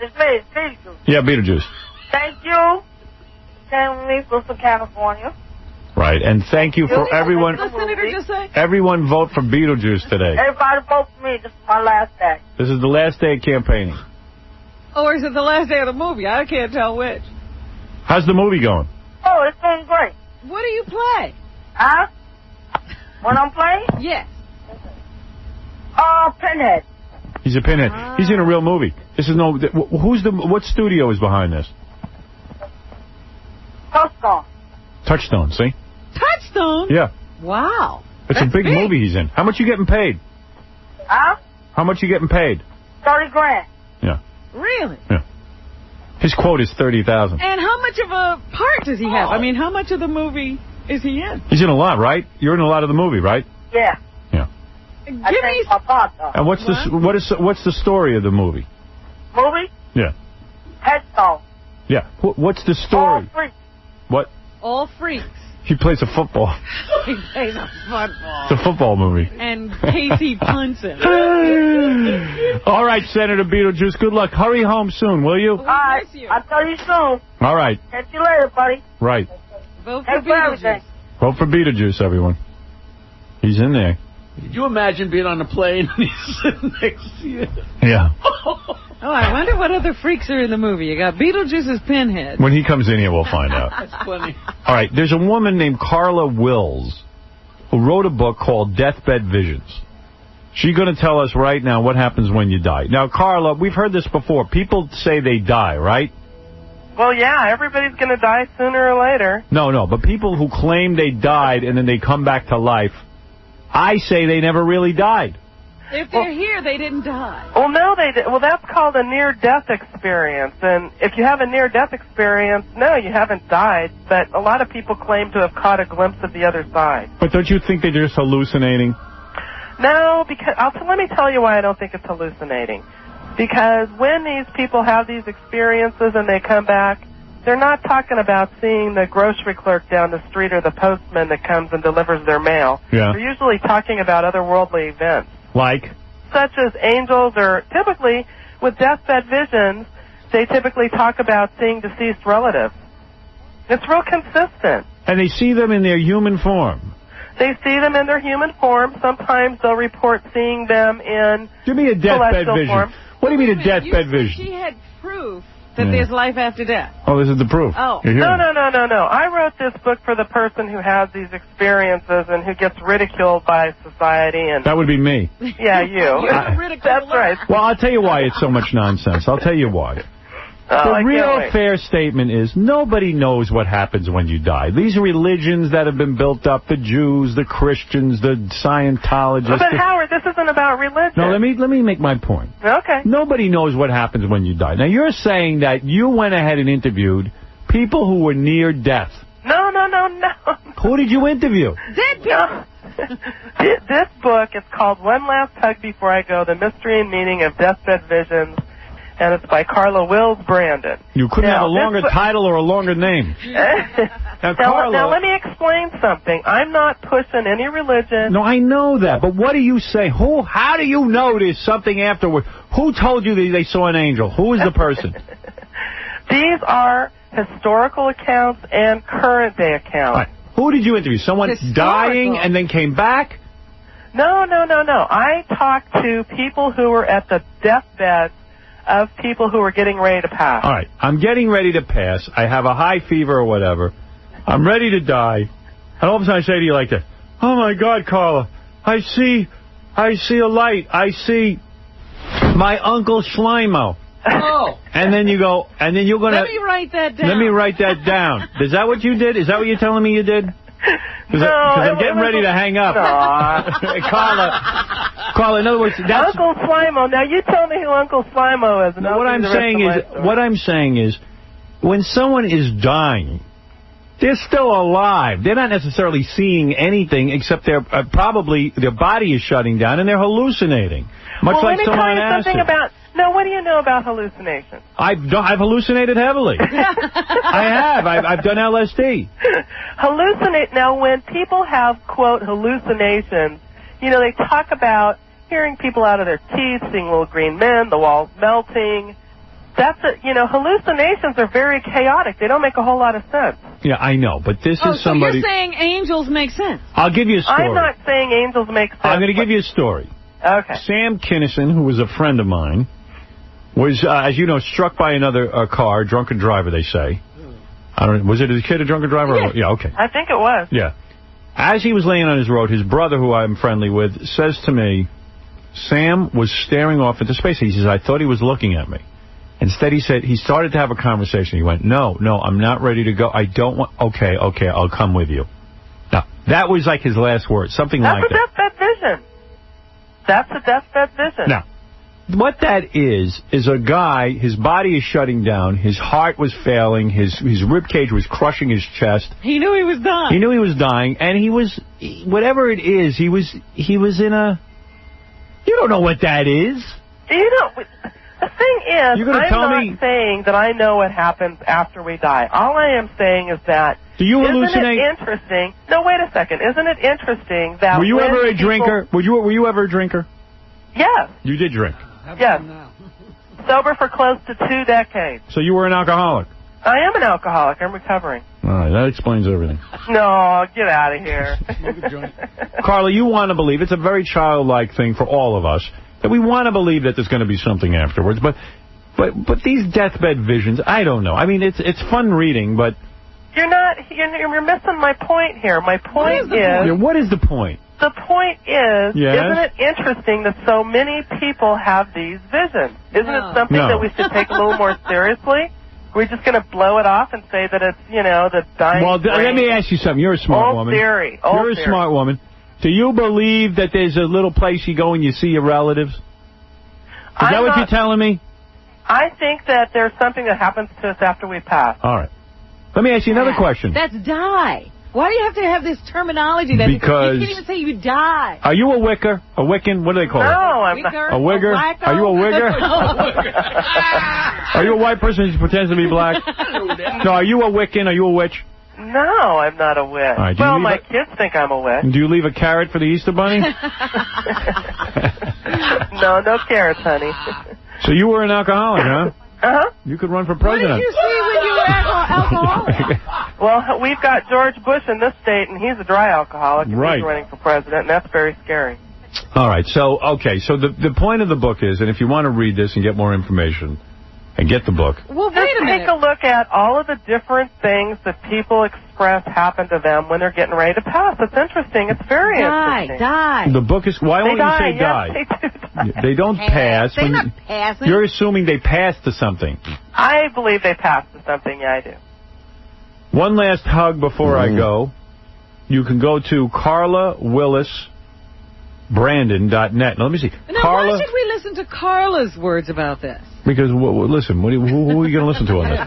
It's me, Beetlejuice. Yeah, Beetlejuice. Thank you. Came me from California. Right, and thank you for everyone. What did the senator just say? Everyone vote for Beetlejuice today. Everybody vote for me. This is my last day. This is the last day of campaigning. Or is it the last day of the movie? I can't tell which. How's the movie going? Oh, it's going great. What do you play? Huh? When I'm playing? Yes. Pinhead. He's a pinhead. He's in a real movie. This is what studio is behind this? Touchstone. Touchstone, see? Touchstone? Yeah. Wow. It's a big movie he's in. How much you getting paid? Huh? How much you getting paid? $30,000. Yeah. Really? Yeah. His quote is $30,000. And how much of a part does he have? I mean, how much of the movie is he in? He's in a lot, right? You're in a lot of the movie, right? Yeah. Yeah. Give me my part, though. And what's the story of the movie? Movie? Yeah. Headstone. Yeah. What's the story? All freaks. What? All freaks. He plays a football. He plays a football. It's a football movie. And Casey punts him. All right, Senator Beetlejuice, good luck. Hurry home soon, will you? All right. I'll tell you soon. All right. Catch you later, buddy. Right. Vote for Beetlejuice. Vote for Beetlejuice, everyone. He's in there. Could you imagine being on a plane and he's sitting next to you? Yeah. Oh, I wonder what other freaks are in the movie. You got Beetlejuice's Pinhead. When he comes in here, we'll find out. That's funny. All right, there's a woman named Carla Wills who wrote a book called Deathbed Visions. She's going to tell us right now what happens when you die. Now, Carla, we've heard this before. People say they die, right? Well, yeah, everybody's going to die sooner or later. No, but people who claim they died and then they come back to life, I say they never really died. If they're here, they didn't die. Well, no, they did. Well, that's called a near-death experience. And if you have a near-death experience, no, you haven't died. But a lot of people claim to have caught a glimpse of the other side. But don't you think they're just hallucinating? No, because let me tell you why I don't think it's hallucinating. Because when these people have these experiences and they come back, they're not talking about seeing the grocery clerk down the street or the postman that comes and delivers their mail. Yeah. They're usually talking about otherworldly events. Like? Such as angels, or typically, with deathbed visions, they typically talk about seeing deceased relatives. It's real consistent. And they see them in their human form. They see them in their human form. Sometimes they'll report seeing them in Give me a deathbed celestial vision. form. What do you mean a deathbed vision? She had proof that there's life after death. Oh, this is the proof. Oh. You're hearing No. I wrote this book for the person who has these experiences and who gets ridiculed by society. And That would be me. Yeah, you. That's right. Well, I'll tell you why it's so much nonsense. I'll tell you why. The real fair statement is nobody knows what happens when you die. These religions that have been built up, the Jews, the Christians, the Scientologists. But Howard, this isn't about religion. No, let me make my point. Okay. Nobody knows what happens when you die. Now, you're saying that you went ahead and interviewed people who were near death. No. Who did you interview? Dead people. This book is called One Last Hug Before I Go, The Mystery and Meaning of Deathbed Visions, and it's by Carla Wills Brandon. You couldn't have a longer title or a longer name. Now, let me explain something. I'm not pushing any religion. No, I know that, but what do you say? How do you know there's something afterward? Who told you that they saw an angel? Who is the person? These are historical accounts and current day accounts. Right. Who did you interview? Someone dying and then came back? No. I talked to people who were at the deathbed of people who were getting ready to pass. All right, I'm getting ready to pass. I have a high fever or whatever. I'm ready to die. And all of a sudden I say to you like this, oh, my God, Carla, I see a light. I see my Uncle Slimo. Oh. And then you go, and then you're going to... Let me write that down. Let me write that down. Is that what you did? Is that what you're telling me you did? Because I'm getting ready to hang up. Carla, in other words, that's... Uncle Slimo. Now, you tell me who Uncle Slimo is. And what I'm saying is, when someone is dying, they're still alive. They're not necessarily seeing anything except they're probably their body is shutting down and they're hallucinating, much like someone on acid. Now, what do you know about hallucinations? I've hallucinated heavily. I have. I've done LSD. Now, when people have, quote, hallucinations, they talk about hearing people out of their teeth, seeing little green men, the walls melting. Hallucinations are very chaotic. They don't make a whole lot of sense. Yeah, I know, but this is somebody... So you're saying angels make sense? I'll give you a story. I'm not saying angels make sense. I'm going to give you a story. Okay. Sam Kinison, who was a friend of mine, was, as you know, struck by another car, drunken driver, they say. I don't know, was it a kid, a drunken driver? Yeah. Yeah, okay. I think it was. Yeah. As he was laying on his road, his brother, who I'm friendly with, says to me, Sam was staring off into space. He says, I thought he was looking at me. Instead, he started to have a conversation. He went, no, I'm not ready to go. I don't want... Okay, I'll come with you. Now, that was like his last word, something like that. That's a deathbed vision. That's a deathbed vision. Now, what that is a guy, his body is shutting down, his heart was failing, his rib cage was crushing his chest. He knew he was dying. He knew he was dying, and he was, whatever it is, he was in a... You don't know what that is. The thing is, I'm not saying that I know what happens after we die. All I am saying is that... Do you hallucinate? Isn't it interesting... No, wait a second. Isn't it interesting that... Were you ever a drinker? Were you ever a drinker? Yes. You did drink? Yes. Sober for close to 2 decades. So you were an alcoholic? I am an alcoholic. I'm recovering. All right, that explains everything. No, get out of here. Carla, you want to believe, it's a very childlike thing for all of us, that we want to believe that there's going to be something afterwards. But these deathbed visions, I don't know. I mean, it's fun reading, but... You're missing my point here. My point is... What is the point? The point is, yes? Isn't it interesting that so many people have these visions? Isn't it something that we should take a little more seriously? Are we just going to blow it off and say that it's, the dying let me ask you something. You're a smart woman. Theory. You're a smart woman. Do you believe that there's a little place you go and you see your relatives? Is that what you're telling me? I think that there's something that happens to us after we pass. All right. Let me ask you another question. That's die. Why do you have to have this terminology? That Because you can't even say you die. Are you a Wicker? A Wiccan? What do they call it? No, I'm not. A Wigger? Are you a Wigger? Are you a white person who pretends to be black? No, are you a Wiccan? Are you a witch? No, I'm not a witch. Right, well, my kids think I'm a witch. Do you leave a carrot for the Easter Bunny? No carrots, honey. So you were an alcoholic, huh? Uh-huh. You could run for president. What did you see when you were alcoholic? Well, we've got George Bush in this state, and he's a dry alcoholic, and he's running for president, and that's very scary. All right, so the point of the book is, and if you want to read this and get more information, and get the book. Well, wait a minute. Take a look at all of the different things that people express happen to them when they're getting ready to pass. It's interesting. It's very interesting. Die. The book is... Why won't you say die? Yes, they do. They don't pass. They're not passing. You're assuming they pass to something. I believe they pass to something. Yeah, I do. One last hug before I go. You can go to CarlaWillisBrandon.net. Now, let me see. Now, why should we listen to Carla's words about this? Because, listen, who are you going to listen to on this?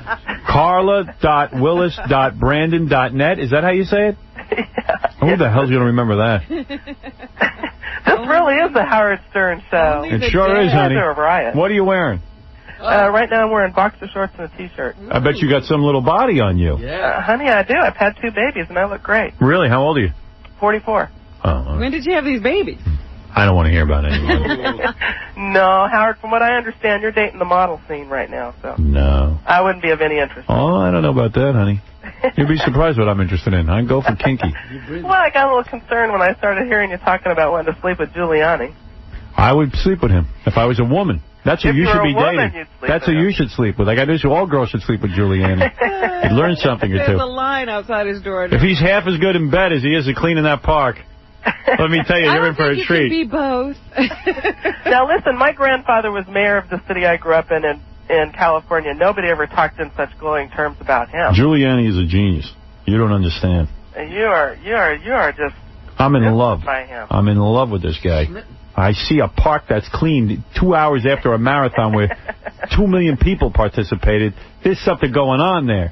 Carla.willis.brandon.net. Is that how you say it? Yeah. Who the hell's going to remember that? This really is the Howard Stern show. It sure is, honey. A riot. What are you wearing? Right now I'm wearing boxer shorts and a T-shirt. I bet you got some little body on you. Yeah. Honey, I do. I've had 2 babies, and I look great. Really? How old are you? 44. Oh. When did you have these babies? I don't want to hear about anyone. No, Howard, from what I understand, you're dating the model scene right now, so... No. I wouldn't be of any interest. Oh, I don't know about that, honey. You'd be surprised what I'm interested in. I'd go for kinky. Well, I got a little concerned when I started hearing you talking about wanting to sleep with Giuliani. I would sleep with him if I was a woman. That's who you should be dating. That's who you should sleep with. Like I do, so all girls should sleep with Giuliani. You'd learn something or two. There's a line outside his door. If he's half as good in bed as he is at cleaning that park, let me tell you, you're in for a treat. Be both. Now, listen, my grandfather was mayor of the city I grew up in California. Nobody ever talked in such glowing terms about him. Giuliani is a genius. You don't understand. You are just... I'm in love. By him. I'm in love with this guy. I see a park that's cleaned 2 hours after a marathon where 2 million people participated. There's something going on there.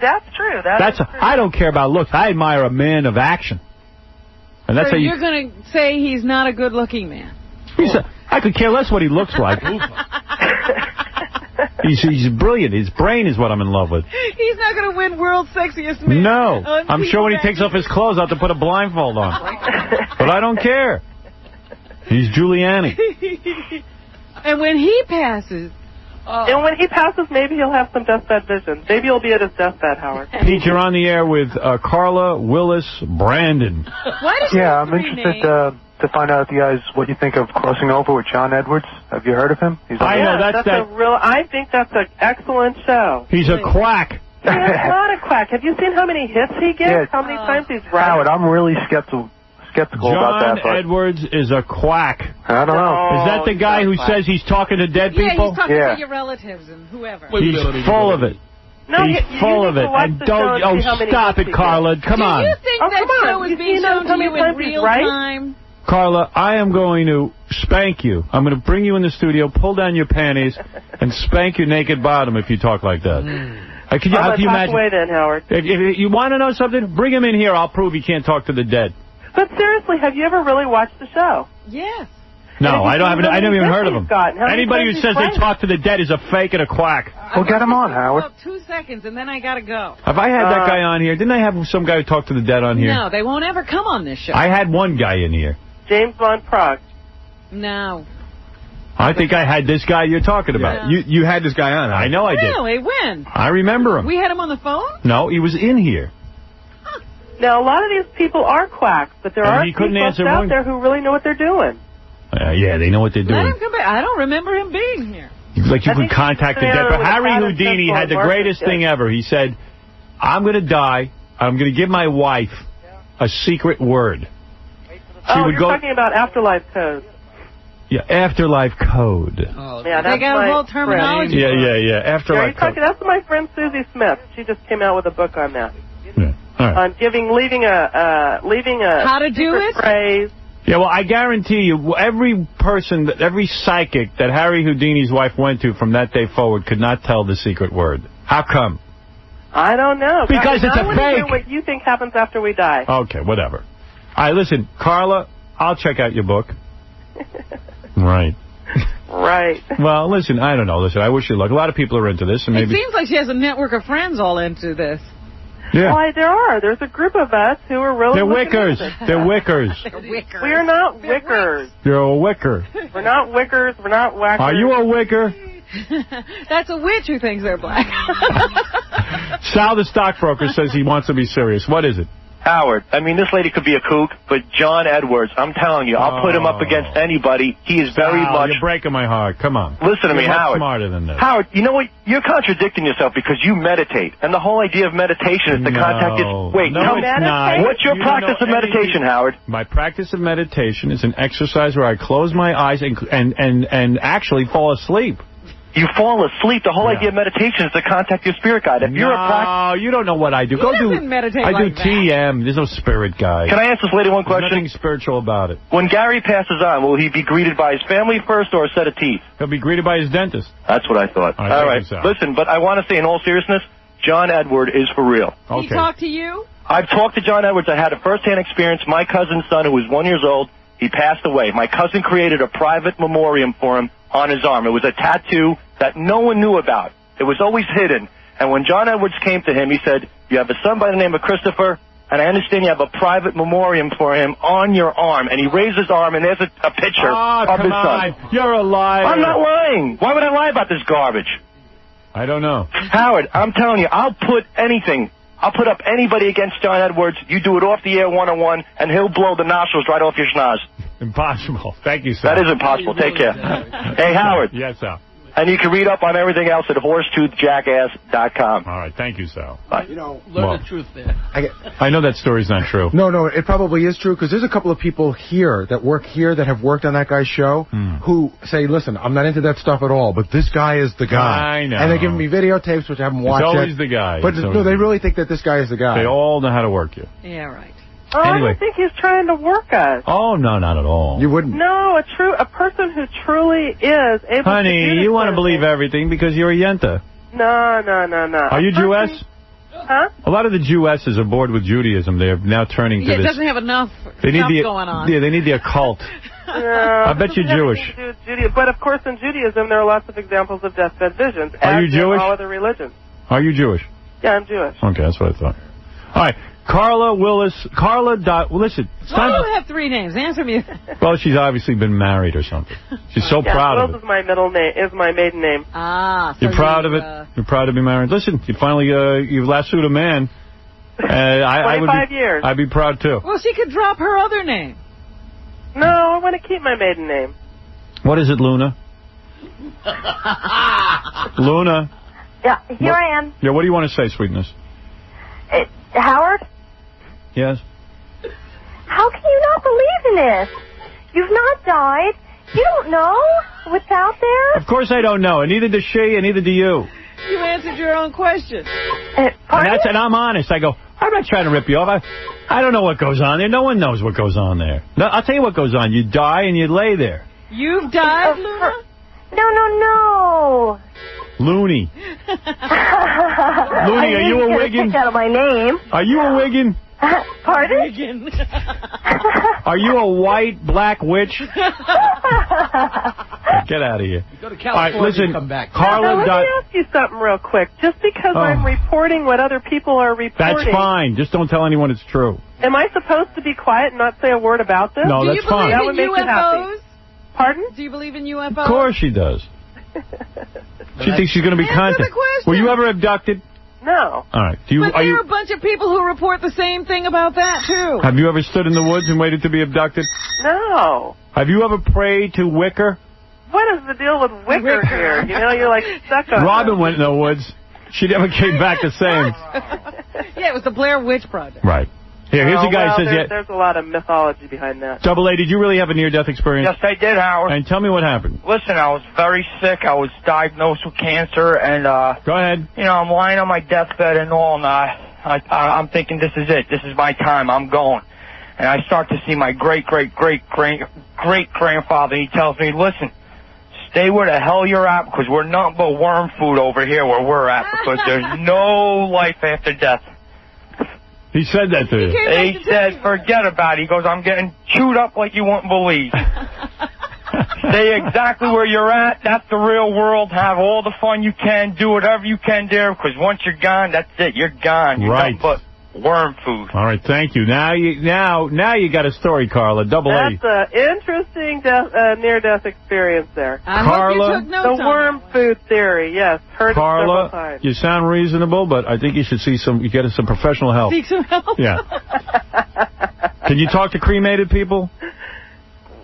That's true. That's true. I don't care about looks. I admire a man of action. And that's so how you're going to say he's not a good-looking man? I could care less what he looks like. He's brilliant. His brain is what I'm in love with. He's not going to win World's Sexiest Man. No. I'm sure when he takes off his clothes, I'll have to put a blindfold on. But I don't care. He's Giuliani. And when he passes... maybe he'll have some deathbed vision. Maybe he'll be at his deathbed, Howard. Pete, you're on the air with Carla Willis Brandon. I'm interested to find out what you think of crossing over with John Edwards. Have you heard of him? I think that's an excellent show. He's a quack. He's not a quack. Have you seen how many hits he gets? Yeah. How many times he's right? Howard, I'm really skeptical about that. John Edwards is a quack. I don't know. Is that the guy who says he's talking to dead people? Yeah, he's talking to your relatives and whoever. He's full of it. No, he's full of it. And don't... Oh, stop it, Carla. Come on. Do you think that show is being shown to you in real time? Carla, I am going to spank you. I'm going to bring you in the studio, pull down your panties, and spank your naked bottom if you talk like that. Can you imagine? Away then, Howard. If you want to know something, bring him in here. I'll prove he can't talk to the dead. But seriously, have you ever really watched the show? Yes. No, I never even heard of him. Anybody who says they talk to the dead is a fake and a quack. Well, get him on, Howard. 2 seconds, and then I got to go. Have I had that guy on here? Didn't I have some guy who talked to the dead on here? No, they won't ever come on this show. I had one guy in here. James Von Prague. No. I think I had this guy you're talking about. Yeah. You had this guy on. I know I did. Really? When? I remember him. We had him on the phone? No, he was in here. Now, a lot of these people are quacks, but there are people out there who really know what they're doing. Yeah, they know what they're doing. Let him come back. I don't remember him being here. Like you could contact the dead. But Harry Houdini had the greatest thing ever. He said, I'm going to die. I'm going to give my wife a secret word. You're talking about afterlife codes. Yeah, afterlife code. Oh, yeah, that's they got a whole terminology. Yeah. Afterlife code. That's my friend Susie Smith. She just came out with a book on that. Yeah. All right. On leaving a how to do it phrase. Yeah, well, I guarantee you, every psychic that Harry Houdini's wife went to from that day forward could not tell the secret word. How come? I don't know. Because it's a I want to hear fake. what you think happens after we die. Okay, whatever. All right, listen, Carla, I'll check out your book. Right. Right. Well, listen, I don't know. Listen, I wish you luck. A lot of people are into this. And maybe it seems like she has a network of friends all into this. Yeah. Why, there are. There's a group of us who are really They're wickers. They're wickers. We are not wickers. You're a wicker. We're not wickers. We're not whackers. Are you a wicker? That's a witch who thinks they're black. Sal, the stockbroker, says he wants to be serious. What is it? Howard, I mean, this lady could be a kook, but John Edwards, I'm telling you, I'll put him up against anybody. He is very much... You're breaking my heart. Come on. Listen to me, You're much Howard. Smarter than this. Howard, you know what? You're contradicting yourself because you meditate. And the whole idea of meditation is to contact your... Wait, no, tell me, it's not. what's your You practice don't of know meditation, Howard? My practice of meditation is an exercise where I close my eyes and actually fall asleep. You fall asleep. The whole idea of meditation is to contact your spirit guide. If you're No, you don't know what I do. He doesn't meditate I like do TM. There's no spirit guide. Can I ask this lady one question? There's nothing spiritual about it. When Gary passes on, will he be greeted by his family first or a set of teeth? He'll be greeted by his dentist. That's what I thought. All All right, right. thank you, Sal. Listen, but I want to say in all seriousness, John Edward is for real. He talked to you? I've talked to John Edwards. I had a first-hand experience. My cousin's son, who was 1 year old, he passed away. My cousin created a private memoriam for him on his arm. It was a tattoo that no one knew about. It was always hidden. And when John Edwards came to him, he said, you have a son by the name of Christopher, and I understand you have a private memoriam for him on your arm. And he raised his arm, and there's a picture of his son. You're a liar. I'm not lying. Why would I lie about this garbage? I don't know. Howard, I'm telling you, I'll put anything. I'll put up anybody against John Edwards. You do it off the air one-on-one, and he'll blow the nostrils right off your schnoz. Impossible. Thank you, sir. That is impossible. Take care. Hey, Howard. Yes, Sal. And you can read up on everything else at horsetoothjackass.com. All right. Thank you, Sal. Bye. You know, learn the truth there. I know that story's not true. No, it probably is true, because there's a couple of people here that work have worked on that guy's show who say, listen, I'm not into that stuff at all, but this guy is the guy. I know. And they're giving me videotapes, which I haven't watched He's always yet. the guy. But He's no, always they the really think that this guy is the guy. They all know how to work you. Yeah, right. Oh, Anyway. I don't think he's trying to work us. Oh, no, not at all. You wouldn't. No, a person who truly is able to do Honey, this you want sort to of believe thing. everything because you're a yenta. No. Are you Jewess? Huh? A lot of the Jewesses are bored with Judaism. They're now turning to Yeah, it this. doesn't have enough They need stuff going on. Yeah, they need the occult. No, I bet you're Jewish. But of course, in Judaism, there are lots of examples of deathbed visions. Are you as in Jewish? all other religions. Are you Jewish? Yeah, I'm Jewish. Okay, that's what I thought. All right, Carla Willis. Listen, it's Why time do you have three names? Answer me. well, she's obviously been married or something. She's so proud of it. Wills is my middle name. Is my maiden name. Ah, so You're proud of it? You're proud to be married? Listen, you finally, you've lassoed a man. I would 25 years. I'd be proud, too. Well, she could drop her other name. No, I want to keep my maiden name. What is it, Luna? Luna? Yeah, here I am. Yeah, what do you want to say, sweetness? Howard, Yes? how can you not believe in this? You've not died. You don't know what's out there? Of course I don't know, and neither does she, and neither do you. You answered your own question. And I'm honest. I go, I'm not trying to rip you off. I don't know what goes on there. No one knows what goes on there. No, I'll tell you what goes on. You die and you lay there. You've died, Luna? No. Loony. Loony, are you a Wiggin? Out of my name. Are you a Wiggin? Pardon? Are you a white, black witch? Get out of here. Go to California All right, listen, and come back. Carla. Let me ask you something real quick. Just because I'm reporting what other people are reporting... That's fine. Just don't tell anyone it's true. Am I supposed to be quiet and not say a word about this? No, that's fine. That would make you happy. Pardon? Do you believe in UFOs? Of course she does. She thinks she's going to be contacted. Were you ever abducted? No. All right. But there are a bunch of people who report the same thing about that, too. Have you ever stood in the woods and waited to be abducted? No. Have you ever prayed to Wicker? What is the deal with Wicker here? You know, you're like stuck on Robin went in the woods. She never came back the same. Yeah, it was the Blair Witch Project. Right. Here's a guy who says, there's a lot of mythology behind that. Double A, did you really have a near-death experience? Yes, I did, Howard. And tell me what happened. Listen, I was very sick. I was diagnosed with cancer, and go ahead. You know, I'm lying on my deathbed and all, and I'm thinking, this is it. This is my time. I'm going. And I start to see my great-great-great-great-grandfather. He tells me, listen, stay where the hell you're at, because we're nothing but worm food over here where we're at, because there's no life after death. He said that to you. He said, forget about it. He goes, I'm getting chewed up like you wouldn't believe. Stay exactly where you're at. That's the real world. Have all the fun you can. Do whatever you can there, because once you're gone, that's it. You're gone. You're right. nothing but worm food. All right, thank you. Now you got a story, Carla. Double A. That's an interesting near-death experience there. I Carla, hope you took notes the worm food theory, yes. Heard it several Carla, times. you sound reasonable, but I think you should get some professional help. Seek some help. Yeah. Can you talk to cremated people?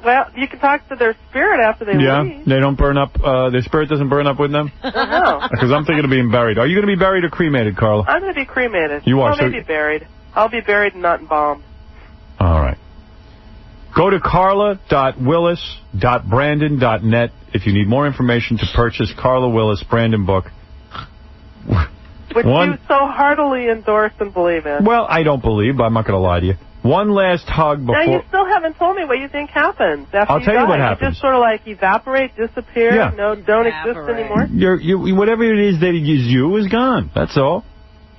Well, you can talk to their spirit after they leave. They don't burn up. Their spirit doesn't burn up with them. No. Because I'm thinking of being buried. Are you going to be buried or cremated, Carla? I'm going to be cremated. You are. I'll maybe buried. I'll be buried and not embalmed. All right. Go to carla.willis.brandon.net if you need more information to purchase Carla Willis Brandon book. Which you so heartily endorse and believe in. Well, I don't believe, but I'm not going to lie to you. One last hug before... Now, you still haven't told me what you think happens after I'll tell you what die. happens. You just sort of like evaporate, disappear, don't exist anymore? Whatever it is that is you is gone. That's all.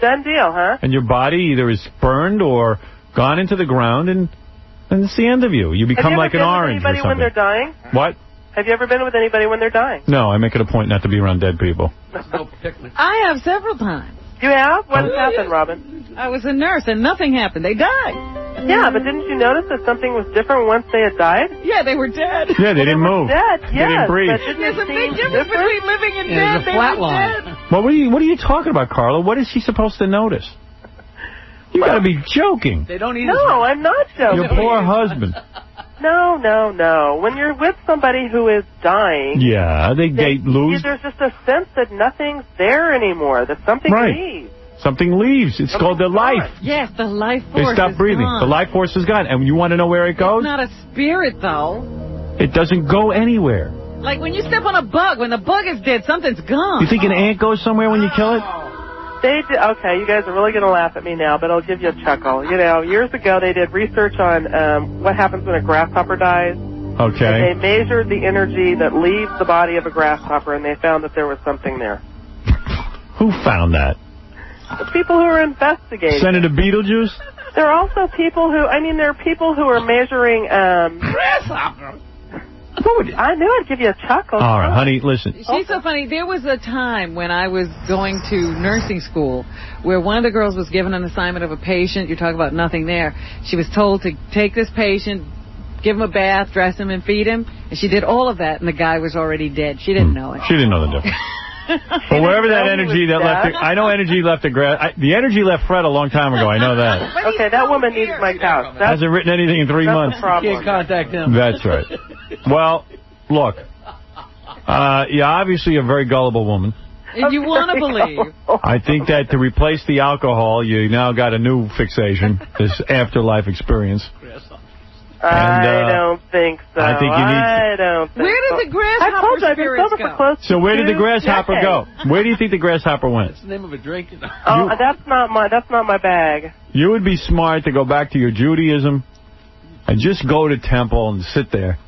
Done deal, huh? And your body either is burned or gone into the ground, and it's the end of you. You become like an orange or Have you ever been with anybody when they're dying? What? Have you ever been with anybody when they're dying? No, I make it a point not to be around dead people. I have several times. You have? What has happened, Robin? I was a nurse and nothing happened. They died. Yeah, but didn't you notice that something was different once they had died? Yeah, they were dead. Yeah, they didn't move. Dead, They didn't breathe. But didn't There's a big difference different? between living and dead. They were dead. Well, what are you talking about, Carla? What is she supposed to notice? You got to be joking. They don't eat No, I'm not joking. Your poor husband. No. When you're with somebody who is dying... Yeah, they lose... There's just a sense that nothing's there anymore, that something leaves. Something leaves. It's called the life. Yes, the life They force stop is breathing. gone. The life force is gone. And you want to know where it goes? It's not a spirit, though. It doesn't go anywhere. Like when you step on a bug, when the bug is dead, something's gone. You think an ant goes somewhere when you kill it? They did, okay, you guys are really going to laugh at me now, but I'll give you a chuckle. You know, years ago they did research on what happens when a grasshopper dies. Okay. And they measured the energy that leaves the body of a grasshopper, and they found that there was something there. Who found that? The people who are investigating. Senator Beetlejuice? There are also people who, there are people who are measuring, grasshopper. I knew I'd give you a chuckle. All right, honey, listen. She's so funny. There was a time when I was going to nursing school where one of the girls was given an assignment of a patient. You talk about nothing there. She was told to take this patient, give him a bath, dress him, and feed him. And she did all of that, and the guy was already dead. She didn't know it. She didn't know the difference. Well, wherever that energy that left it, I know energy left the energy left Fred a long time ago. I know that. Okay, that woman needs my couch. Hasn't written anything in 3 months. Can't contact him. That's right. Well, look, obviously a very gullible woman. And you want to believe. I think that to replace the alcohol, you now got a new fixation, this afterlife experience. I don't think so. I think you need I don't think Where did the grasshopper spirits go? So where did the grasshopper go? Where do you think the grasshopper went? What's the name of a drink? Oh, that's not my bag. You would be smart to go back to your Judaism and just go to temple and sit there.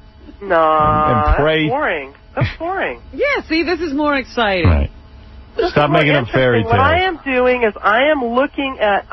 No, and pray. That's boring. That's boring. Yeah, see, this is more exciting. Right. Stop making up fairy tales. What I am doing is I am looking at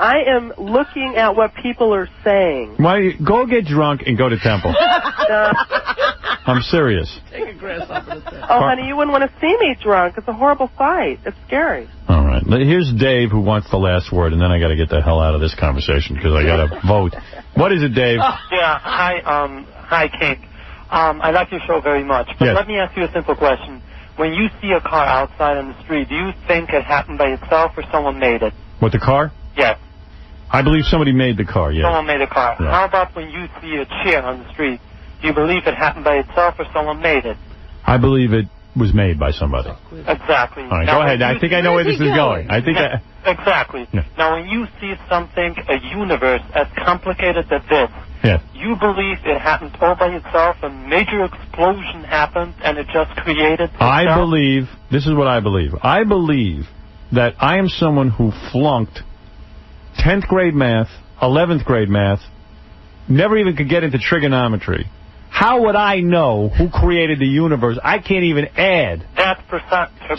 what people are saying. Why go get drunk and go to temple? I'm serious. Take a grasshopper to temple. Oh, honey, you wouldn't want to see me drunk. It's a horrible sight. It's scary. All right. Here's Dave who wants the last word, and then I got to get the hell out of this conversation because I got to vote. What is it, Dave? Yeah. Hi, King. I like your show very much, but let me ask you a simple question. When you see a car outside on the street, do you think it happened by itself or someone made it? What, the car? Yes. I believe somebody made the car, yes. Someone made a car. Yeah. How about when you see a chair on the street? Do you believe it happened by itself or someone made it? I believe it was made by somebody. Exactly. All right, go ahead. I think I know where this is going. I think Exactly. Yeah. Now, when you see something, a universe as complicated as this, you believe it happened all by itself, a major explosion happened, and it just created itself? I believe, this is what I believe. I believe that I am someone who flunked 10th grade math, 11th grade math, never even could get into trigonometry. How would I know who created the universe? I can't even add. That's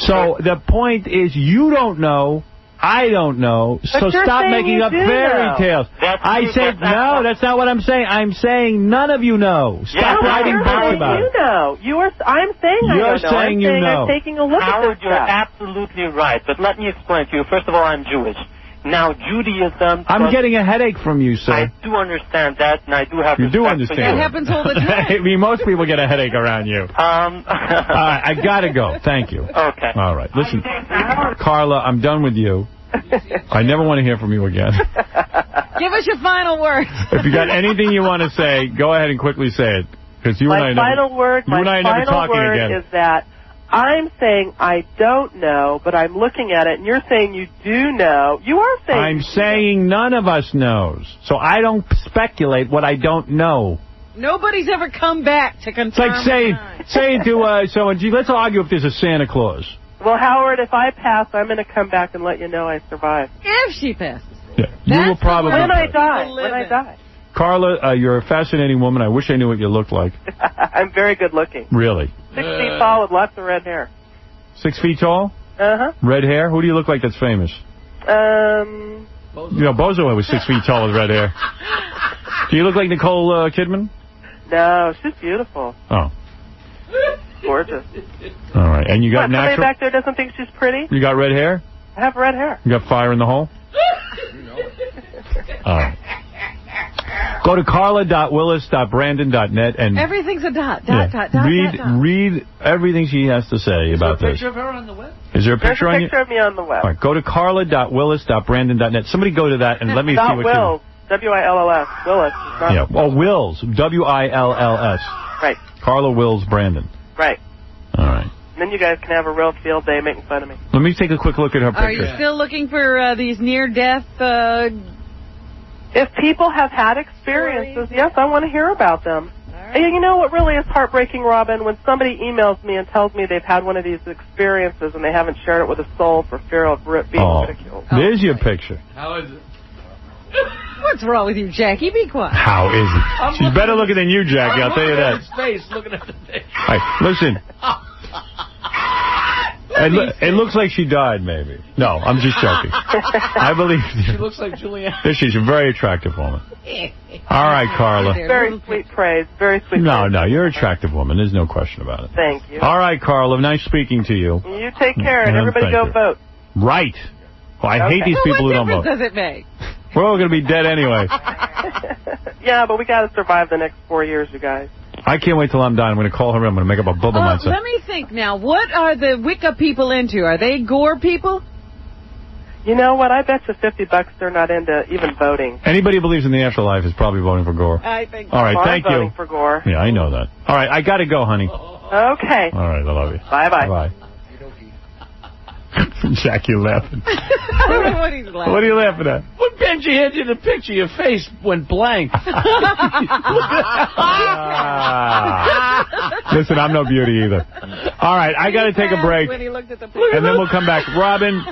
So the point is, you don't know, I don't know, so stop making up fairy tales. I said, no, that's not what I'm saying. I'm saying none of you know. Stop writing books about it. I'm saying I don't know. You're saying you know. I'm taking a look at Howard, this you're stuff. absolutely right, but let me explain to you. First of all, I'm Jewish. Now, Judaism... I'm getting a headache from you, sir. I do understand that, and I do have You do respect understand. for you. That happens all the time. I mean, most people get a headache around you. All right, I gotta go. Thank you. Okay. All right, listen. Carla, I'm done with you. I never want to hear from you again. Give us your final words. If you got anything you want to say, go ahead and quickly say it. Because you and I My never talking word again. is that I'm saying I don't know, but I'm looking at it, and you're saying you do know. You are saying... I'm saying none of us knows. So I don't speculate what I don't know. Nobody's ever come back to confirm. It's like saying to someone, gee, let's argue if there's a Santa Claus. Well, Howard, if I pass, I'm going to come back and let you know I survived. If she passes. Yeah. You will probably... When I die. Carla, you're a fascinating woman. I wish I knew what you looked like. I'm very good looking. Really? 6 feet tall with lots of red hair. 6 feet tall? Uh-huh. Red hair? Who do you look like that's famous? You know, Bozo was 6 feet tall with red hair. Do you look like Nicole Kidman? No, she's beautiful. Oh. Gorgeous. All right. And you got Somebody natural... back there doesn't think she's pretty? You got red hair? I have red hair. You got fire in the hole? All right. Go to carla.willis.brandon.net and... Everything's a dot. Read everything she has to say about this. Is there a picture of her on the web? Is there a picture on you? There's a picture of me on the web. All right. Go to carla.willis.brandon.net. Somebody go to that and let me see what Wills. W-I-L-L-S. Willis. Yeah. Oh, Wills. W-I-L-L-S. Right. Carla Wills Brandon. Right. All right. And then you guys can have a real field day making fun of me. Let me take a quick look at her picture. Are you still looking for these near-death... If people have had experiences, yes, I want to hear about them. Right. And you know what really is heartbreaking, Robin? When somebody emails me and tells me they've had one of these experiences and they haven't shared it with a soul for fear of being ridiculed. There's your picture. How is it? What's wrong with you, Jackie? Be quiet. How is it? She's better looking than you, Jackie, I'll tell you that. Face, looking at the picture. All right, listen. It looks like she died, maybe. No, I'm just joking. I believe you. She looks like Julianne. She's a very attractive woman. All right, Carla. Very sweet praise. Very sweet praise. No, you're an attractive woman. There's no question about it. Thank you. All right, Carla. Nice speaking to you. You take care, and everybody go vote. Right. Well, I hate these people who don't vote. What difference does it make? We're all going to be dead anyway. Yeah, but we got to survive the next 4 years, you guys. I can't wait till I'm done. I'm going to call her in. I'm going to make up a bubble myself. Let me think now. What are the Wicca people into? Are they gore people? You know what? I bet you $50 they're not into even voting. Anybody who believes in the afterlife is probably voting for Gore. I think. All right, thank you. Voting for Gore. Yeah, I know that. All right, I got to go, honey. Okay. All right, I love you. Bye-bye. Bye. Jack, you laughing. I don't know what he's laughing. What are you laughing at? When Benji handed you the picture, your face went blank. Listen, I'm no beauty either. All right, I got to take a break. When he looked at the picture. And then we'll come back. Robin,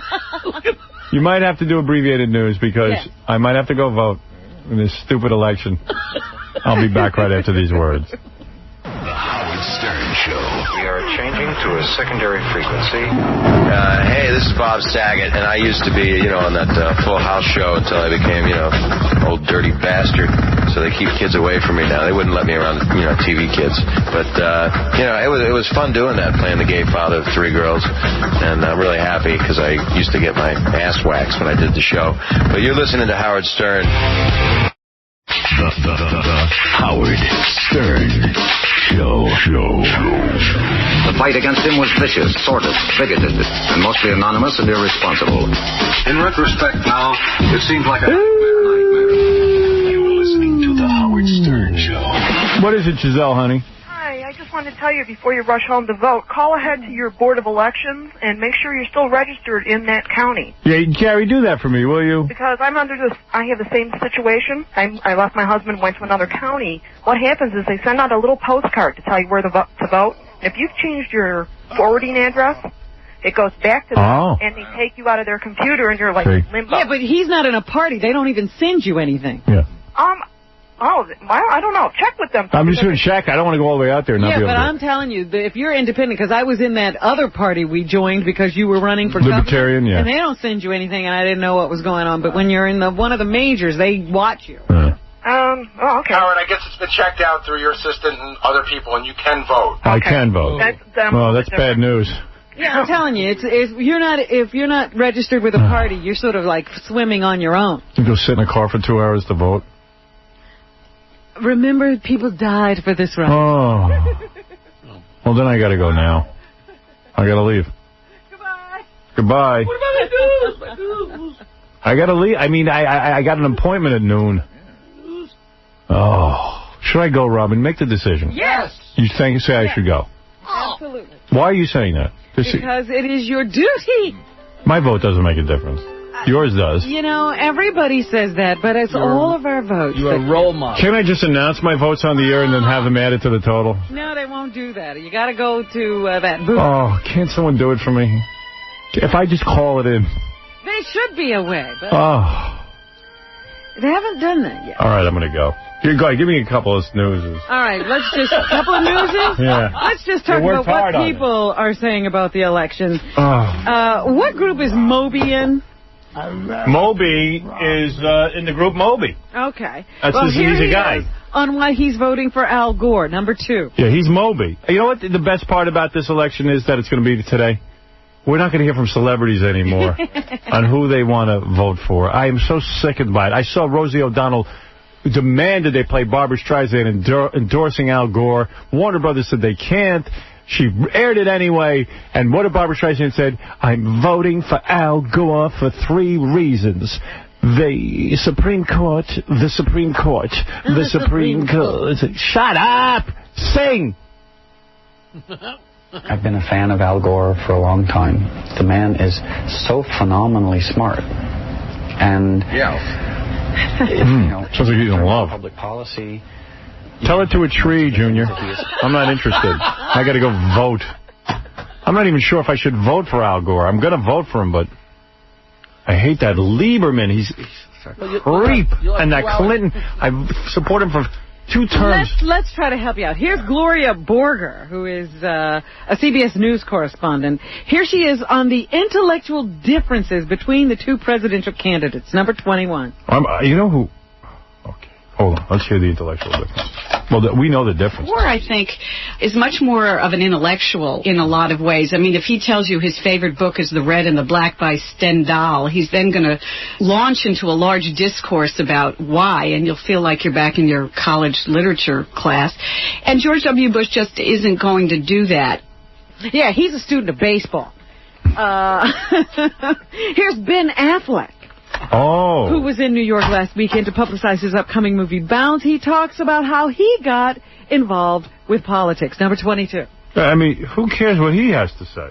you might have to do abbreviated news because I might have to go vote in this stupid election. I'll be back right after these words. The Howard Stern Show. We are changing to a secondary frequency. Hey, this is Bob Saget, and I used to be, on that Full House show until I became, old dirty bastard. So they keep kids away from me now. They wouldn't let me around, TV kids. But, it was fun doing that, playing the gay father of 3 girls. And I'm really happy because I used to get my ass waxed when I did the show. But you're listening to Howard Stern. The Howard Stern Show. The fight against him was vicious, sordid, bigoted, and mostly anonymous and irresponsible. In retrospect now, it seems like a nightmare. You are listening to The Howard Stern Show. What is it, Giselle, honey? Hi, I just want wanted to tell you before you rush home to vote, call ahead to your Board of Elections and make sure you're still registered in that county. Yeah, Gary, do that for me, will you? Because I have the same situation. I left my husband, went to another county. What happens is they send out a little postcard to tell you where to vote. If you've changed your forwarding address, it goes back to them, and they take you out of their computer, and you're like limbo. Yeah, but he's not in a party. They don't even send you anything. Yeah. I don't know. Check with them. I'm just going to check. I don't want to go all the way out there and not be able to. I'm telling you, if you're independent, because I was in that other party we joined because you were running for Libertarian, governor, and they don't send you anything, and I didn't know what was going on. But when you're in one of the majors, they watch you. Okay. Howard, I guess it's been checked out through your assistant and other people, and you can vote. I can vote. That's bad news. Yeah, I'm telling you, if you're not registered with a party, you're sort of like swimming on your own. You go sit in a car for 2 hours to vote. Remember, people died for this right. Oh. Well, then I got to go now. I got to leave. Goodbye. What about my news? I got to leave. I mean, I got an appointment at noon. Oh. Should I go, Robin? Make the decision. Yes. You say I should go? Absolutely. Why are you saying that? Because it is your duty. My vote doesn't make a difference. Yours does. You know, everybody says that, but it's all of our votes. You're a role model. Can't I just announce my votes on the air and then have them added to the total? No, they won't do that. You got to go to that booth. Oh, can't someone do it for me? If I just call it in. There should be a way, but they haven't done that yet. All right, I'm going to go. Here, go ahead, give me a couple of snoozes. All right, a couple of newses? Yeah. Let's just talk about what people are saying about the election. What group is Moby in? Moby is in the group Moby. Okay. He's a guy. On why he's voting for Al Gore, number 2. Yeah, he's Moby. You know what the best part about this election is that it's going to be today? We're not going to hear from celebrities anymore on who they want to vote for. I am so sickened by it. I saw Rosie O'Donnell demanded they play Barbra Streisand endorsing Al Gore. Warner Brothers said they can't. She aired it anyway, and what did Barbra Streisand said? I'm voting for Al Gore for 3 reasons. The Supreme Court, the Supreme Court, the Supreme Court. Shut up! Sing! I've been a fan of Al Gore for a long time. The man is so phenomenally smart. And, sounds like he's in love. Public policy. Tell it to a tree, Junior. I'm not interested. I got to go vote. I'm not even sure if I should vote for Al Gore. I'm going to vote for him, but I hate that Lieberman. He's a creep. And that Clinton. I support him for 2 terms. Let's try to help you out. Here's Gloria Borger, who is a CBS News correspondent. Here she is on the intellectual differences between the 2 presidential candidates. Number 21. You know who? Okay, hold on. Let's hear the intellectual difference. Well, we know the difference. Gore, I think, is much more of an intellectual in a lot of ways. I mean, if he tells you his favorite book is The Red and the Black by Stendhal, he's then going to launch into a large discourse about why, and you'll feel like you're back in your college literature class. And George W. Bush just isn't going to do that. Yeah, he's a student of baseball. Here's Ben Affleck. Who was in New York last weekend to publicize his upcoming movie Bounce. He talks about how he got involved with politics. Number 22. I mean, who cares what he has to say?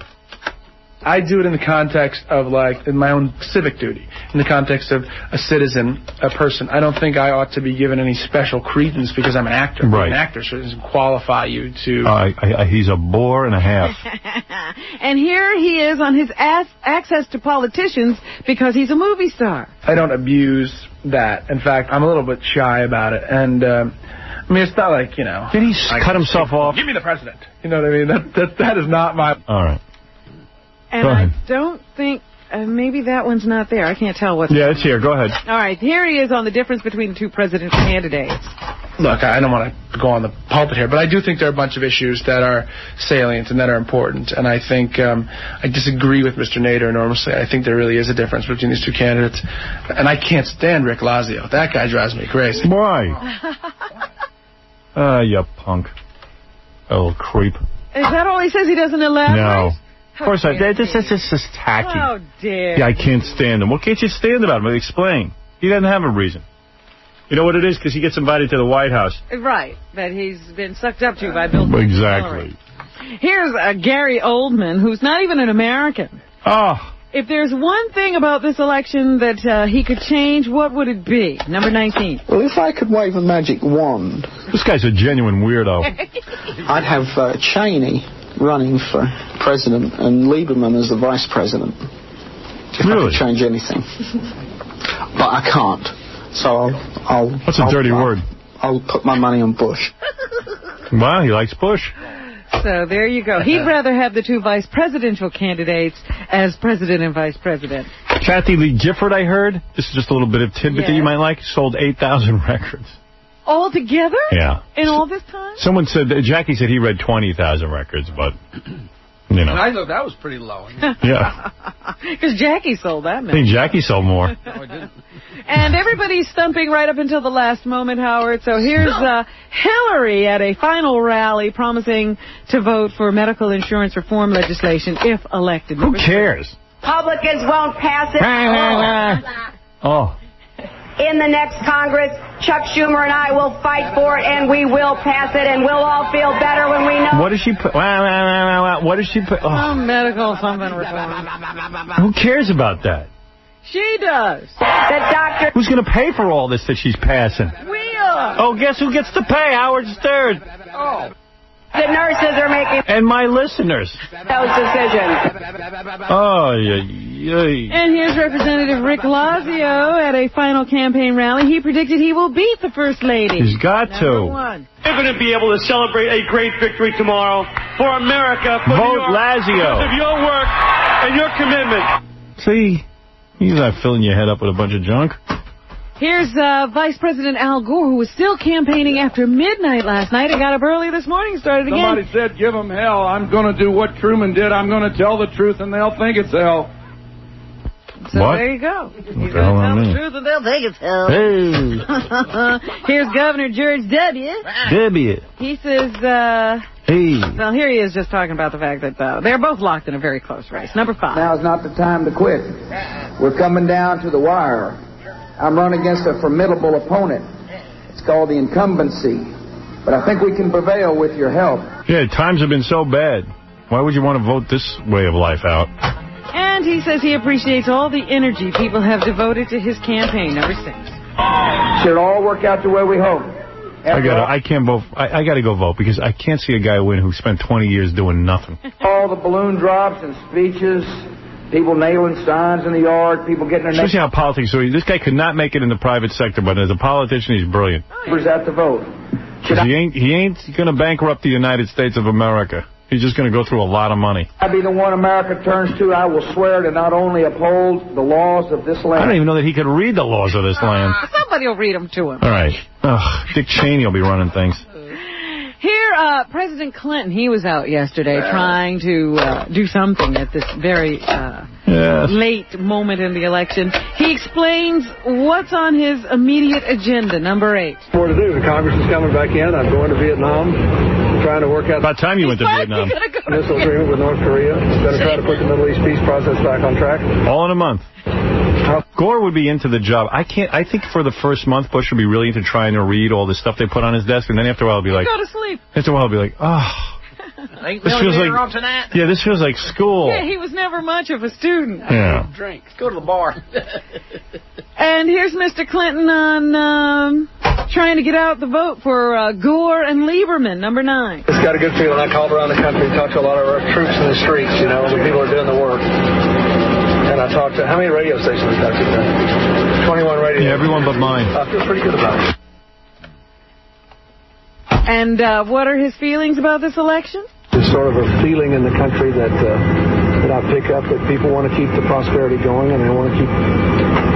I do it in the context of, in my own civic duty, in the context of a citizen, a person. I don't think I ought to be given any special credence because I'm an actor. Right. An actor doesn't qualify you to... he's a bore and a half. And here he is on his access to politicians because he's a movie star. I don't abuse that. In fact, I'm a little bit shy about it. And, I mean, it's not like, Did he cut himself off? Give me the president. You know what I mean? That is not my... All right. And I don't think, maybe that one's not there. I can't tell what's... Yeah, it's here. Go ahead. All right, here he is on the difference between the 2 presidential candidates. Look, I don't want to go on the pulpit here, but I do think there are a bunch of issues that are salient and that are important. And I think I disagree with Mr. Nader enormously. I think there really is a difference between these 2 candidates. And I can't stand Rick Lazio. That guy drives me crazy. Why? You punk. A little creep. Is that all he says? He doesn't elaborate? No. Of course, this is just tacky. Oh, dear. Yeah, I can't stand him. What can't you stand about him? Explain. He doesn't have a reason. You know what it is? Because he gets invited to the White House. Right, that he's been sucked up to by Bill Clinton. Exactly. Here's Gary Oldman, who's not even an American. Oh. If there's one thing about this election that he could change, what would it be? Number 19. Well, if I could wave a magic wand... This guy's a genuine weirdo. I'd have Cheney running for president and Lieberman as the vice president. If I could change anything. But I can't. So I'll What's a dirty word? I'll put my money on Bush. Wow, he likes Bush. So there you go. He'd rather have the two vice presidential candidates as president and vice president. Kathy Lee Gifford, I heard. This is just a little bit of tidbit that you might like. Sold 8,000 records. All together? Yeah. In all this time? Someone said, Jackie said he read 20,000 records, but, you know. I thought that was pretty low. Yeah. Because Jackie sold that I many. think Jackie sold more. No, I didn't. And everybody's stumping right up until the last moment, Howard. So here's Hillary at a final rally promising to vote for medical insurance reform legislation if elected. Who cares? Republicans won't pass it. Oh. In the next Congress, Chuck Schumer and I will fight for it, and we will pass it, and we'll all feel better when we know. What does she put? What does she put? Oh. Medical something reform. Who cares about that? She does. The doctor. Who's going to pay for all this that she's passing? We are. Oh, guess who gets to pay? Howard Stern. Oh. The nurses are making. And my listeners. Those decisions. Oh, yeah. And here's Representative Rick Lazio at a final campaign rally. He predicted he will beat the First Lady. He's got Number 1. We're going to be able to celebrate a great victory tomorrow for America. For Vote New York, Lazio. because of your work and your commitment. See, you're not filling your head up with a bunch of junk. Here's Vice President Al Gore, who was still campaigning after midnight last night and got up early this morning and started again. Somebody said, give them hell. I'm going to do what Truman did. I'm going to tell the truth, and they'll think it's hell. So what? There you go. He's What going the hell to tell I the mean? truth and they'll think it's hell. Hey. Here's Governor George W. W. He says, hey. Well, here he is just talking about the fact that they're both locked in a very close race. Number 5. Now's not the time to quit. We're coming down to the wire. I'm running against a formidable opponent. It's called the incumbency. But I think we can prevail with your help. Yeah, times have been so bad. Why would you want to vote this way of life out? And he says he appreciates all the energy people have devoted to his campaign. Number 6. Should it all work out the way we hope? I can't vote. I got to go vote because I can't see a guy win who spent 20 years doing nothing. All the balloon drops and speeches, people nailing signs in the yard, people getting their Especially how politics. So this guy could not make it in the private sector, but as a politician, he's brilliant. neighbors at the vote. He ain't going to bankrupt the United States of America. He's just going to go through a lot of money. I be the one America turns to. I will swear to not only uphold the laws of this land. I don't even know that he could read the laws of this land. Somebody will read them to him. All right. Ugh, Dick Cheney will be running things. Here, President Clinton, he was out yesterday trying to do something at this very late moment in the election. He explains what's on his immediate agenda, number 8. More to do. The Congress is coming back in. I'm going to Vietnam, trying to work out... About time you went to Vietnam. Missile agreement with North Korea. Going to try to put the Middle East peace process back on track. All in a month. Gore would be into the job. I think for the first month, Bush would be really into trying to read all the stuff they put on his desk, and then after a while, he'll be like... Go to sleep. After a while, he'll be like, oh... This feels like yeah, this feels like school. Yeah, he was never much of a student. Yeah. Drink. Let's go to the bar. And here's Mr. Clinton on trying to get out the vote for Gore and Lieberman, number 9. It's got a good feeling. I called around the country, talked to a lot of our troops in the streets, you know, the people who are doing the work. And I talked to, how many radio stations we talked to? 21 radio stations. Yeah, everyone but mine. I feel pretty good about it. And what are his feelings about this election? There's sort of a feeling in the country that I pick up that people want to keep the prosperity going and they want to keep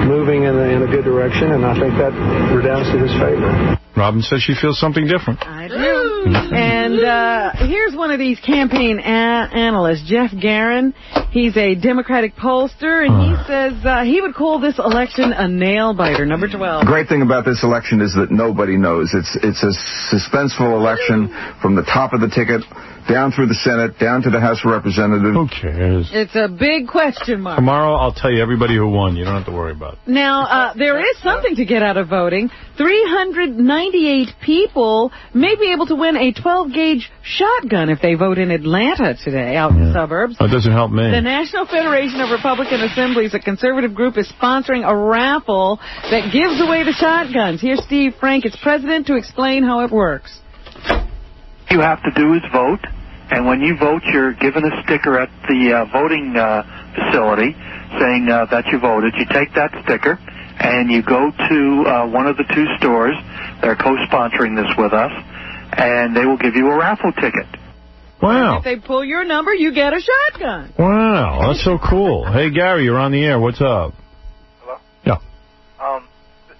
moving in a good direction, and I think that redounds to his favor. Robin says she feels something different. I do. And here's one of these campaign analysts, Jeff Garin. He's a Democratic pollster, and he says he would call this election a nail-biter. Number 12. The great thing about this election is that nobody knows. It's a suspenseful election from the top of the ticket down through the Senate, down to the House of Representatives. Who cares? It's a big question mark. Tomorrow I'll tell you everybody who won. You don't have to worry about it. Now, there is something to get out of voting. 398 people may be able to win a 12-gauge shotgun if they vote in Atlanta today, out in the suburbs. That doesn't help me. The National Federation of Republican Assemblies, a conservative group, is sponsoring a raffle that gives away the shotguns. Here's Steve Frank, its president, to explain how it works. You have to do is vote, and when you vote, you're given a sticker at the voting facility saying that you voted. You take that sticker, and you go to one of the two stores that are co-sponsoring this with us, and they will give you a raffle ticket. Wow. If they pull your number, you get a shotgun. Wow, that's so cool. Hey, Gary, you're on the air. What's up? Hello? Yeah.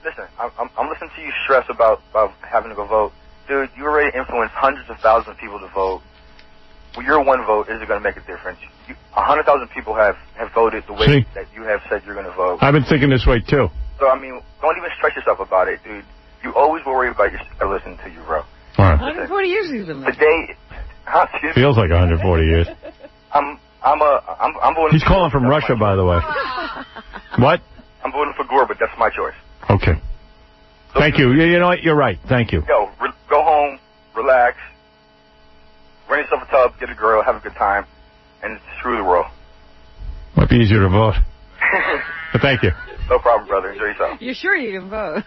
Listen, I'm listening to you stress about having to go vote. Dude, you already influenced hundreds of thousands of people to vote. Well, your one vote isn't going to make a difference. 100,000 people have voted the way that you have said you're going to vote. I've been thinking this way, too. So, I mean, don't even stress yourself about it, dude. You always worry about listening to you, bro. All right. 140 years he's been listening. Today, feels like 140 years. I'm voting. He's calling from Russia, by the way. What? I'm voting for Gore, but that's my choice. Okay. Thank you. You know what? You're right. Thank you. Yo, go home, relax, rent yourself a tub, get a girl, have a good time, and screw the world. Might be easier to vote. But thank you. No problem, brother. Enjoy yourself. You're sure you can vote?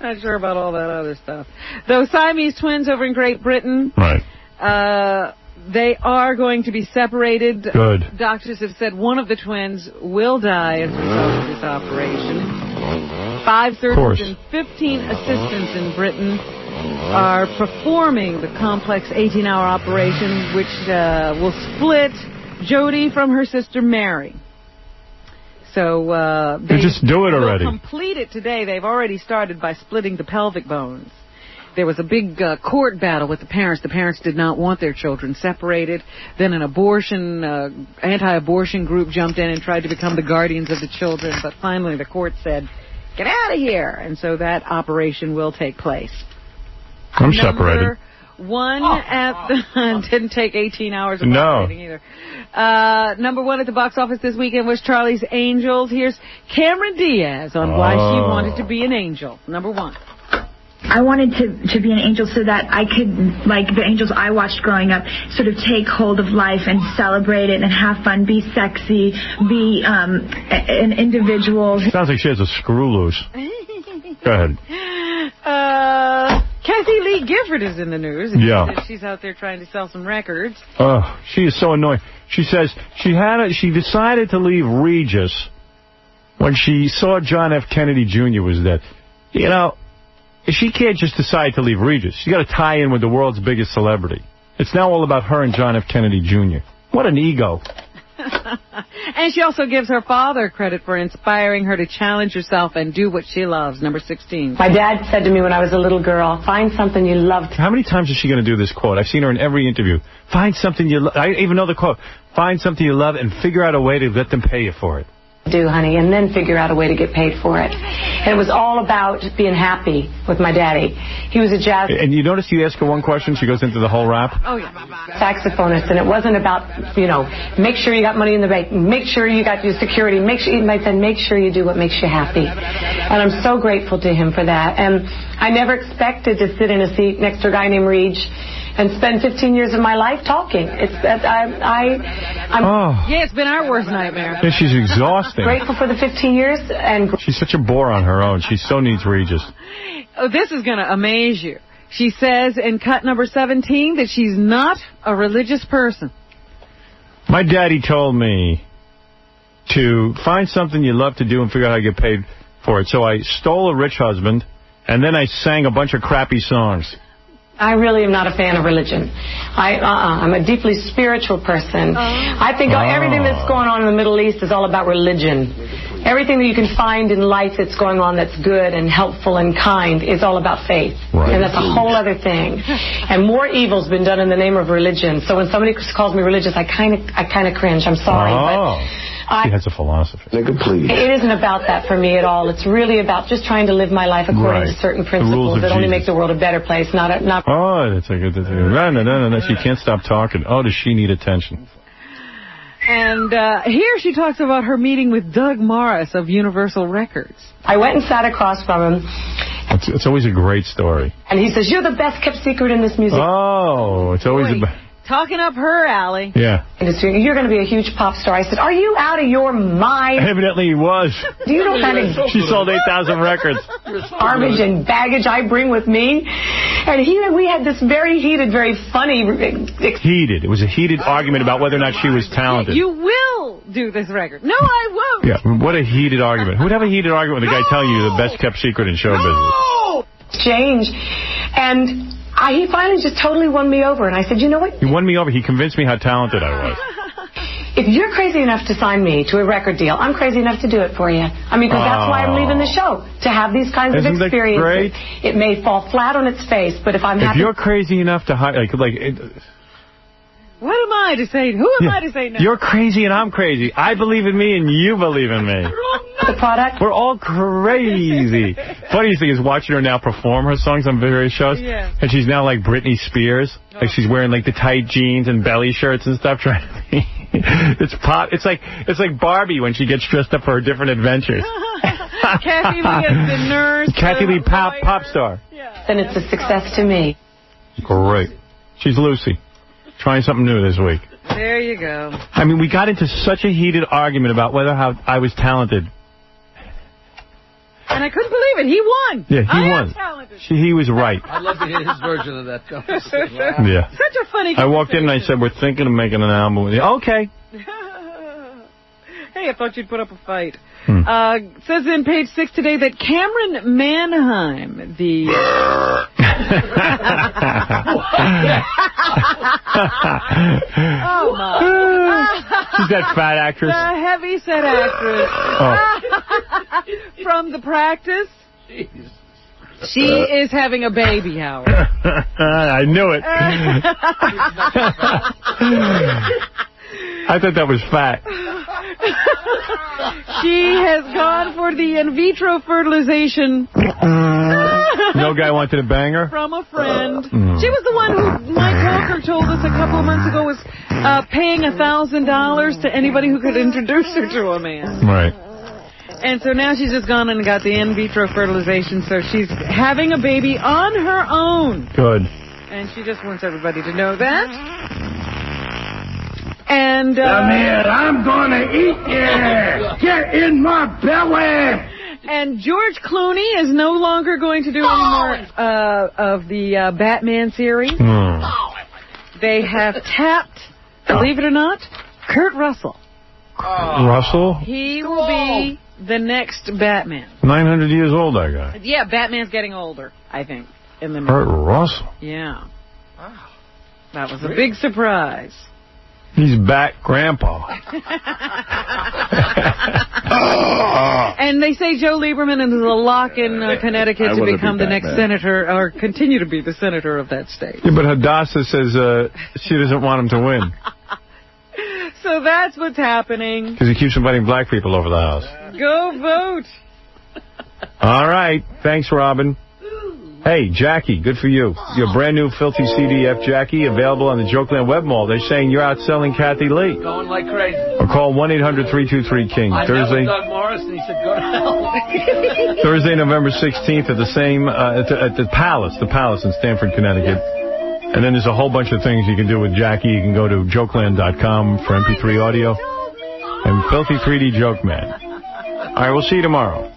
Not sure about all that other stuff. Those Siamese twins over in Great Britain. Right. They are going to be separated. Good. Doctors have said one of the twins will die as a result of this operation. 5 surgeons and 15 assistants in Britain are performing the complex 18-hour operation, which will split Jodie from her sister Mary. So they just do it already. Will complete it today. They've already started by splitting the pelvic bones. There was a big court battle with the parents. The parents did not want their children separated. Then an anti-abortion group jumped in and tried to become the guardians of the children. But finally the court said, get out of here. And so that operation will take place. I'm separated. One didn't take 18 hours of operating either. Number one at the box office this weekend was Charlie's Angels. Here's Cameron Diaz on why she wanted to be an angel. Number one. I wanted to be an angel so that I could, like the angels I watched growing up, sort of take hold of life and celebrate it and have fun, be sexy, be an individual. Sounds like she has a screw loose. Go ahead. Kathy Lee Gifford is in the news. Yeah. She's out there trying to sell some records. Oh, she is so annoying. She says she decided to leave Regis when she saw John F. Kennedy Jr. was dead. You know, she can't just decide to leave Regis. She's got to tie in with the world's biggest celebrity. It's now all about her and John F. Kennedy Jr. What an ego. And she also gives her father credit for inspiring her to challenge herself and do what she loves. Number 16. My dad said to me when I was a little girl, find something you love. How many times is she going to do this quote? I've seen her in every interview. Find something you love. I even know the quote. Find something you love and figure out a way to let them pay you for it. Do, honey, and then figure out a way to get paid for it. And it was all about just being happy with my daddy. He was a jazz... And you notice you ask her one question, she goes into the whole rap? Oh, yeah. Saxophonist, and it wasn't about, make sure you got money in the bank, make sure you got your security, make sure you do what makes you happy. And I'm so grateful to him for that. And I never expected to sit in a seat next to a guy named Reg and spend 15 years of my life talking. Yeah, it's been our worst nightmare. Yeah, she's exhausting. Grateful for the 15 years. And she's such a bore on her own. She so needs Regis. Oh, this is going to amaze you. She says in cut number 17 that she's not a religious person. My daddy told me to find something you love to do and figure out how to get paid for it. So I stole a rich husband, and then I sang a bunch of crappy songs. I really am not a fan of religion. I'm a deeply spiritual person. I think everything that's going on in the Middle East is all about religion. Everything that you can find in life that's going on that's good and helpful and kind is all about faith. Right. And that's a whole other thing. And more evil's been done in the name of religion. So when somebody calls me religious, I kind of cringe. I'm sorry. She has a philosophy. It isn't about that for me at all. It's really about just trying to live my life according to certain principles that only make the world a better place. Not. Oh, that's a good. No. She can't stop talking. Oh, does she need attention? And here she talks about her meeting with Doug Morris of Universal Records. I went and sat across from him. It's always a great story. And he says, "You're the best kept secret in this music." Oh, it's always talking up her alley. Yeah. You're going to be a huge pop star. I said, "Are you out of your mind?" Evidently he was. Do you know what kind of... She sold 8,000 records. Garbage and baggage I bring with me. And we had this very heated, very funny... Heated. It was a heated argument about whether or not she was talented. You will do this record. No, I won't. Yeah, what a heated argument. Who would have a heated argument with a guy telling you you're the best kept secret in show business? Change. And... he finally just totally won me over, and I said, you know what? He won me over. He convinced me how talented I was. If you're crazy enough to sign me to a record deal, I'm crazy enough to do it for you. I mean, because that's why I'm leaving the show, to have these kinds of experiences. It may fall flat on its face, but if I'm happy... If you're crazy enough to hire... What am I to say? Who am I to say no? You're crazy and I'm crazy. I believe in me and you believe in me. The product? We're all crazy. Funniest thing is watching her now perform her songs on various shows. Yeah. And she's now like Britney Spears. Like she's wearing like the tight jeans and belly shirts and stuff. Trying to be... It's pop. It's like Barbie when she gets dressed up for her different adventures. Kathy Lee is the nurse. Kathy Lee, pop star. Yeah. Then it's a success to me. Great. She's Lucy. Trying something new this week. There you go. I mean, we got into such a heated argument about whether I was talented. And I couldn't believe it. He won. Yeah, he won. Am talented. He was right. I'd love to hear his version of that conversation. Yeah. Such a funny I walked in and I said, we're thinking of making an album with you. Okay. Hey, I thought you'd put up a fight. It says in page 6 today that Cameron Manheim, the... Oh, my. She's that fat actress. The heavy-set actress. From The Practice. Jeez. She is having a baby, Howard. I knew it. I thought that was fat. She has gone for the in vitro fertilization. No guy wanted to bang her? From a friend. She was the one who Mike Walker told us a couple of months ago was paying $1,000 to anybody who could introduce her to a man. Right. And so now she's just gone and got the in vitro fertilization, so she's having a baby on her own. Good. And she just wants everybody to know that. And come here, I'm gonna eat you. Get in my belly. And George Clooney is no longer going to do any more of the Batman series. They have tapped, believe it or not, Kurt Russell. Russell? He will be the next Batman. 900 years old, that guy. Yeah, Batman's getting older, I think. In the Kurt Russell? Yeah. That was a big surprise. He's back, Grandpa. And they say Joe Lieberman is a lock in Connecticut to become the next senator, or continue to be the senator of that state. Yeah, but Hadassah says she doesn't want him to win. So that's what's happening. Because he keeps inviting black people over the house. Go vote. All right. Thanks, Robin. Hey, Jackie, good for you. Your brand new Filthy CDF, Jackie, available on the Jokeland Web Mall. They're saying you're outselling Kathy Lee. Going like crazy. Or call 1-800-323-KING. I Thursday. met with Doug Morris, and he said, go to hell. Thursday, November 16th at the same, at the Palace in Stamford, Connecticut. And then there's a whole bunch of things you can do with Jackie. You can go to jokeland.com for MP3 audio. And Filthy 3D Joke Man. All right, we'll see you tomorrow.